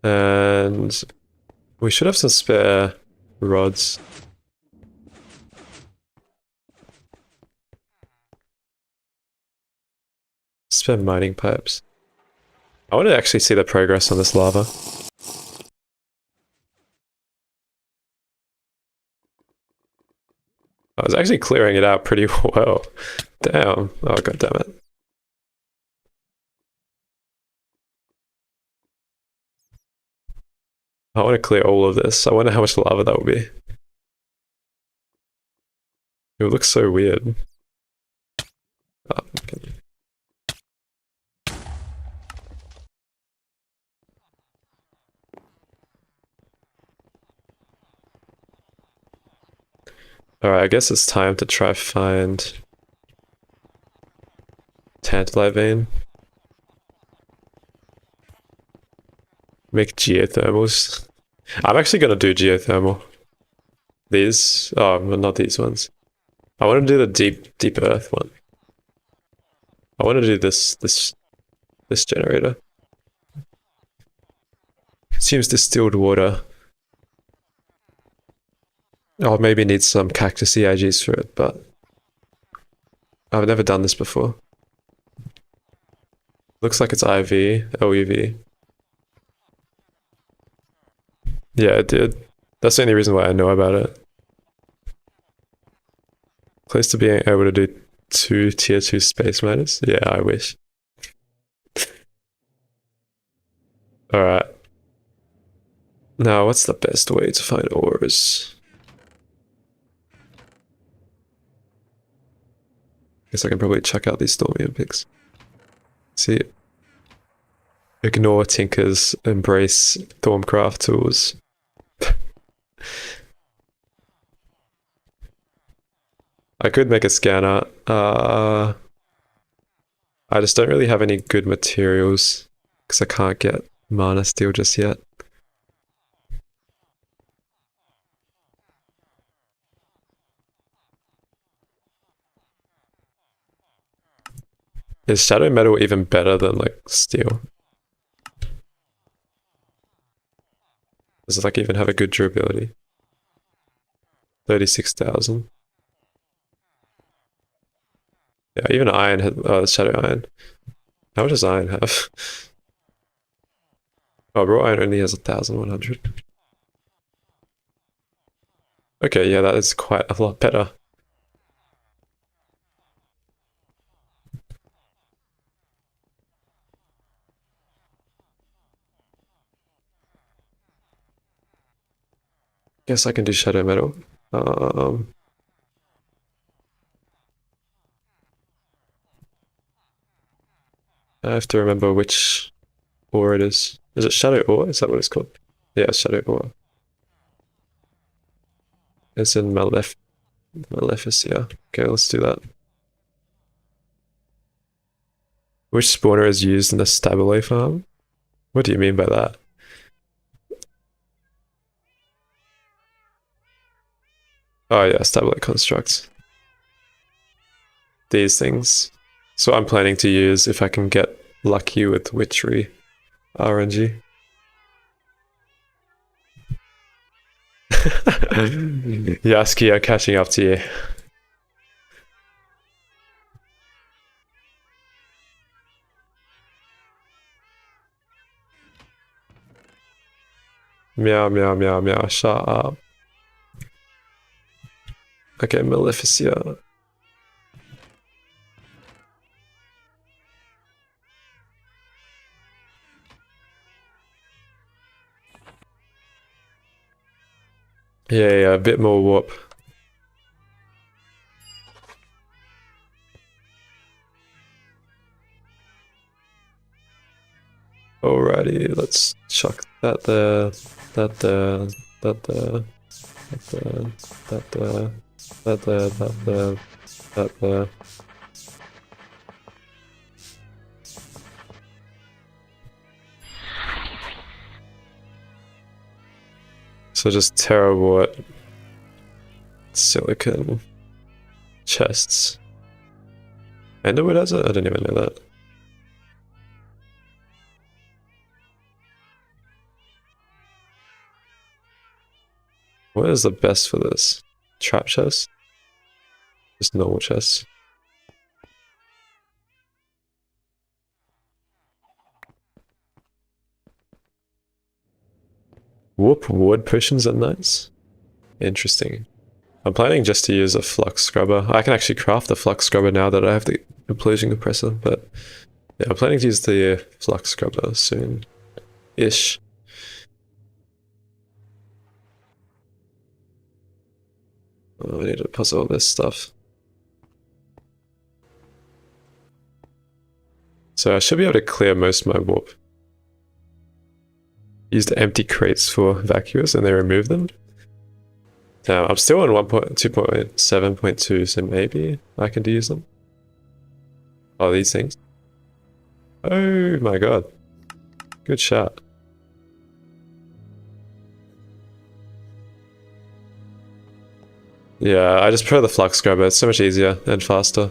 Speaker 1: And we should have some spare rods. Spare mining pipes. I want to actually see the progress on this lava. I was actually clearing it out pretty well. Damn. Oh, god damn it. I want to clear all of this. I wonder how much lava that will be. It looks so weird. Oh, okay. Alright, I guess it's time to try find Tantalite vein. Make geothermals. I'm actually gonna do geothermal. These? Oh, not these ones. I want to do the deep earth one. I want to do this generator. Seems distilled water. I'll maybe need some cactus EIGs for it, but I've never done this before. Looks like it's IV, LUV. Yeah, it did. That's the only reason why I know about it. Close to being able to do 2 tier 2 space miners? Yeah, I wish. Alright. Now, what's the best way to find ores? Guess I can probably check out these Stormium pics. See, ignore tinkers, embrace Thorncraft tools. I could make a scanner. I just don't really have any good materials because I can't get mana steel just yet. Is shadow metal even better than like steel? Does it like even have a good durability? 36,000. Yeah, even iron has, oh, shadow iron. How much does iron have? Oh, raw iron only has 1,100. Okay, yeah, that is quite a lot better. Guess I can do shadow metal. I have to remember which ore it is. Is it shadow ore? Is that what it's called? Yeah, shadow ore. It's in Maleficia. Okay, let's do that. Which spawner is used in the Stabile farm? What do you mean by that? Oh yeah, Stabile constructs. These things. So I'm planning to use if I can get lucky with witchery RNG. Yaski, I'm catching up to you. Meow, meow, meow, meow, shut up. Okay, Maleficia. Yeah, a bit more warp. Alrighty, let's chuck that there, that there, that there, that there, that there, that there, that there, that there. So just terawatt silicon chests. Enderwood has it? I didn't even know that. What is the best for this? Trap chest? Just normal chests. Whoop, wood potions are nice. Interesting. I'm planning just to use a flux scrubber. I can actually craft the flux scrubber now that I have the implosion compressor, but yeah, I'm planning to use the flux scrubber soon-ish. Oh, I need to puzzle all this stuff. So I should be able to clear most of my warp. Use the empty crates for vacuous and they remove them. Now, I'm still on 2.7.2, so maybe I can use them. Oh, these things. Oh my god. Good shot. Yeah, I just prefer the flux scrubber. It's so much easier and faster.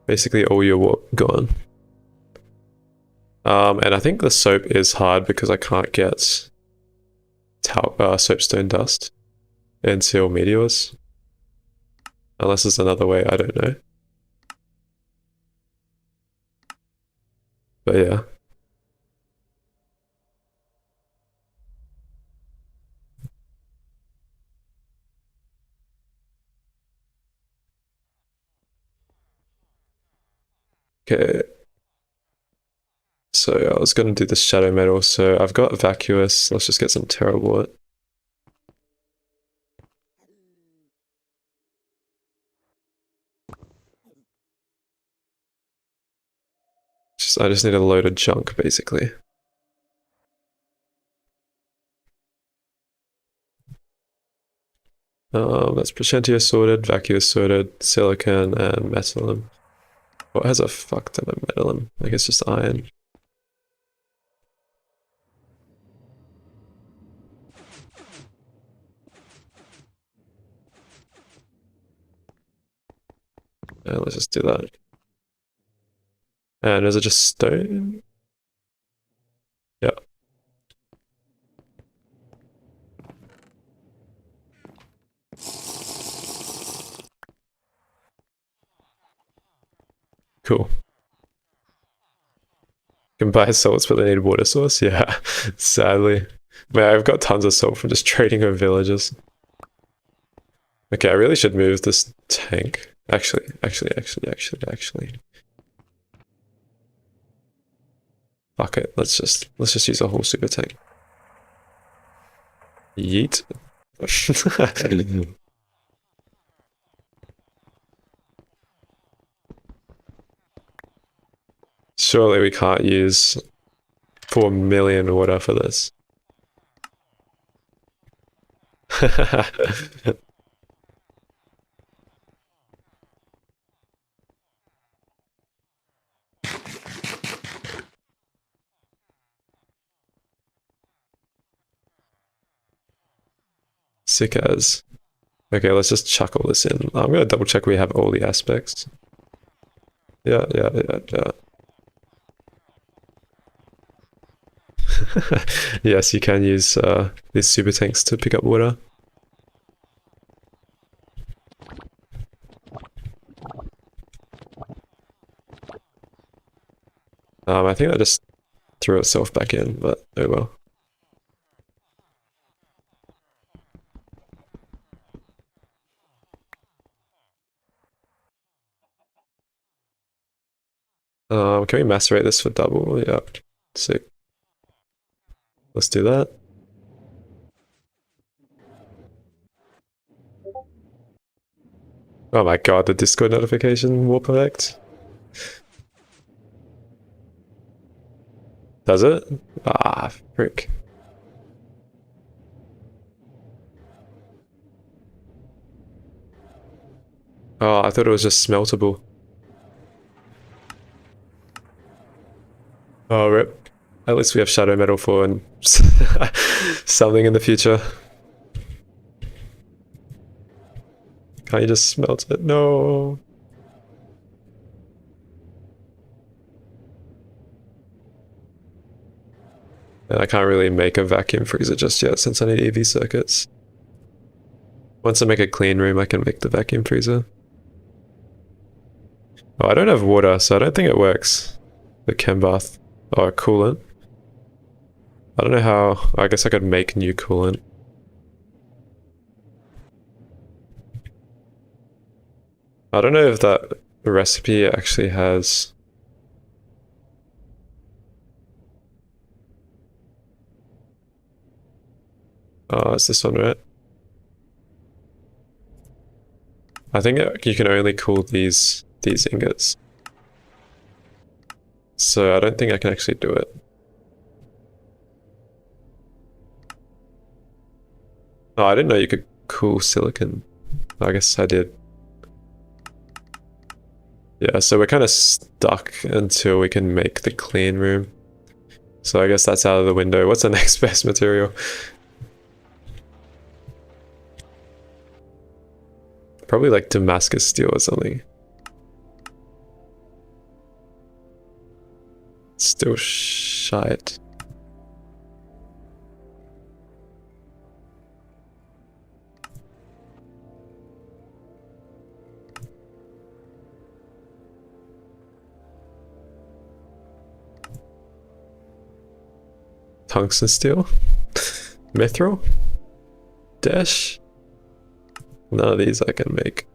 Speaker 1: Basically all your wood gone. And I think the soap is hard because I can't get soapstone dust until meteors. Unless there's another way, I don't know. But yeah. Okay. So I was gonna do the shadow metal, so I've got vacuous. Let's just get some terrawort. I just need a load of junk, basically. That's Procentia sorted, vacuous sorted, silicon, and metallum. What has a fuck ton of metallum? I guess just iron. Let's just do that. And is it just stone? Yeah. Cool. Can buy salts, but they need water source? Yeah, sadly. Man, I've got tons of salt from just trading with villagers. Okay, I really should move this tank. Actually. Fuck it, let's just use a whole super tank. Yeet. Surely we can't use 4 million water for this. Sick as. Okay, let's just chuck all this in. I'm gonna double check we have all the aspects. Yeah. Yes, you can use these super tanks to pick up water. I think that just threw itself back in, but oh well. Can we macerate this for double? Yeah, sick. Let's do that. Oh my god, the Discord notification warp effect. Does it? Ah, frick. Oh, I thought it was just smeltable. Oh, rip. At least we have shadow metal for and something in the future. Can't you just smelt it? No. And I can't really make a vacuum freezer just yet since I need EV circuits. Once I make a clean room, I can make the vacuum freezer. Oh, I don't have water, so I don't think it works. The chem bath. Oh, coolant. I don't know how. I guess I could make new coolant. I don't know if that recipe actually has. Oh, it's this one, right? I think you can only cool these ingots. So I don't think I can actually do it. Oh, I didn't know you could cool silicon. I guess I did. Yeah, so we're kind of stuck until we can make the clean room. So I guess that's out of the window. What's the next best material? Probably like Damascus steel or something. Still shite. Tungsten steel? Mithril? Dash? None of these I can make.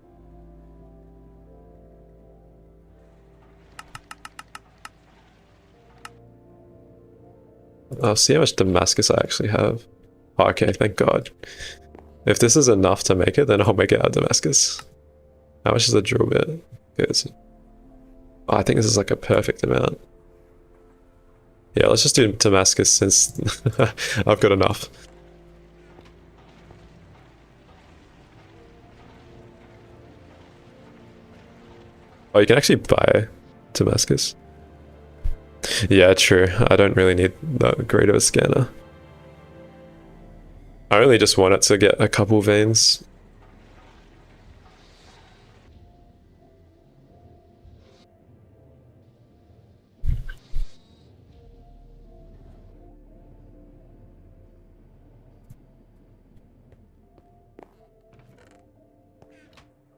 Speaker 1: I'll see how much Damascus I actually have. Oh, okay, thank God. If this is enough to make it, then I'll make it out of Damascus. How much is the drill bit? Good. Oh, I think this is like a perfect amount. Yeah, let's just do Damascus since I've got enough. Oh, you can actually buy Damascus. Yeah, true. I don't really need that great of a scanner. I really just want it to get a couple veins.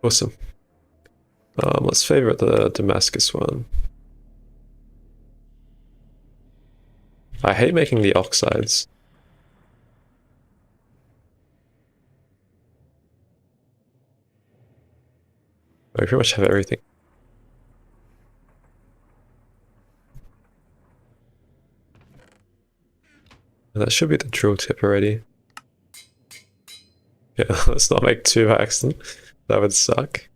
Speaker 1: Awesome. Let's favorite the Damascus one. I hate making the oxides. I pretty much have everything. And that should be the drill tip already. Yeah, let's not make two by accident. That would suck.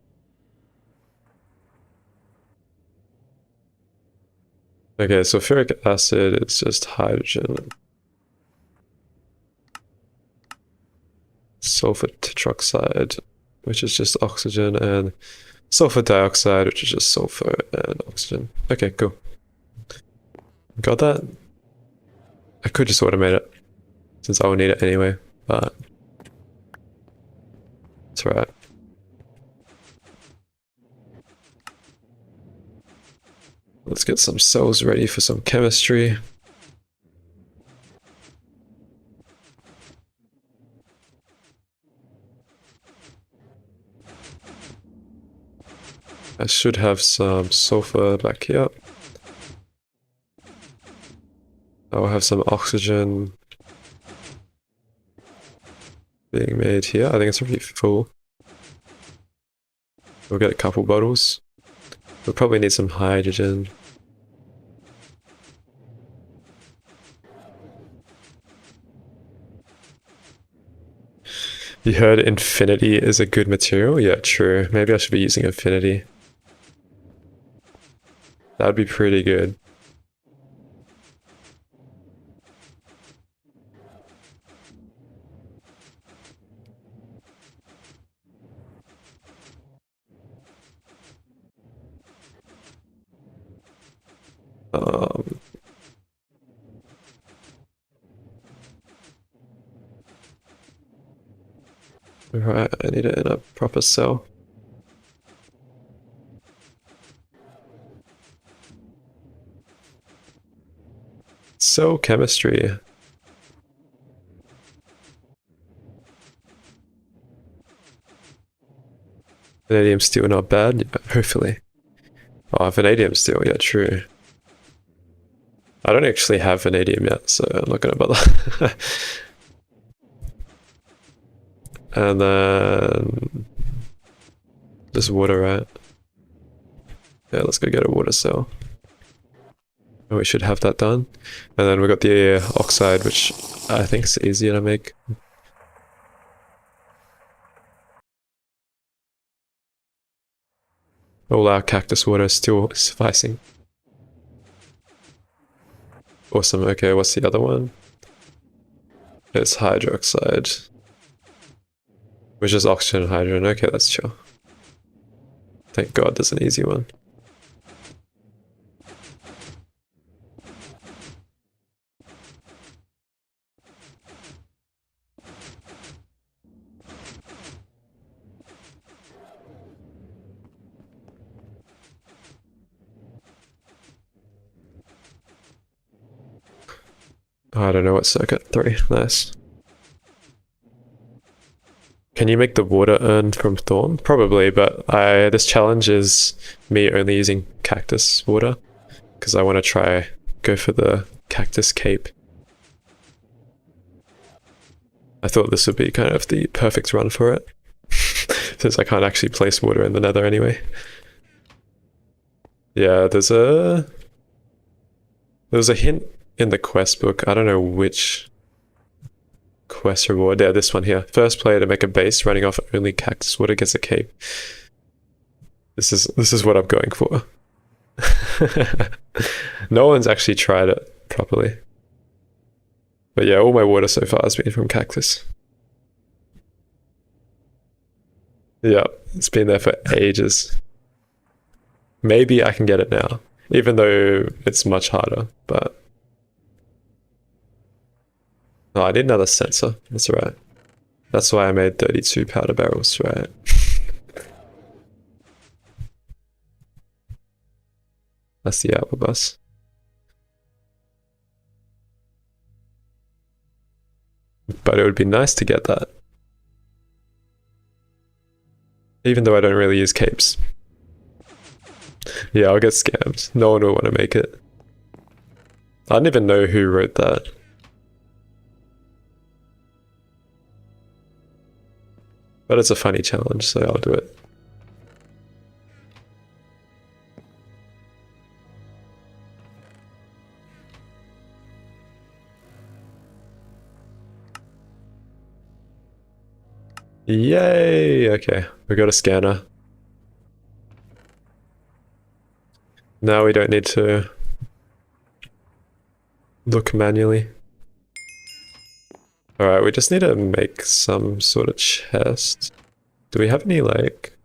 Speaker 1: Okay, sulfuric acid is just hydrogen. Sulfur tetroxide, which is just oxygen, and sulfur dioxide, which is just sulfur and oxygen. Okay, cool. Got that? I could just automate it, since I will need it anyway, but it's alright. Let's get some cells ready for some chemistry. I should have some sulfur back here. I'll have some oxygen being made here. I think it's already full. We'll get a couple bottles. We'll probably need some hydrogen. You heard infinity is a good material? Yeah, true. Maybe I should be using infinity. That would be pretty good. Right, I need it in a proper cell. Cell chemistry. Vanadium steel, not bad. Yeah, hopefully. Oh, vanadium steel, yeah, true. I don't actually have vanadium yet, so I'm not gonna bother. And then just water, right? Yeah, let's go get a water cell. And we should have that done. And then we got the oxide, which I think is easier to make. All our cactus water is still sufficing. Awesome. Okay, what's the other one? It's hydroxide. Which is oxygen and hydrogen. Okay, that's chill. Thank God there's an easy one. I don't know what circuit. 3. Nice. Can you make the water earned from Thorn? Probably, but this challenge is me only using cactus water because I want to try go for the cactus cape. I thought this would be kind of the perfect run for it since I can't actually place water in the Nether anyway. Yeah, there's a hint in the quest book. I don't know which quest reward. Yeah, this one here. First player to make a base running off only cactus water gets a cape. This is what I'm going for. No one's actually tried it properly. But yeah, all my water so far has been from cactus. Yeah, it's been there for ages. Maybe I can get it now, even though it's much harder, but... Oh, I need another sensor. That's right. That's why I made 32 powder barrels, right? That's the output bus. But it would be nice to get that. Even though I don't really use capes. Yeah, I'll get scammed. No one will want to make it. I don't even know who wrote that. But it's a funny challenge, so I'll do it. Yay! Okay, we got a scanner. Now we don't need to look manually. Alright, we just need to make some sort of chest. Do we have any, like...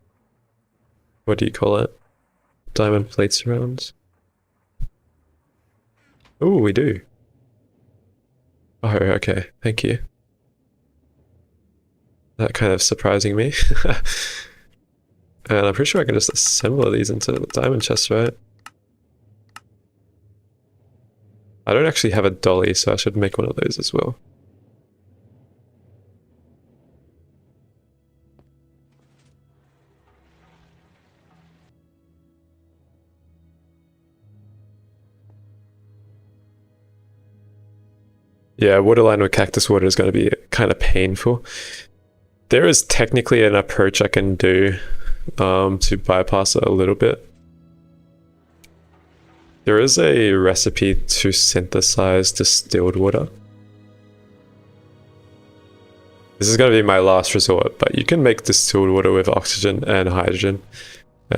Speaker 1: what do you call it? Diamond plates around? Ooh, we do. Oh, okay. Thank you. That kind of surprising me. And I'm pretty sure I can just assemble these into the diamond chests, right? I don't actually have a dolly, so I should make one of those as well. Yeah, waterline with cactus water is going to be kind of painful. There is technically an approach I can do to bypass it a little bit. There is a recipe to synthesize distilled water. This is going to be my last resort, but you can make distilled water with oxygen and hydrogen.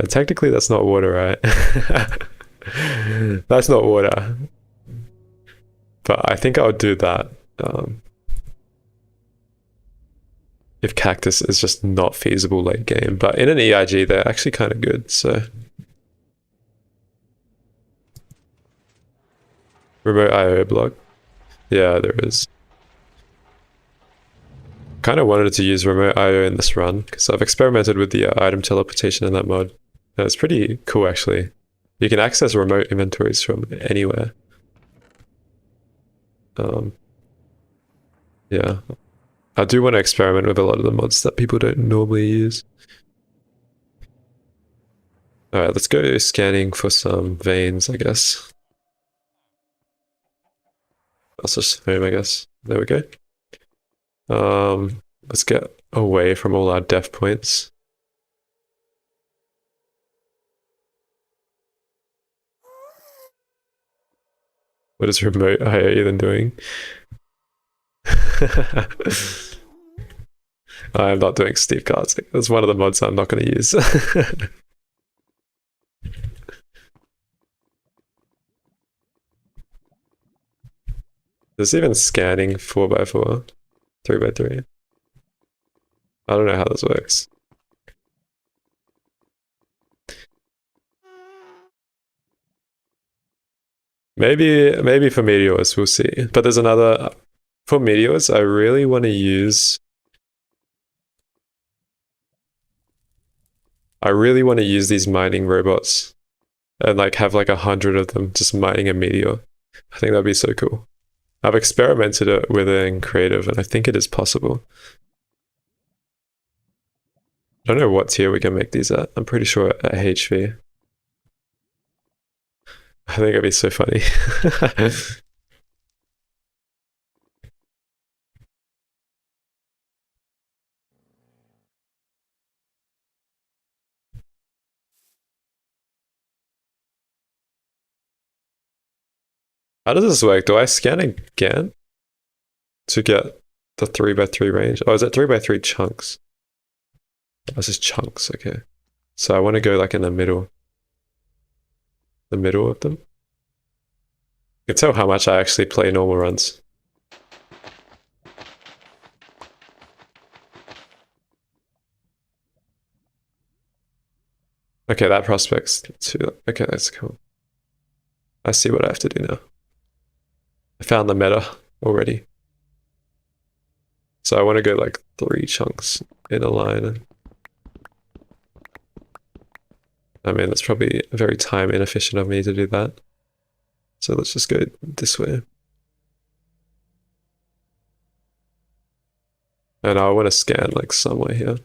Speaker 1: Technically that's not water, right? That's not water. But I think I would do that if cactus is just not feasible late game. But in an EIG, they're actually kind of good, so... Remote IO block. Yeah, there is. Kind of wanted to use remote IO in this run, because I've experimented with the item teleportation in that mod. And it's pretty cool, actually. You can access remote inventories from anywhere. Yeah. I do want to experiment with a lot of the mods that people don't normally use. Alright, let's go scanning for some veins, I guess. That's just home, I guess. There we go. Let's get away from all our def points. What is remote IO even doing? I'm not doing Steve cards. That's one of the mods I'm not going to use. There's even scanning 4x4, 3x3. I don't know how this works. Maybe for meteors, we'll see. But there's another... For meteors, I really want to use... these mining robots. And like have like 100 of them just mining a meteor. I think that'd be so cool. I've experimented it with it in creative, and I think it is possible. I don't know what tier we can make these at. I'm pretty sure at HV. I think it'd be so funny. How does this work? Do I scan again to get the 3x3 range? Oh, is it 3x3 chunks? Oh, this is chunks, okay. So I want to go like in the middle. The middle of them. You can tell how much I actually play normal runs. Okay, that prospect's too. Okay, that's cool. I see what I have to do now. I found the meta already. So I want to go like 3 chunks in a line. I mean, that's probably very time inefficient of me to do that. So let's just go this way. And I want to scan like somewhere here.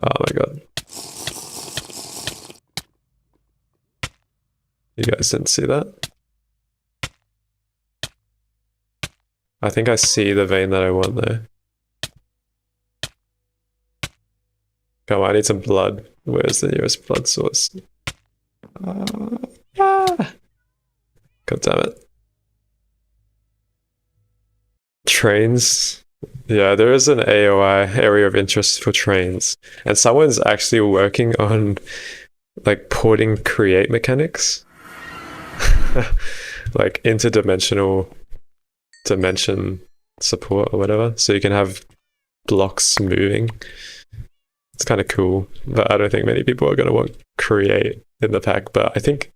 Speaker 1: Oh my god. You guys didn't see that? I think I see the vein that I want there. Come on, I need some blood. Where's the nearest blood source? God damn it. Trains. Yeah, there is an AOI, area of interest for trains. And someone's actually working on like porting create mechanics. Like interdimensional dimension support or whatever. So you can have blocks moving. It's kind of cool, but I don't think many people are going to want create in the pack. But I think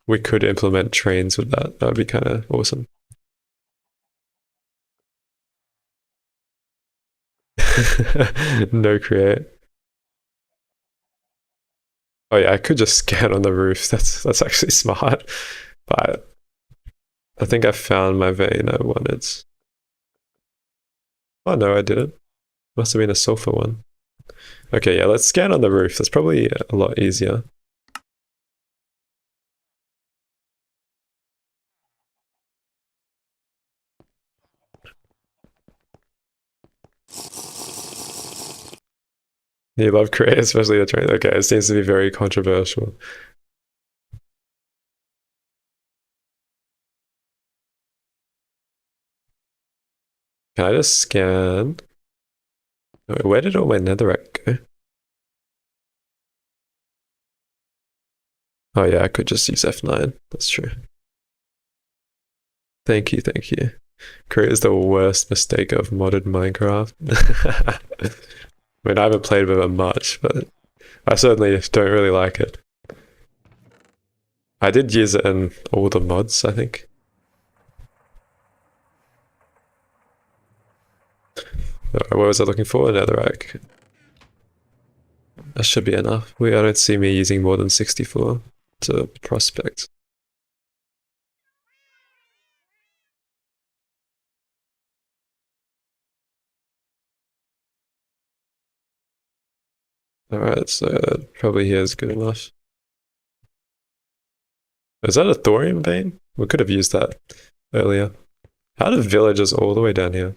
Speaker 1: we could implement trains with that. That would be kind of awesome. No create. Oh yeah, I could just scan on the roof. That's actually smart. But I think I found my vein I wanted. Oh no, I didn't. Must have been a sulfur one. Okay, yeah, let's scan on the roof. That's probably a lot easier. You love create, especially the train. Okay, it seems to be very controversial. Can I just scan? Where did all my netherrack go? Oh yeah, I could just use F9. That's true. Thank you, thank you. Create is the worst mistake of modded Minecraft. I mean, I haven't played with it much, but I certainly don't really like it. I did use it in all the mods, I think. What was I looking for? Netherrack. That should be enough. I don't see me using more than 64 to prospect. Alright, so probably here is good enough. Is that a thorium vein? We could have used that earlier. How do villages all the way down here?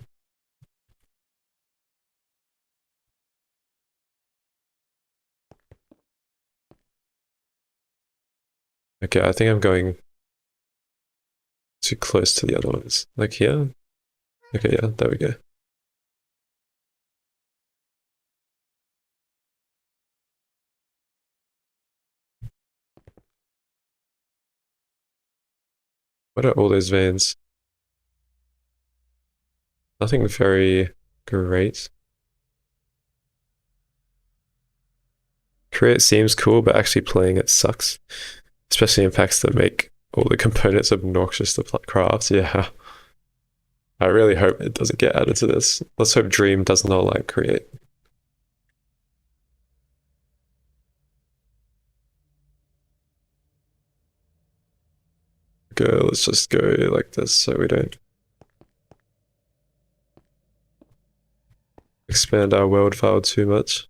Speaker 1: Okay, I think I'm going too close to the other ones. Like here? Okay, yeah, there we go. What are all those veins? Nothing very great. Create seems cool, but actually playing it sucks. Especially in packs that make all the components obnoxious to craft. Yeah. I really hope it doesn't get added to this. Let's hope Dream does not like create. go. Let's just go like this so we don't expand our world file too much.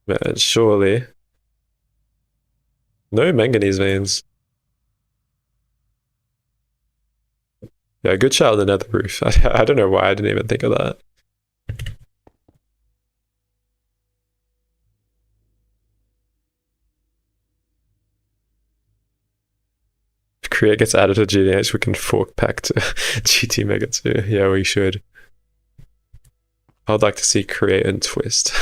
Speaker 1: Man, surely. No manganese veins. Yeah, good shout on the nether roof. I don't know why I didn't even think of that. If Create gets added to GTNH, we can fork pack to GT Mega 2. Yeah, we should. I'd like to see Create and Twist.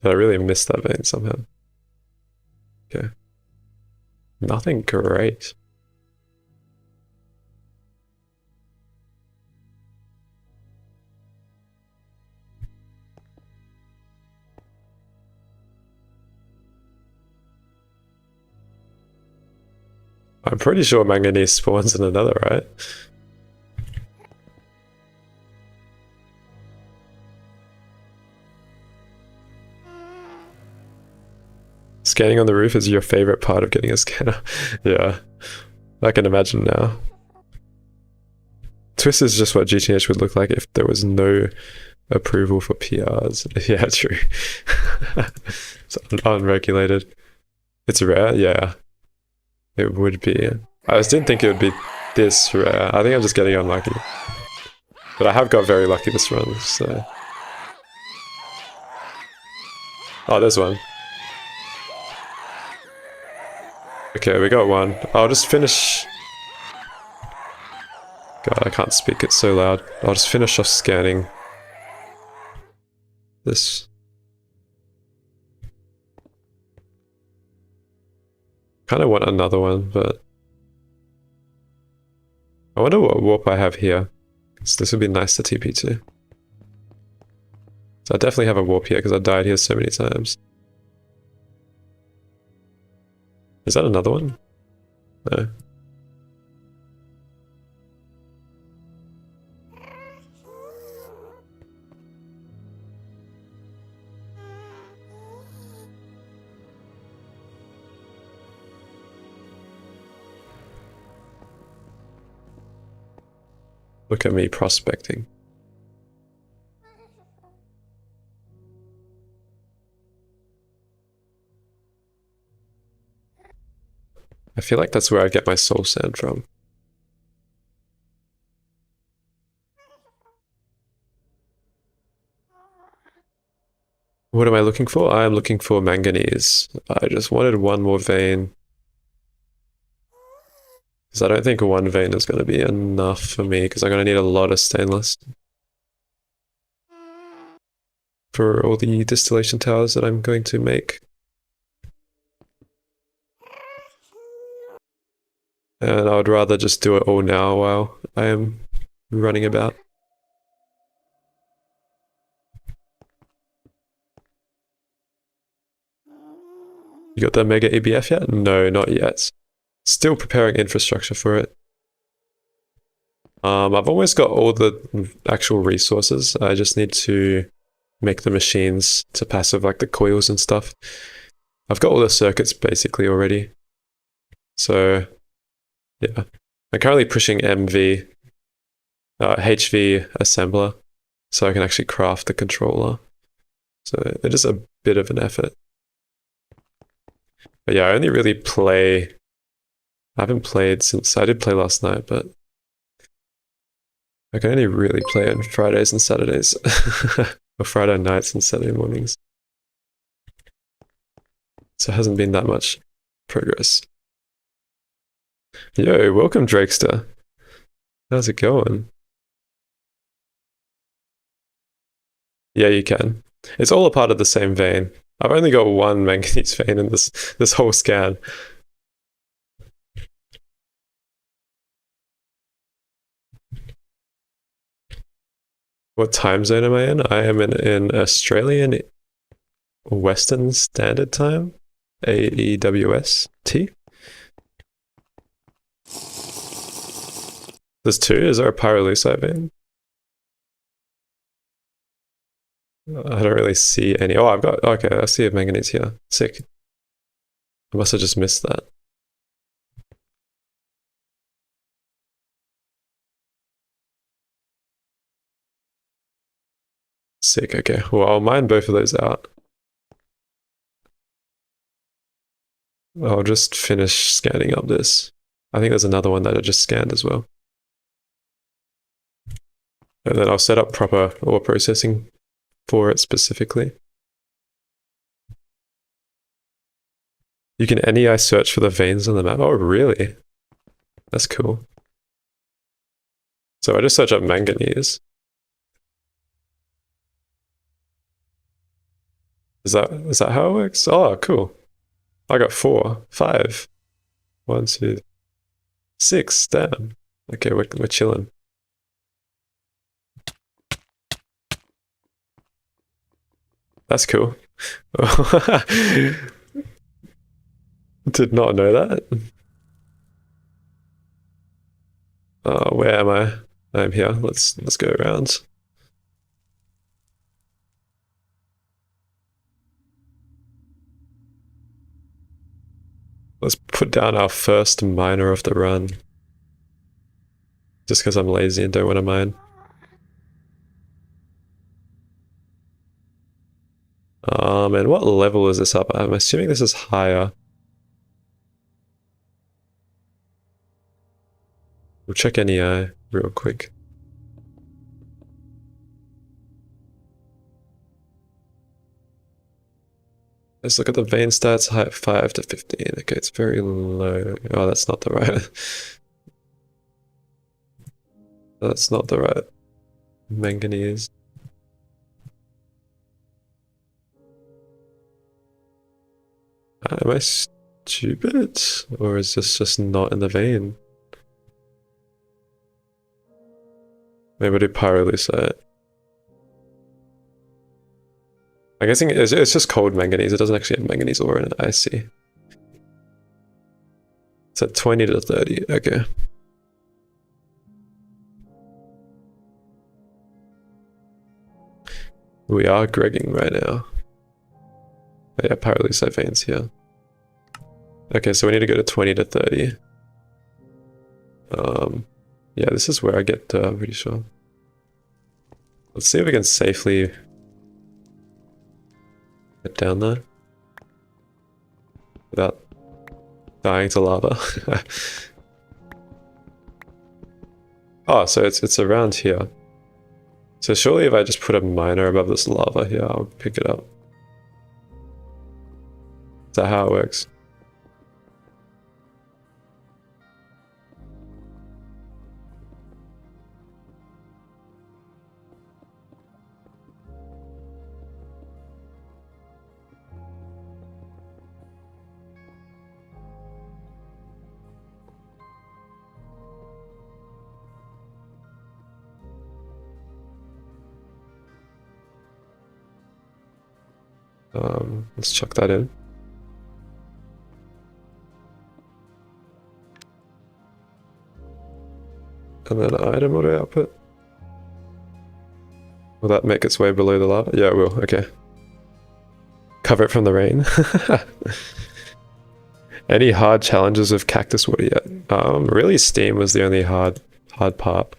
Speaker 1: I really missed that vein somehow. Okay. Nothing great. I'm pretty sure manganese spawns in another, right? Scanning on the roof is your favorite part of getting a scanner. Yeah, I can imagine now. Twist is just what GTNH would look like if there was no approval for PRs. Yeah, true. It's unregulated. It's rare, yeah. It would be. I just didn't think it would be this rare. I think I'm just getting unlucky. But I have got very lucky this run, so... Oh, there's one. Okay, we got one. I'll just finish... God, I can't speak, it's so loud. I'll just finish off scanning this. Kind of want another one, but... I wonder what warp I have here. So this would be nice to TP to. So I definitely have a warp here because I died here so many times. Is that another one? No. Look at me prospecting. I feel like that's where I get my soul sand from. What am I looking for? I am looking for manganese. I just wanted one more vein. Because I don't think one vein is going to be enough for me, because I'm going to need a lot of stainless. For all the distillation towers that I'm going to make. And I would rather just do it all now while I am running about. You got the Mega ABF yet? No, not yet. Still preparing infrastructure for it. I've almost got all the actual resources. I just need to make the machines to passive, like the coils and stuff. I've got all the circuits basically already. So, yeah. I'm currently pushing HV assembler, so I can actually craft the controller. So it is a bit of an effort. But yeah, I only really play... I haven't played since... I did play last night, but... I can only really play on Fridays and Saturdays. Or Friday nights and Saturday mornings. So it hasn't been that much progress. Yo, welcome Drakester. How's it going? Yeah, you can. It's all a part of the same vein. I've only got one manganese vein in this whole scan. What time zone am I in? I am in Australian Western Standard Time, AEWST. There's two. Is there a pyrolusite vein? I don't really see any. Oh, I've got. Okay, I see a manganese here. Sick. I must have just missed that. Sick. Okay. Well, I'll mine both of those out. I'll just finish scanning up this. I think there's another one that I just scanned as well. And then I'll set up proper ore processing for it specifically. You can NEI search for the veins on the map. Oh, really? That's cool. So I just search up manganese. Is that how it works? Oh, cool. I got 4, 5. 1, 2, 6. Damn. Okay, we're chilling. That's cool. Did not know that. Where am I? I'm here. Let's go around. Let's put down our first miner of the run. Just because I'm lazy and don't want to mine. And what level is this up? I'm assuming this is higher. We'll check NEI real quick. Let's look at the vein stats, height 5 to 15. Okay, it's very low. Oh, that's not the right. That's not the right manganese. Am I stupid? Or is this just not in the vein? Maybe I do pyrolusite. I'm guessing it's just cold manganese. It doesn't actually have manganese ore in it. I see. It's at 20 to 30. Okay. We are gregging right now. Oh, yeah, pyrolusite veins here. Okay, so we need to go to 20 to 30. Yeah, this is where I get pretty sure. Let's see if we can safely get down there without dying to lava. Oh, so it's around here. So surely if I just put a miner above this lava here, I'll pick it up. Is that how it works? Let's chuck that in. And then item auto output. Will that make its way below the lava? Yeah, it will. Okay. Cover it from the rain. Any hard challenges with cactus water yet? Really steam was the only hard part.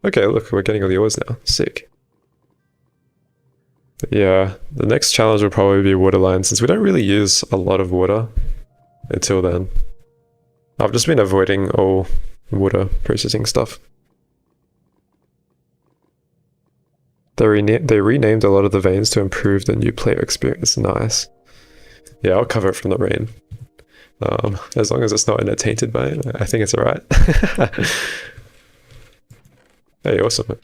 Speaker 1: Okay, look, we're getting all the ores now. Sick. But yeah, the next challenge will probably be water line, since we don't really use a lot of water until then. I've just been avoiding all water processing stuff. They renamed a lot of the veins to improve the new player experience. Nice. Yeah, I'll cover it from the rain. As long as it's not in a tainted vein, I think it's alright. Hey, awesome.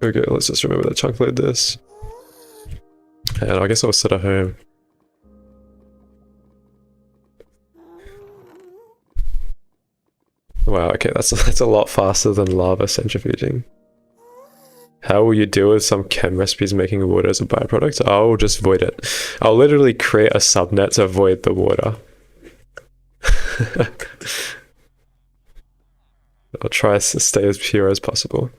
Speaker 1: Okay, let's just remember to chunk load this. And I guess I'll set a home. Wow, okay, that's a lot faster than lava centrifuging. How will you deal with some chem recipes making water as a byproduct? I'll just void it. I'll literally create a subnet to avoid the water. I'll try to stay as pure as possible.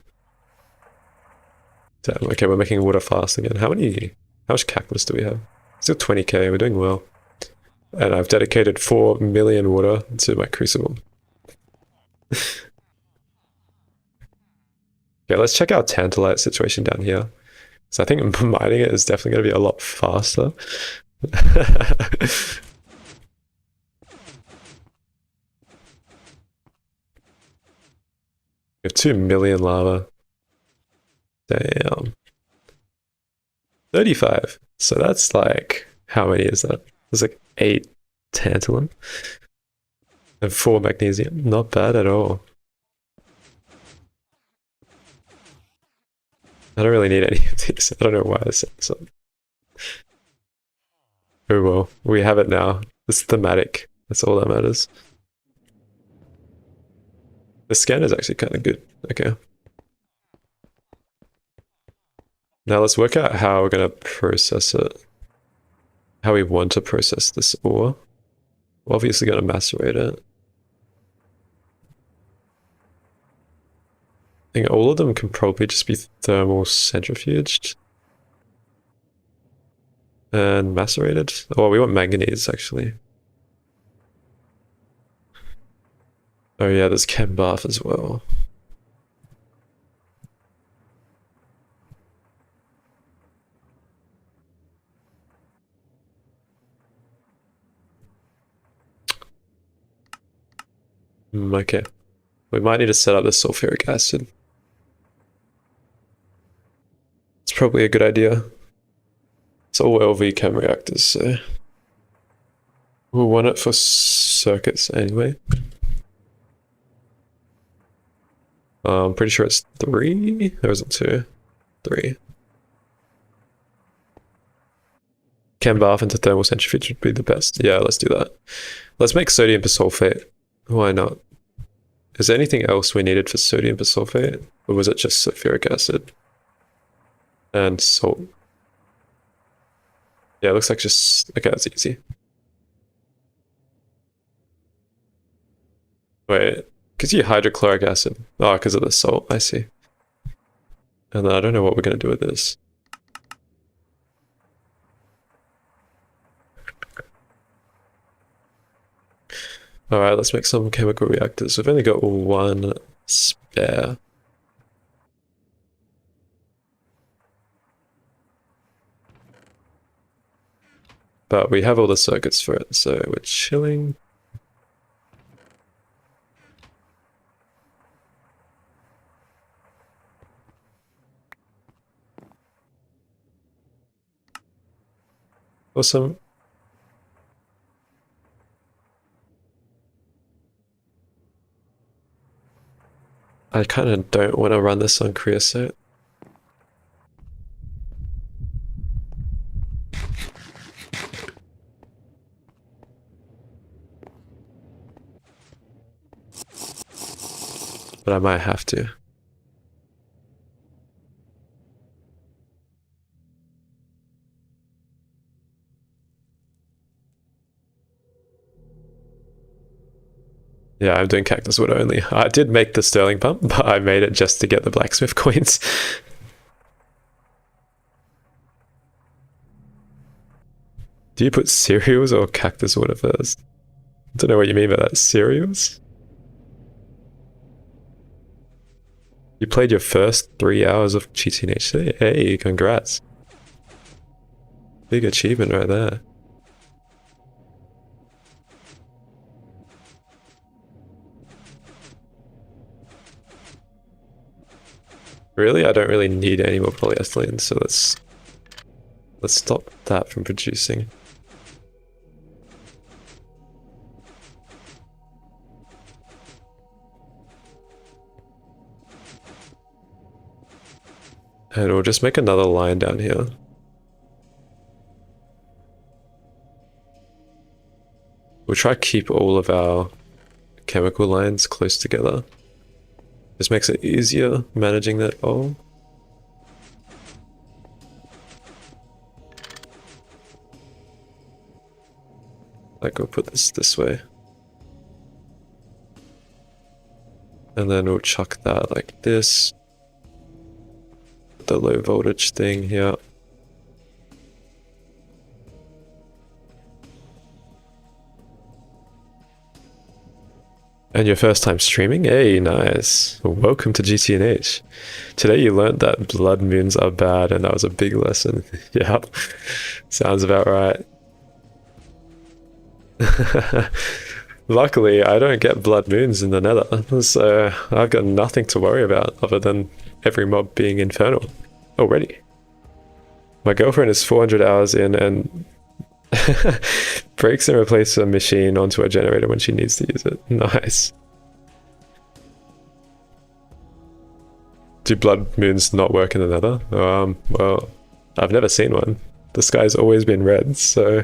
Speaker 1: Damn, okay, we're making water fast again. How much cactus do we have? Still 20k, we're doing well. And I've dedicated 4 million water to my crucible. Okay, let's check our tantalite situation down here. So I think mining it is definitely going to be a lot faster. We have 2 million lava. Damn. 35. So that's like, how many is that? There's like 8 tantalum. And 4 magnesium. Not bad at all. I don't really need any of these. I don't know why I said so. Oh well, we have it now. It's thematic. That's all that matters. The scan is actually kind of good. Okay. Now let's work out how we're going to process it. How we want to process this ore. We're obviously going to macerate it. I think all of them can probably just be thermal centrifuged. And macerated. Oh, we want manganese actually. Oh yeah, there's chem bath as well. Okay. We might need to set up the sulfuric acid. It's probably a good idea. It's all LV chem reactors, so we'll want it for circuits anyway. I'm pretty sure it's 3, or is it 2? 3. Chem bath into thermal centrifuge would be the best. Yeah, let's do that. Let's make sodium persulfate. Why not? Is there anything else we needed for sodium persulfate? Or was it just sulfuric acid? And salt. Yeah, it looks like just... Okay, that's easy. Wait, because you hydrochloric acid. Oh, because of the salt, I see. And then I don't know what we're going to do with this. Alright, let's make some chemical reactors. We've only got 1 spare. But we have all the circuits for it, so we're chilling. Awesome. I kind of don't want to run this on creosote. But I might have to. Yeah, I'm doing cactus wood only. I did make the sterling pump, but I made it just to get the blacksmith coins. Do you put cereals or cactus water first? I don't know what you mean by that. Cereals? You played your first 3 hours of GTNH today? Hey, congrats. Big achievement right there. Really? I don't really need any more polyethylene, so let's stop that from producing. And we'll just make another line down here. We'll try to keep all of our chemical lines close together. This makes it easier managing that all. Like we'll put this way. And then we'll chuck that like this. The low voltage thing here. And your first time streaming? Hey, nice. Welcome to GTNH. Today you learned that blood moons are bad, and that was a big lesson. Yep. Sounds about right. Luckily, I don't get blood moons in the Nether, so I've got nothing to worry about other than every mob being infernal already. My girlfriend is 400 hours in and breaks and replaces a machine onto a generator when she needs to use it. Nice. Do blood moons not work in the Nether? Well, I've never seen one. The sky's always been red, so...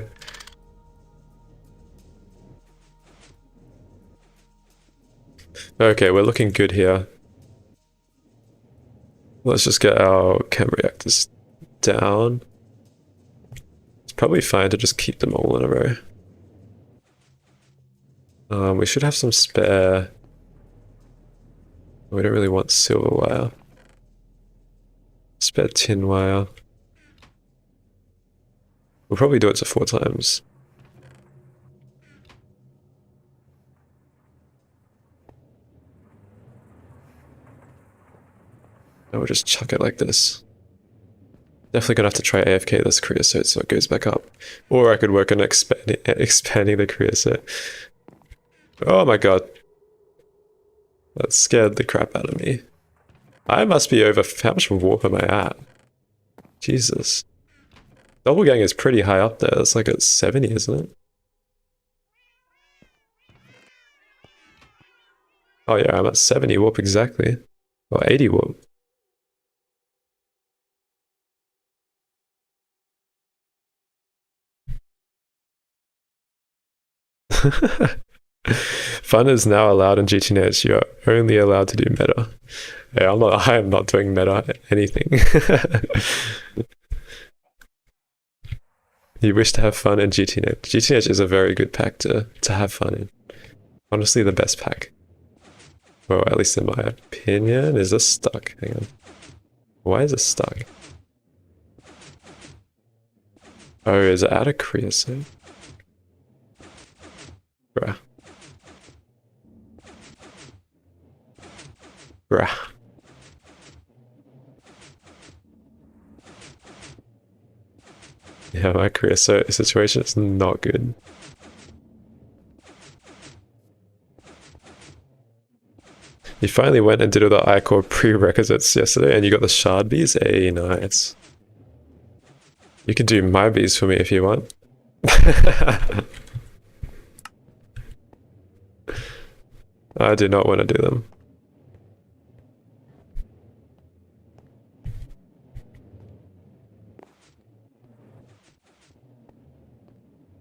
Speaker 1: Okay, we're looking good here. Let's just get our chem reactors down. It's probably fine to just keep them all in a row. We should have some spare. We don't really want silver wire. Spare tin wire. We'll probably do it to 4 times. And we'll just chuck it like this. Definitely gonna have to try AFK this creosote so it goes back up. Or I could work on expanding the creosote. Oh my god. That scared the crap out of me. I must be over... How much warp am I at? Jesus. Doppelgang is pretty high up there. It's like at 70, isn't it? Oh yeah, I'm at 70 warp exactly. Or 80 warp. Fun is now allowed in GTNH. You're only allowed to do meta. Yeah, I am not doing meta anything. You wish to have fun in GTNH. GTNH is a very good pack to have fun in. Honestly, the best pack. Well, at least in my opinion. Is this stuck? Hang on. Why is it stuck? Oh, is it out of creosote? Bruh. Bruh. Yeah, my creosote situation is not good. You finally went and did all the iCore prerequisites yesterday and you got the shard bees? Hey, nice. You can do my bees for me if you want. I do not want to do them.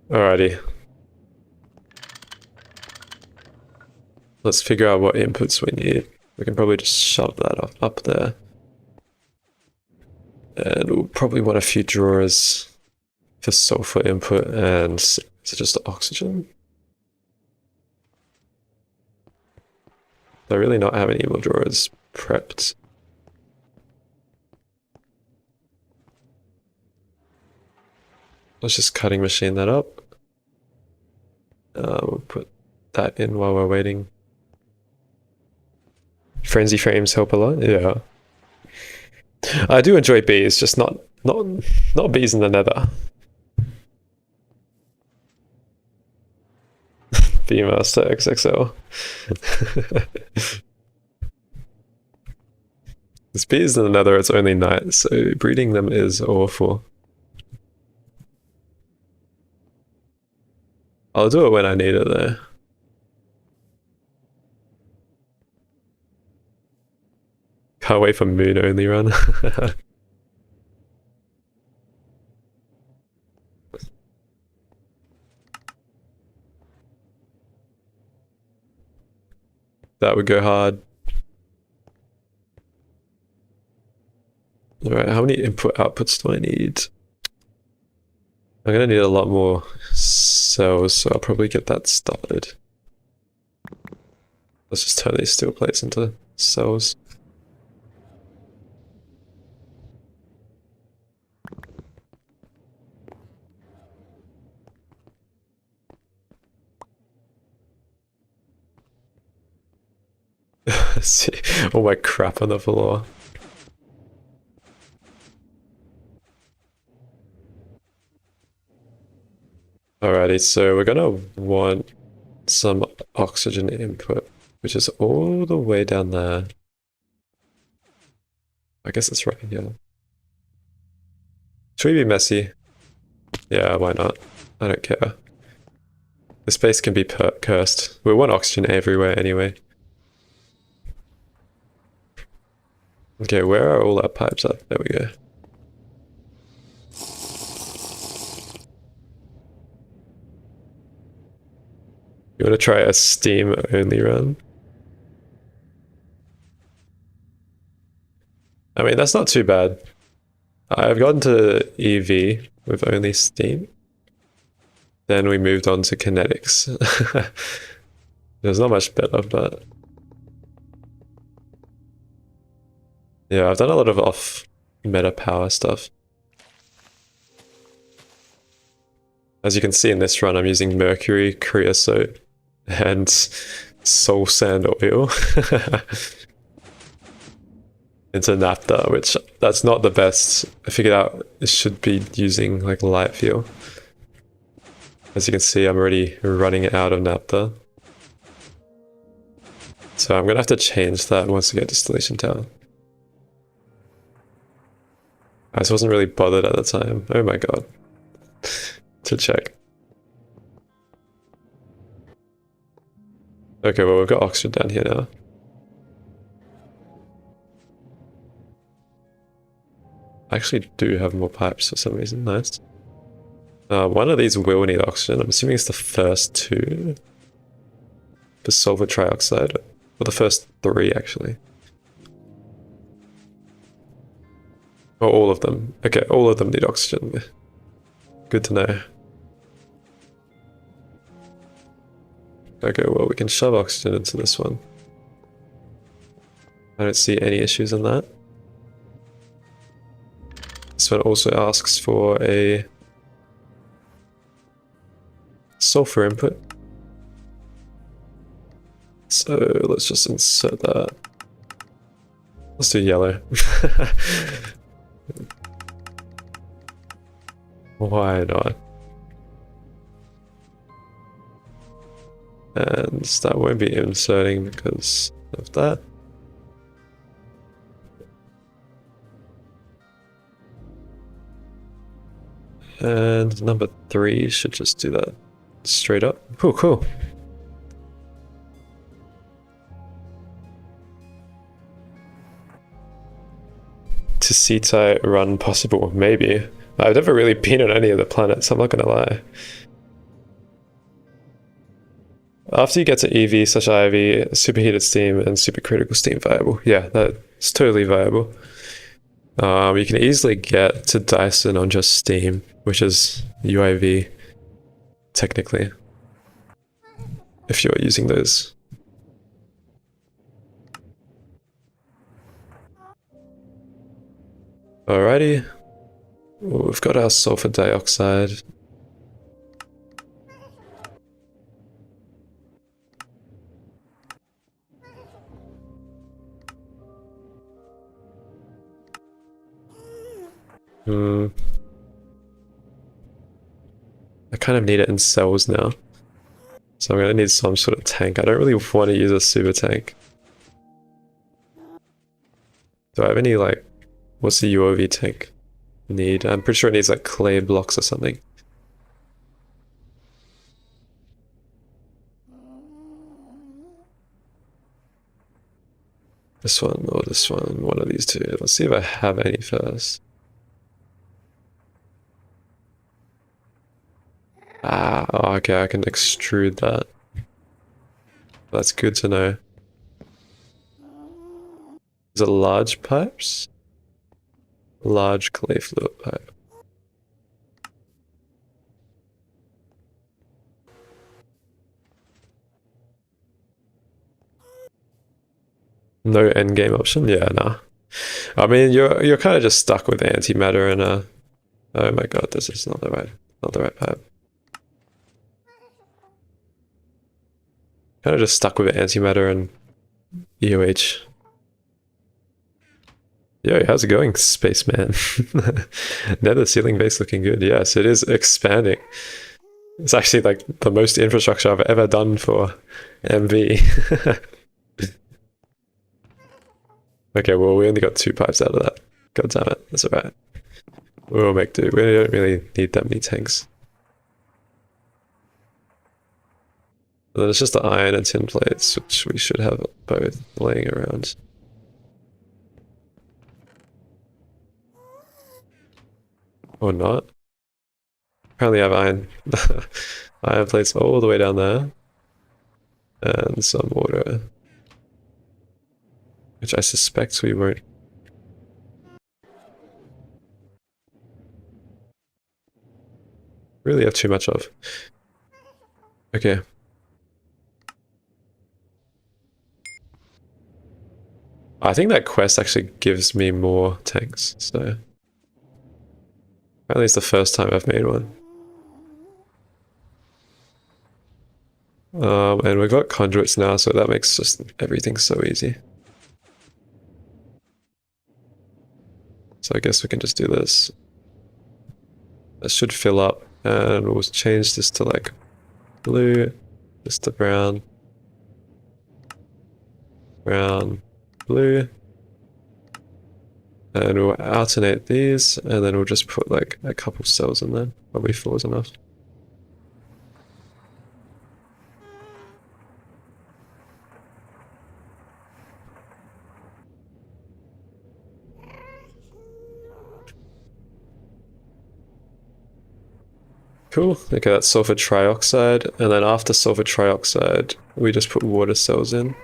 Speaker 1: Alrighty. Let's figure out what inputs we need. We can probably just shove that up there. And we'll probably want a few drawers for sulfur input and is it just oxygen? Do I really not have any more drawers prepped? Let's just cutting machine that up. We'll put that in while we're waiting. Frenzy frames help a lot, yeah. I do enjoy bees, just not bees in the Nether. Bee Master XXL. There's bees in the Nether, it's only night, so breeding them is awful. I'll do it when I need it though. Can't wait for moon only run. That would go hard. Alright, how many input outputs do I need? I'm gonna need a lot more cells, so I'll probably get that started. Let's just turn these steel plates into cells. See all my crap on the floor. Alrighty, so we're gonna want some oxygen input, which is all the way down there. I guess it's right here. Should we be messy? Yeah, why not? I don't care. The space can be cursed. We want oxygen everywhere anyway. Okay, where are all our pipes at? There we go. You want to try a steam only run? I mean, that's not too bad. I've gotten to EV with only steam. Then we moved on to kinetics. It was not much better, but... yeah, I've done a lot of off-meta power stuff. As you can see in this run, I'm using mercury, creosote, and soul sand oil into naphtha, which that's not the best. I figured out it should be using like light fuel. As you can see, I'm already running out of naphtha. So I'm gonna have to change that once we get distillation tower. I just wasn't really bothered at the time. Oh my god. To check. Okay, well we've got oxygen down here now. I actually do have more pipes for some reason, nice. One of these will need oxygen. I'm assuming it's the first two. For sulfur trioxide. Or the first three, actually. Or all of them. Okay, all of them need oxygen. Good to know. Okay, well we can shove oxygen into this one. I don't see any issues in that. This one also asks for a sulfur input. So let's just insert that. Let's do yellow. Why not? And that won't be inserting because of that. And number 3 should just do that straight up. Cool, cool. To C-type run possible, maybe. I've never really been on any of the planets, I'm not gonna lie. After you get to EV/IV, superheated steam and supercritical steam viable. Yeah, that's totally viable. You can easily get to Dyson on just steam, which is UIV, technically, if you're using those. Alrighty, we've got our sulfur dioxide. I kind of need it in cells now. So I'm gonna need some sort of tank. I don't really want to use a super tank. Do I have any, like, what's the UOV tank need? I'm pretty sure it needs like clay blocks or something. This one or this one of these two. Let's see if I have any first. Ah, oh, okay, I can extrude that. That's good to know. Is it large pipes? Large clay fluid pipe. No end game option? Yeah, nah. I mean, you're kind of just stuck with antimatter and oh my god, this is not the right pipe. Kind of just stuck with antimatter and EOH. Yo, how's it going, spaceman? Nether ceiling base looking good. Yes, it is expanding. It's actually like the most infrastructure I've ever done for MV. Okay, well, we only got 2 pipes out of that. God damn it, that's alright. We'll make do. We don't really need that many tanks. And then it's just the iron and tin plates, which we should have both laying around. Or not. Apparently I have iron. Iron plates all the way down there. And some water. Which I suspect we won't really have too much of. Okay. I think that quest actually gives me more tanks, so... At least the first time I've made one. And we've got conduits now, so that makes just everything so easy. So I guess we can just do this. That should fill up, and we'll change this to like blue, this to brown, brown, blue. And we'll alternate these, and then we'll just put like a couple cells in there. Probably 4 is enough. Cool. Okay, that's sulfur trioxide, and then after sulfur trioxide, we just put water cells in.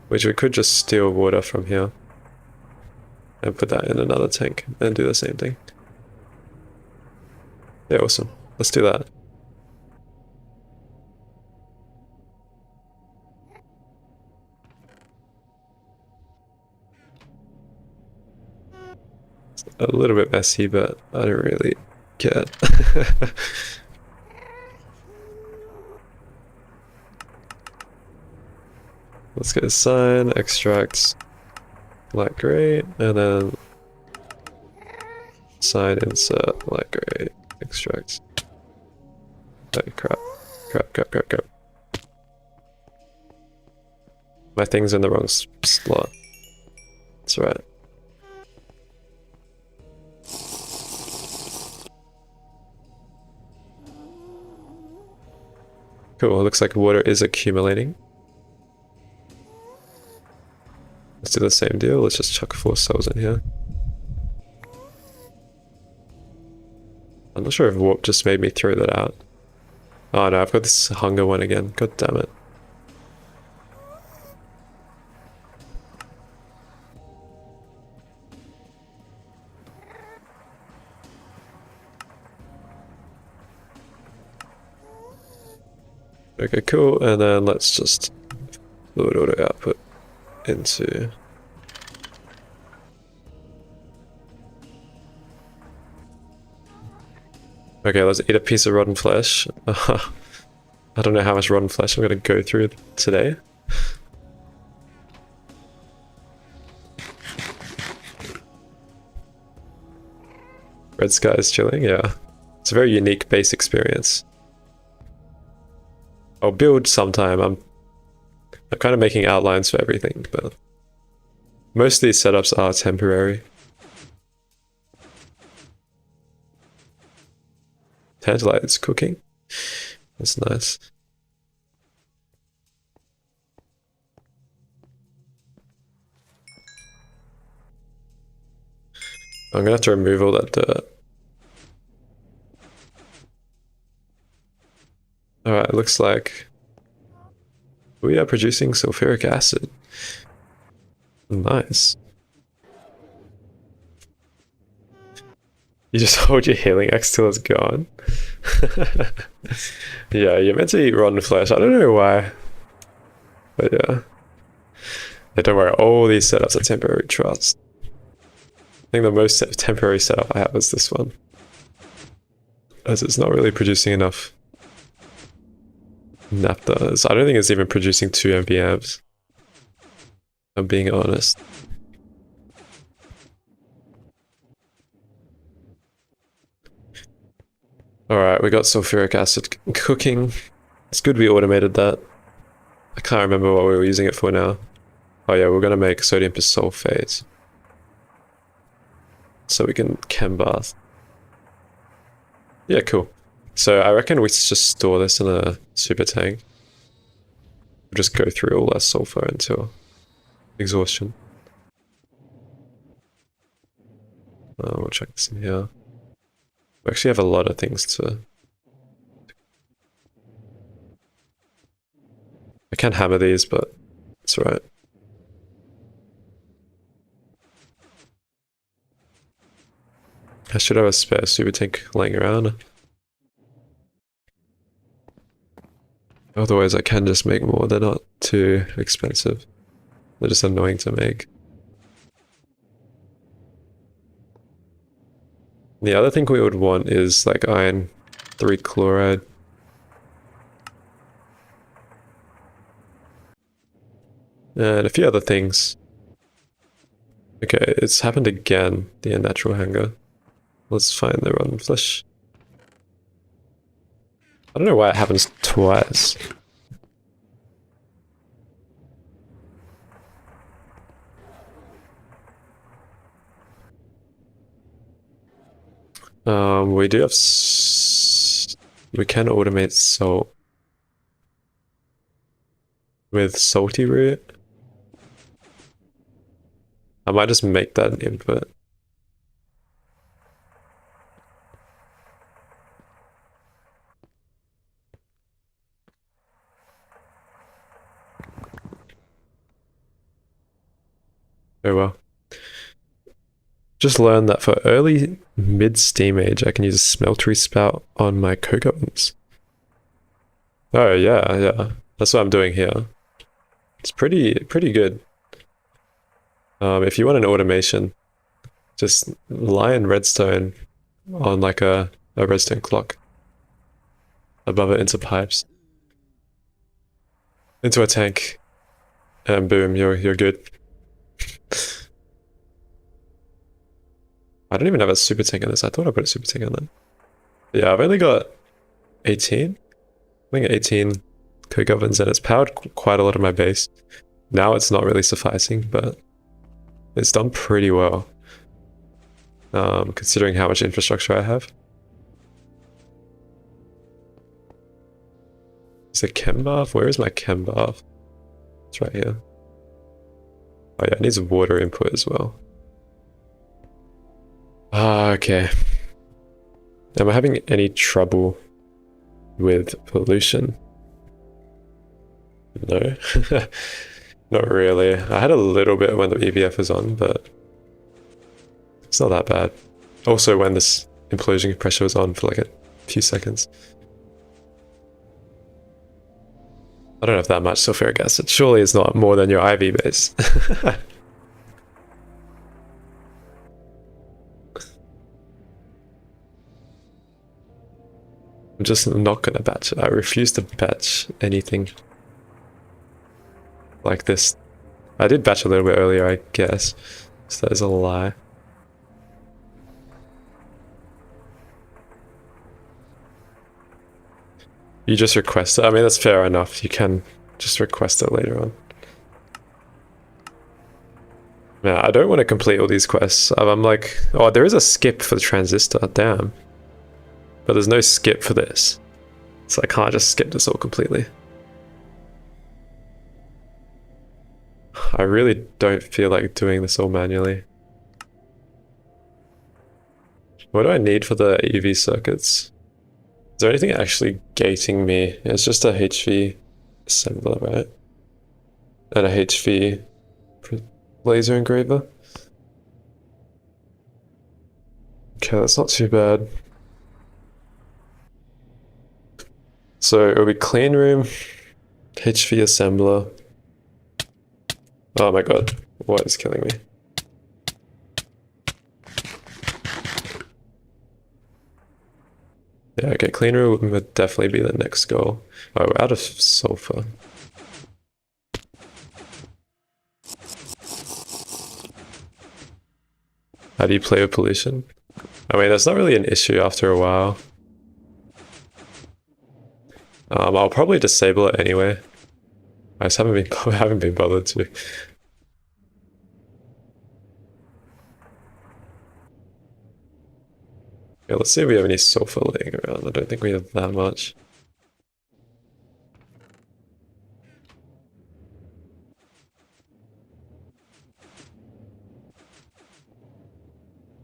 Speaker 1: Which we could just steal water from here. And put that in another tank, and do the same thing. Yeah, awesome. Let's do that. It's a little bit messy, but I don't really care. Let's go sign, extract, light gray, and then sign, insert, light gray, extract. Oh crap. Crap. My thing's in the wrong slot. That's right. Cool, looks like water is accumulating. Let's do the same deal, let's just chuck 4 cells in here. I'm not sure if warp just made me throw that out. Oh no, I've got this hunger one again, god damn it. Okay, cool, and then let's just fluid auto output into... Okay, let's eat a piece of rotten flesh. I don't know how much rotten flesh I'm gonna go through today. Red sky is chilling, yeah. It's a very unique base experience. I'll build sometime. I'm kind of making outlines for everything, but most of these setups are temporary. Tantalite is cooking. That's nice. I'm gonna have to remove all that dirt. Alright, looks like we are producing sulfuric acid. Nice. You just hold your healing axe till it's gone. Yeah, you're meant to eat rotten flesh. I don't know why. But yeah. Yeah, don't worry, all these setups are temporary trust. I think the most temporary setup I have is this one. As it's not really producing enough naphtha. So I don't think it's even producing 2 MVMs. I'm being honest. Alright, we got sulfuric acid cooking. It's good we automated that. I can't remember what we were using it for now. Oh yeah, we're gonna make sodium persulfate. So we can chem bath. Yeah, cool. So I reckon we just store this in a super tank. We'll just go through all our sulfur until exhaustion. We'll check this in here. We actually have a lot of things to... I can't hammer these, but it's alright. I should have a spare super tank laying around. Otherwise I can just make more, they're not too expensive. They're just annoying to make. The other thing we would want is like iron 3 chloride. And a few other things. Okay, it's happened again, the unnatural hanger. Let's find the rotten flesh. I don't know why it happens twice. We do have we can automate salt with salty root. I might just make that an input. Oh well. Just learned that for early mid-steam age, I can use a smeltery spout on my coke ovens. Oh yeah. That's what I'm doing here. It's pretty good. If you want an automation, just lie in redstone on like a redstone clock above it into pipes, into a tank, and boom, you're good. I don't even have a super tank in this. I thought I put a super tank in there. Yeah, I've only got 18. I think 18 coke ovens, and it's powered quite a lot of my base. Now it's not really sufficing, but it's done pretty well, considering how much infrastructure I have. Is it chem bath? Where is my chem bath? It's right here. Oh yeah, it needs a water input as well. Ah, okay. Am I having any trouble with pollution? No. Not really. I had a little bit when the EVF was on, but it's not that bad. Also when this implosion compressor was on for like a few seconds. I don't have that much sulfuric acid. Surely it's not more than your IV base. I'm just not gonna batch it. I refuse to batch anything like this. I did batch a little bit earlier, I guess. So that is a lie. You just request it. I mean, that's fair enough. You can just request it later on. Yeah, I don't want to complete all these quests. I'm like, oh, there is a skip for the transistor. Damn. But there's no skip for this. So I can't just skip this all completely. I really don't feel like doing this all manually. What do I need for the EV circuits? Is there anything actually gating me? It's just a HV assembler, right? And a HV laser engraver. Okay, that's not too bad. So it'll be clean room, HV assembler. Oh my god, what is killing me? Yeah, okay, clean room would definitely be the next goal. Oh, we're out of sulfur. How do you play with pollution? I mean, that's not really an issue after a while. I'll probably disable it anyway. I just haven't been bothered to. Yeah, let's see if we have any sulfur laying around. I don't think we have that much.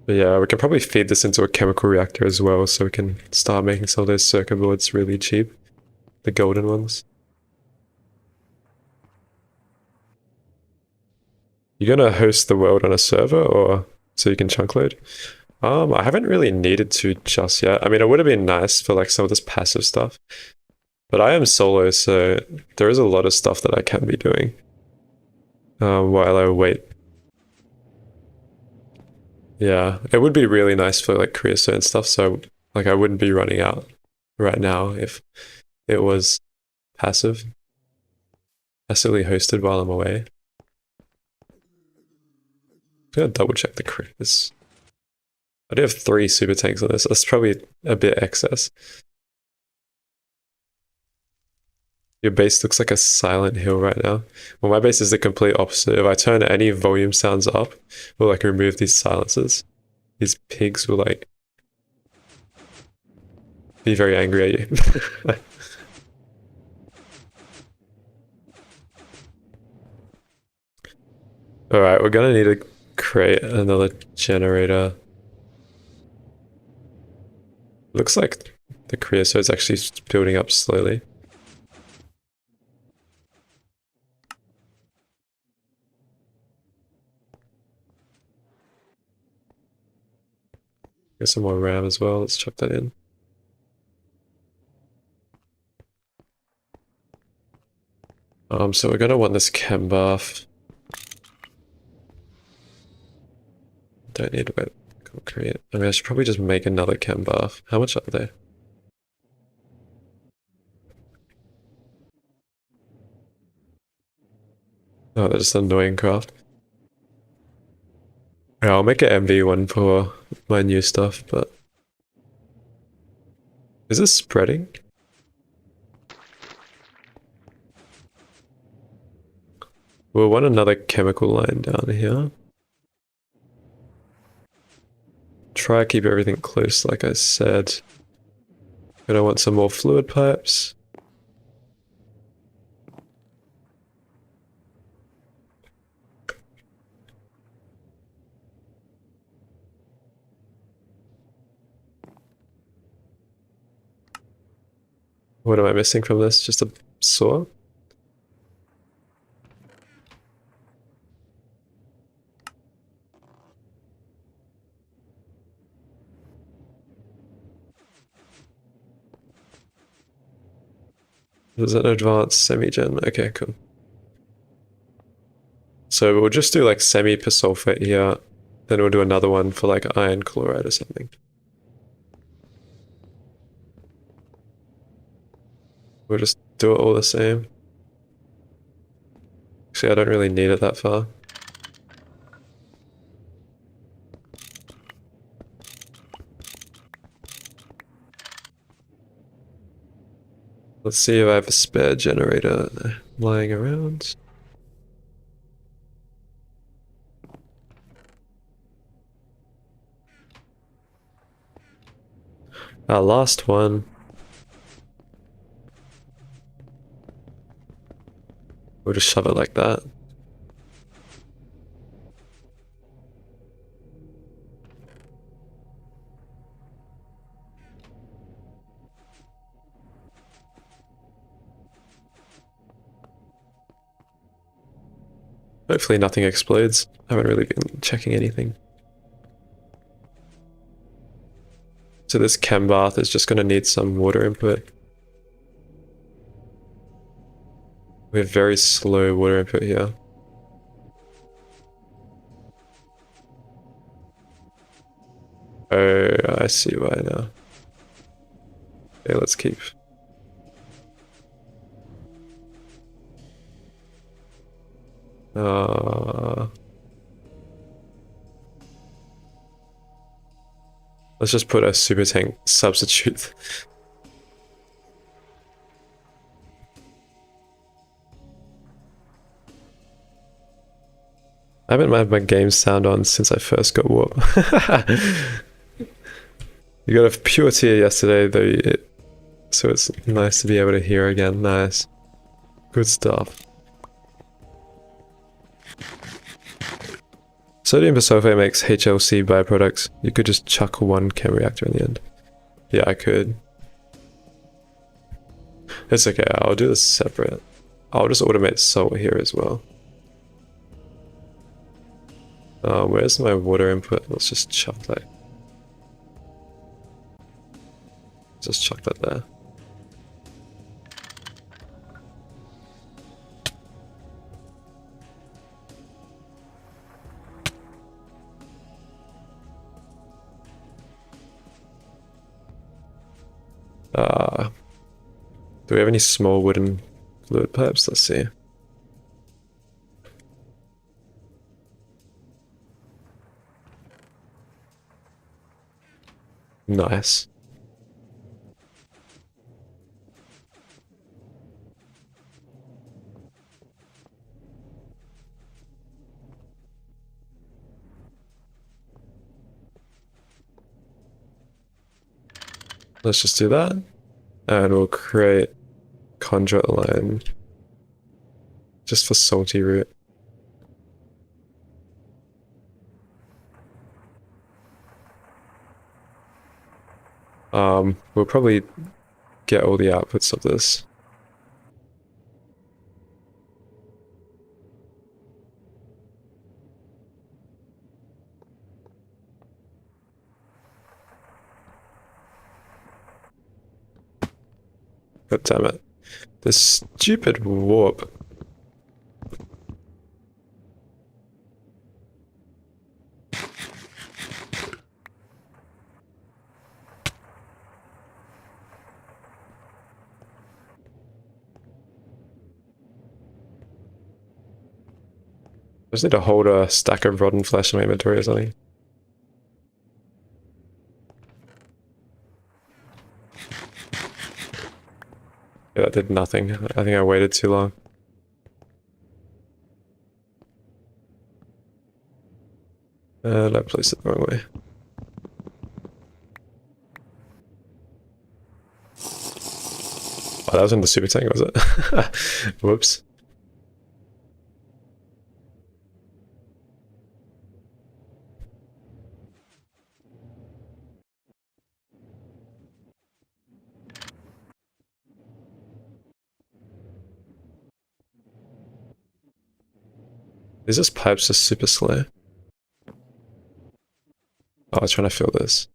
Speaker 1: But yeah, we can probably feed this into a chemical reactor as well, so we can start making some of those circuit boards really cheap. The golden ones. You're gonna host the world on a server, or so you can chunk load? I haven't really needed to just yet. I mean, it would have been nice for like some of this passive stuff. But I am solo, so there is a lot of stuff that I can be doing while I wait. Yeah, it would be really nice for like creosote and stuff, so like I wouldn't be running out right now if it was passively hosted while I'm away. I'm gonna double check the critters. I do have 3 super tanks on this. That's probably a bit excess. Your base looks like a silent hill right now. Well, my base is the complete opposite. If I turn any volume sounds up, we'll like remove these silences. These pigs will like be very angry at you. Alright, we're gonna need to create another generator. Looks like the creosote's actually building up slowly. Get some more RAM as well, let's chuck that in. So we're gonna want this chem bath. Don't need wet concrete. I mean, I should probably just make another chem bath. How much are they? Oh, they're just annoying craft. Yeah, I'll make an MV one for my new stuff, but... Is this spreading? We'll want another chemical line down here. Try to keep everything close, like I said. Gonna want some more fluid pipes. What am I missing from this? Just a saw? Is it an advanced semi-gen? Okay, cool. So we'll just do like semi-persulfate here, then we'll do another one for like iron chloride or something. We'll just do it all the same. Actually, I don't really need it that far. Let's see if I have a spare generator lying around. Our last one. We'll just shove it like that. Hopefully nothing explodes. I haven't really been checking anything. So this chem bath is just going to need some water input. We have very slow water input here. Oh, I see why now. Okay, let's keep. Let's just put a super tank substitute. I haven't had my game sound on since I first got warp. You got a pure tier yesterday though, so it's nice to be able to hear again. Nice. Good stuff. Sodium bisulfate makes HLC byproducts. You could just chuck one chem reactor in the end. Yeah, I could. It's okay, I'll do this separate. I'll just automate salt here as well. Where's my water input? Let's just chuck that. Just chuck that there. Do we have any small wooden fluid pipes? Let's see. Nice. Let's just do that. And we'll create conduit line just for salty root. We'll probably get all the outputs of this. God damn it. This stupid warp. I just need to hold a stack of rotten flesh in my inventory or something. Yeah, that did nothing. I think I waited too long. And I placed it the wrong way. Oh, that was in the super tank, was it? Whoops. Is this pipes just super slow? Oh, I was trying to fill this.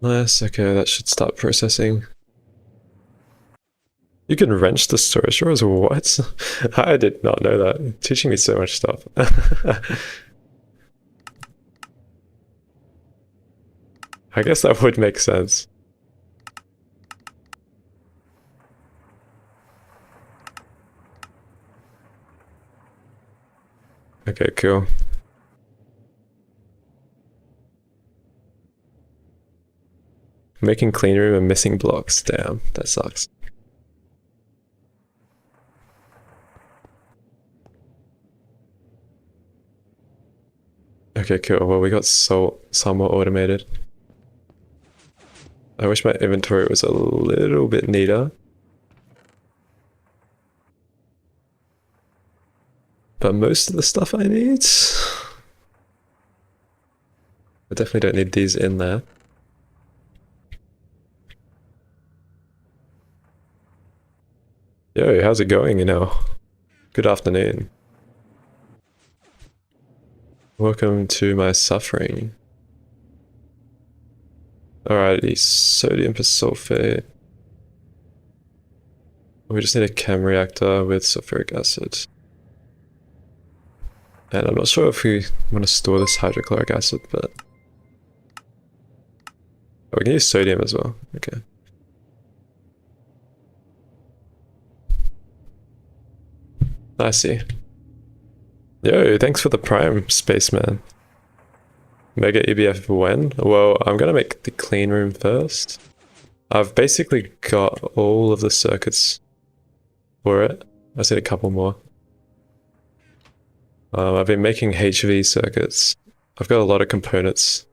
Speaker 1: Nice, okay, that should start processing. You can wrench the storage drawers? What? I did not know that. You're teaching me so much stuff. I guess that would make sense. Okay, cool. Making clean room and missing blocks. Damn, that sucks. Okay, cool. Well, we got salt somewhat automated. I wish my inventory was a little bit neater. But most of the stuff I need... I definitely don't need these in there. Yo, how's it going, Good afternoon. Welcome to my suffering. Alrighty, sodium persulfate. We just need a chem reactor with sulfuric acid. And I'm not sure if we want to store this hydrochloric acid, but... Oh, we can use sodium as well. Okay. I see. Yo, thanks for the prime, spaceman. Mega EBF when? Well, I'm gonna make the clean room first. I've basically got all of the circuits for it. I just need a couple more. I've been making HV circuits. I've got a lot of components.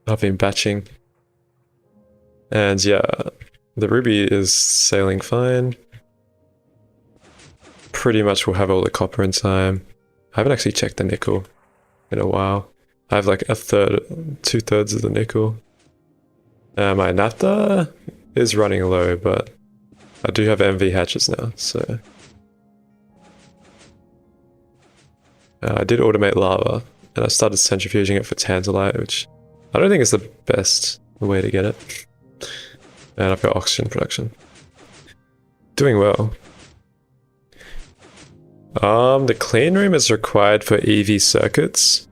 Speaker 1: I've been batching. And yeah, the ruby is sailing fine. Pretty much we'll have all the copper in time. I haven't actually checked the nickel in a while. I have like a third, 2/3 of the nickel. My naphtha is running low, but I do have MV hatches now, so... I did automate lava, and I started centrifuging it for tantalite, which I don't think is the best way to get it. And I've got oxygen production. Doing well. The clean room is required for EV circuits,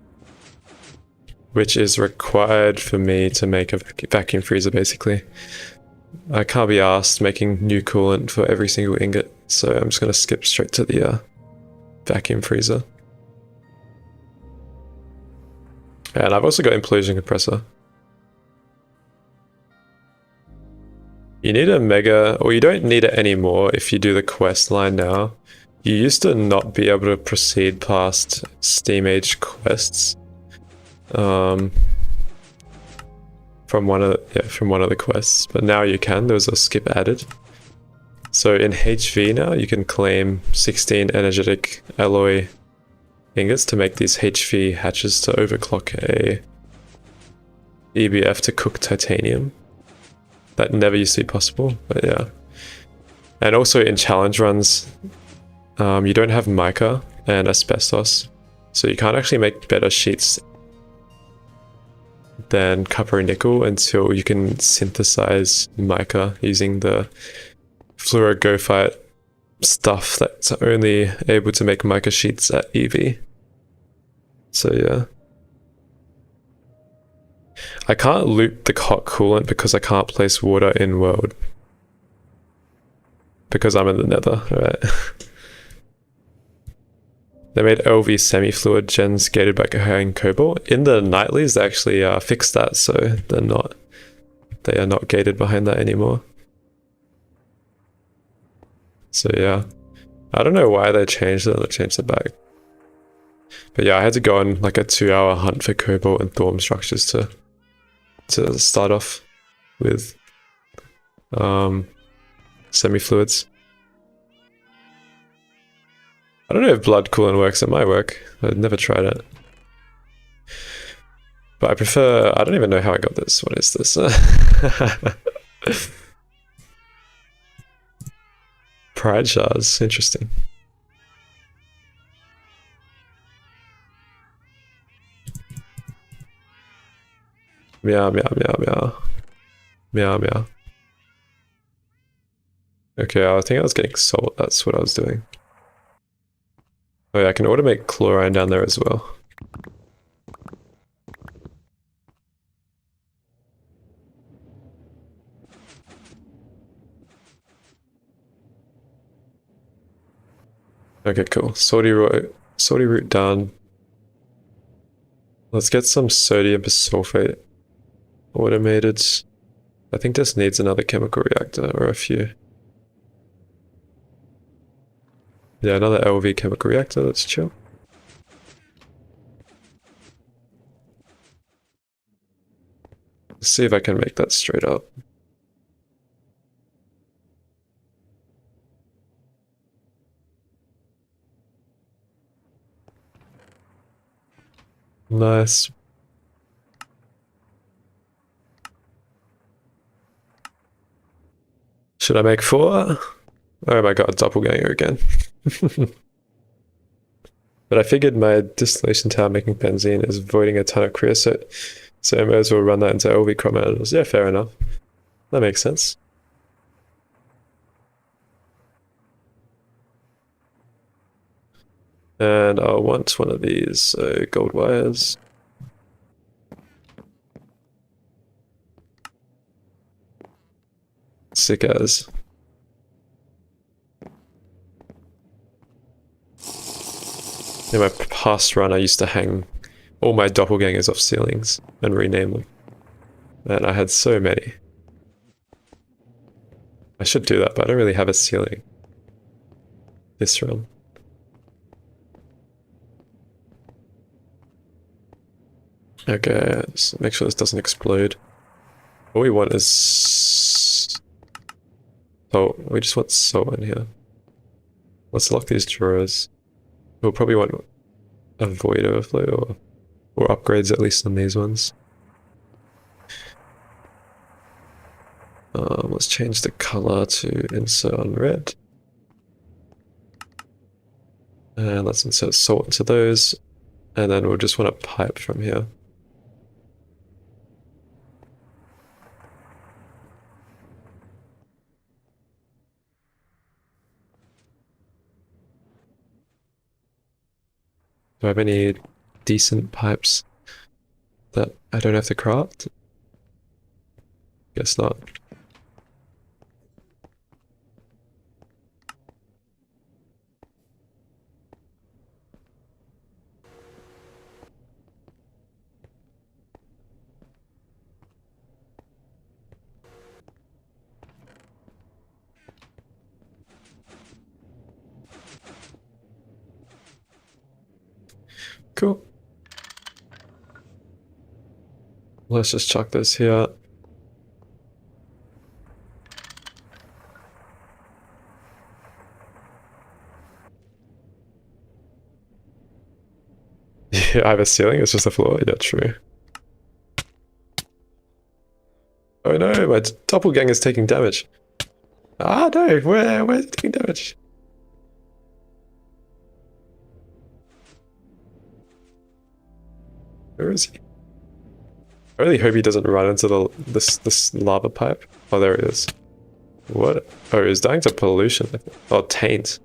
Speaker 1: which is required for me to make a vacuum freezer, basically. I can't be asked making new coolant for every single ingot, so I'm just going to skip straight to the vacuum freezer. And I've also got implosion compressor. You need a mega, or you don't need it anymore if you do the quest line now. You used to not be able to proceed past Steam Age quests. From one of the quests, but now you can. There was a skip added. So in HV now, you can claim 16 energetic alloy ingots to make these HV hatches to overclock a EBF to cook titanium. That never used to be possible, but yeah. And also in challenge runs, you don't have mica and asbestos, so you can't actually make better sheets than copper and nickel until you can synthesize mica using the fluorogophite stuff that's only able to make mica sheets at EV. So yeah. I can't loot the hot coolant because I can't place water in world. Because I'm in the nether, right? They made LV semi-fluid gens gated by carrying cobalt. In the nightlies, they actually fixed that, so they are not gated behind that anymore. So yeah, I don't know why they changed it. They changed it back. But yeah, I had to go on like a 2-hour hunt for cobalt and thorm structures to start off with semi-fluids. I don't know if blood coolant works. It might work. I've never tried it. But I prefer... I don't even know how I got this. What is this? Pride shards. Interesting. Meow, meow, meow, meow. Meow, meow. Okay, I think I was getting salt. That's what I was doing. Oh yeah, I can automate chlorine down there as well. Okay, cool. Salty root done. Let's get some sodium persulfate automated. I think this needs another chemical reactor, or a few. Yeah, another LV chemical reactor, let's chill. Let's see if I can make that straight up. Nice. Should I make 4? Oh my god, doppelganger again. But I figured my distillation tower making benzene is voiding a ton of creosote, so I may as well run that into LV chromators. Yeah, fair enough. That makes sense. And I'll want one of these gold wires. Sick as. In my past run, I used to hang all my doppelgangers off ceilings and rename them. And I had so many. I should do that, but I don't really have a ceiling this run. Okay, just make sure this doesn't explode. All we want is... Oh, we just want salt in here. Let's lock these drawers. We'll probably want a void overflow or upgrades at least on these ones. Let's change the color to insert on red. And let's insert salt into those. And then we'll just want a pipe from here. Do I have any decent pipes that I don't have to craft? Guess not. Cool. Let's just chuck this here. Yeah, I have a ceiling, it's just a floor. Yeah, true. Oh no, my doppelganger's taking damage. Ah no, where's it taking damage? Where is he? I really hope he doesn't run into this lava pipe. Oh, there he is. What? Oh, he's dying to pollution. Oh, taint.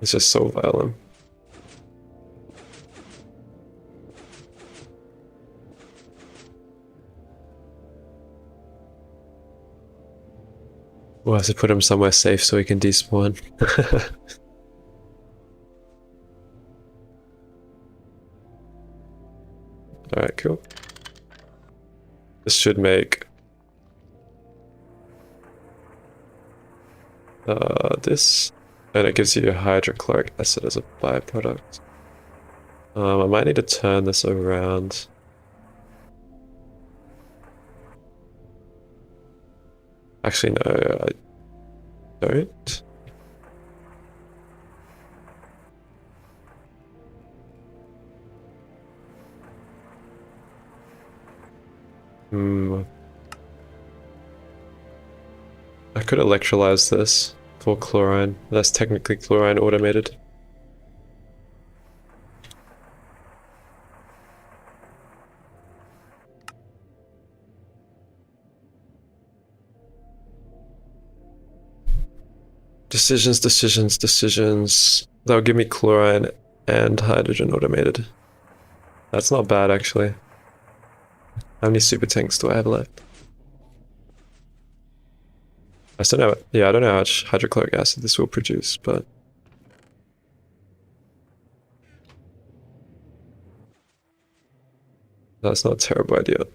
Speaker 1: It's just so violent. We'll have to put him somewhere safe so he can despawn. Alright, cool. This should make this, and it gives you hydrochloric acid as a byproduct. I might need to turn this around. Actually, no, I don't. I could electrolyze this for chlorine. That's technically chlorine automated. Decisions. That'll give me chlorine and hydrogen automated. That's not bad, actually. How many super tanks do I have left? I still know. Yeah, I don't know how much hydrochloric acid this will produce, but that's not a terrible idea.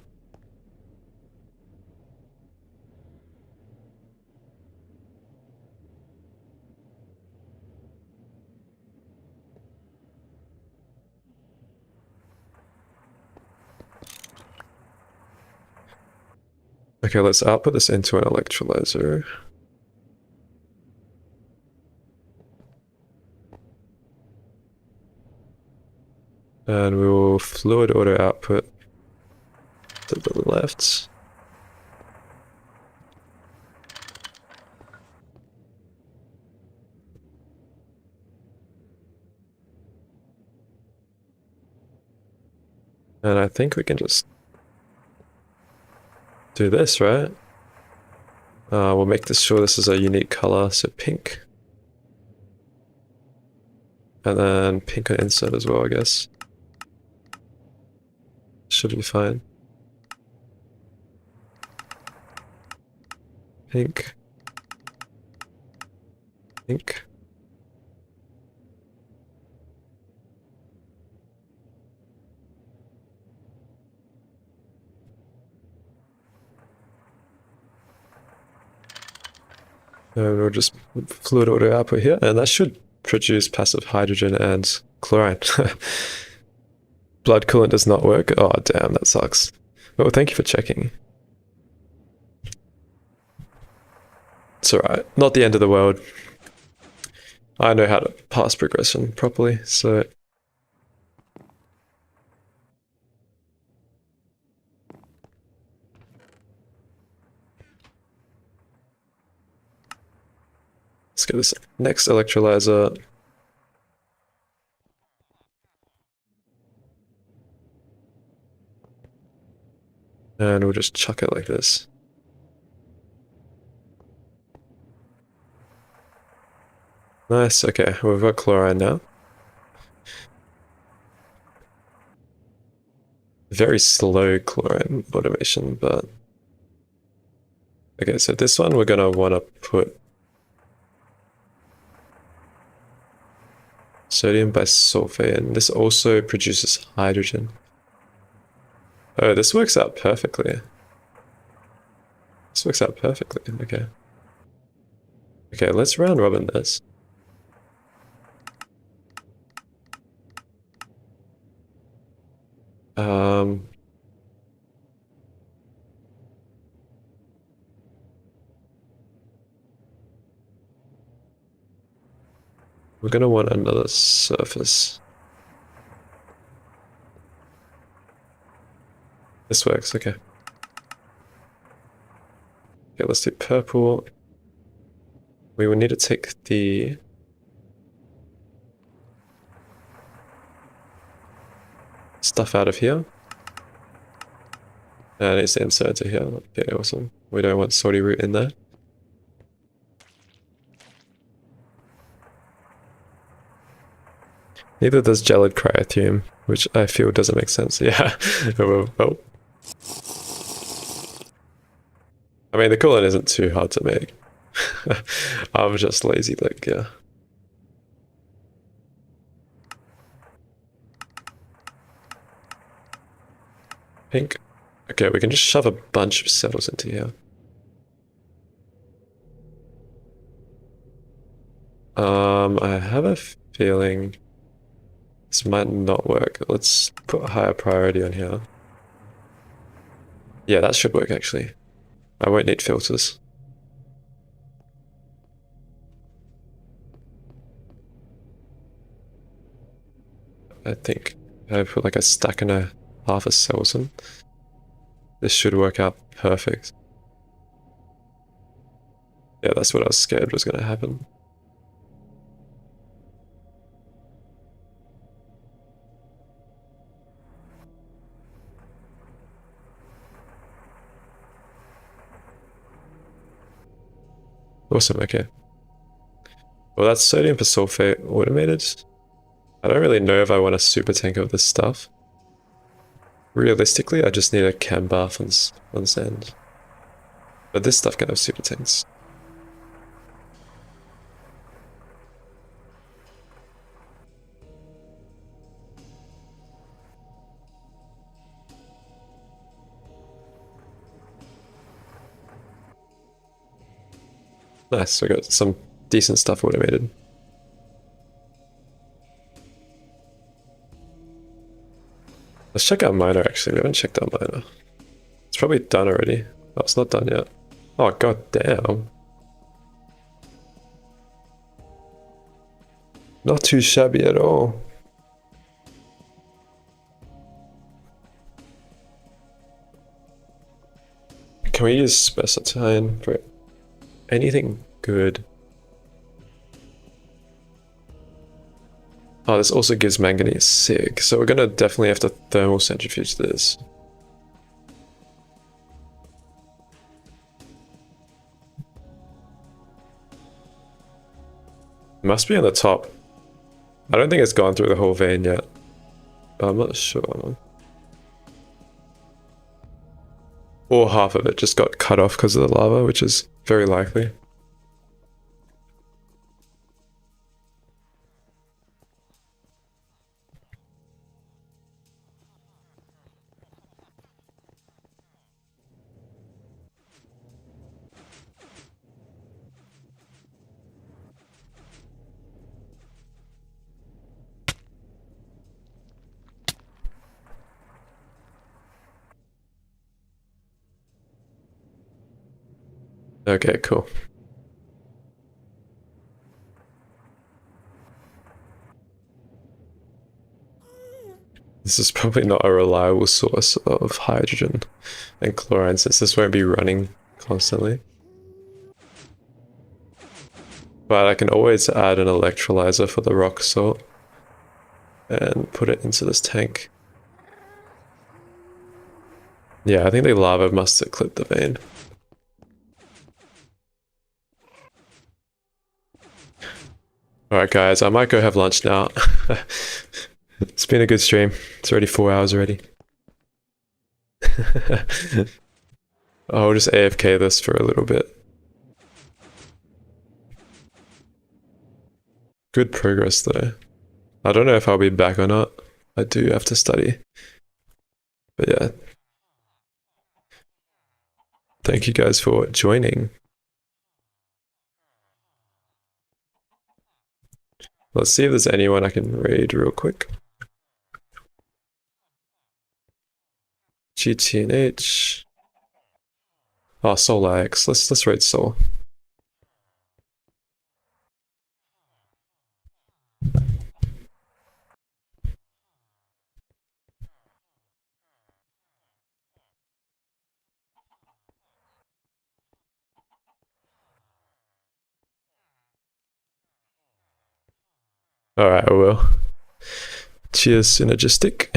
Speaker 1: Okay, let's output this into an electrolyzer. And we will fluid auto output to the left. And I think we can just do this, right? We'll make this sure this is a unique color, so pink. And then pink on insert as well, I guess. Should be fine. Pink. Pink. And we'll just fluid auto output here, and that should produce passive hydrogen and chlorine. Blood coolant does not work. Oh, damn, that sucks. Well, thank you for checking. It's alright. Not the end of the world. I know how to pass progression properly, so... Let's get this next electrolyzer. And we'll just chuck it like this. Nice, okay, we've got chlorine now. Very slow chlorine automation, but... Okay, so this one we're gonna wanna put sodium bisulfate, and this also produces hydrogen. Oh, this works out perfectly. This works out perfectly, okay. Okay, let's round robin this. We're gonna want another surface. This works, okay. Okay, let's do purple. We will need to take the... stuff out of here. And it's insert to here. Okay, awesome. We don't want salty root in there. Neither does gelid cryothium, which I feel doesn't make sense. Yeah. Well. I mean, the coolant isn't too hard to make. I'm just lazy, like, yeah. Pink. Okay, we can just shove a bunch of cells into here. I have a feeling this might not work. Let's put a higher priority on here. Yeah, that should work actually. I won't need filters. I think I put like a stack and a half of cells in. This should work out perfect. Yeah, that's what I was scared was going to happen. Awesome, okay. Well, that's sodium persulfate automated. I don't really know if I want a super tank of this stuff. Realistically, I just need a cam bath on this end. But this stuff can have super tanks. Nice, we got some decent stuff automated. Let's check out miner actually, we haven't checked out miner. It's probably done already. Oh, it's not done yet. Oh, god damn. Not too shabby at all. Can we use Spessartine for anything good? Oh, this also gives manganese. Sick. So we're gonna definitely have to thermal centrifuge this. Must be on the top. I don't think it's gone through the whole vein yet. But I'm not sure. Or half of it just got cut off because of the lava, which is very likely. Okay, cool. This is probably not a reliable source of hydrogen and chlorine since this won't be running constantly. But I can always add an electrolyzer for the rock salt and put it into this tank. Yeah, I think the lava must have clipped the vein. Alright guys, I might go have lunch now. It's been a good stream. It's already 4 hours already. I'll just AFK this for a little bit. Good progress though. I don't know if I'll be back or not. I do have to study. But yeah. Thank you guys for joining. Let's see if there's anyone I can raid real quick. GTNH. Oh, Soul X. Let's raid Soul. Alright, I will. Cheers, Synergistic.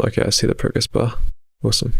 Speaker 1: Okay, I see the progress bar. Awesome.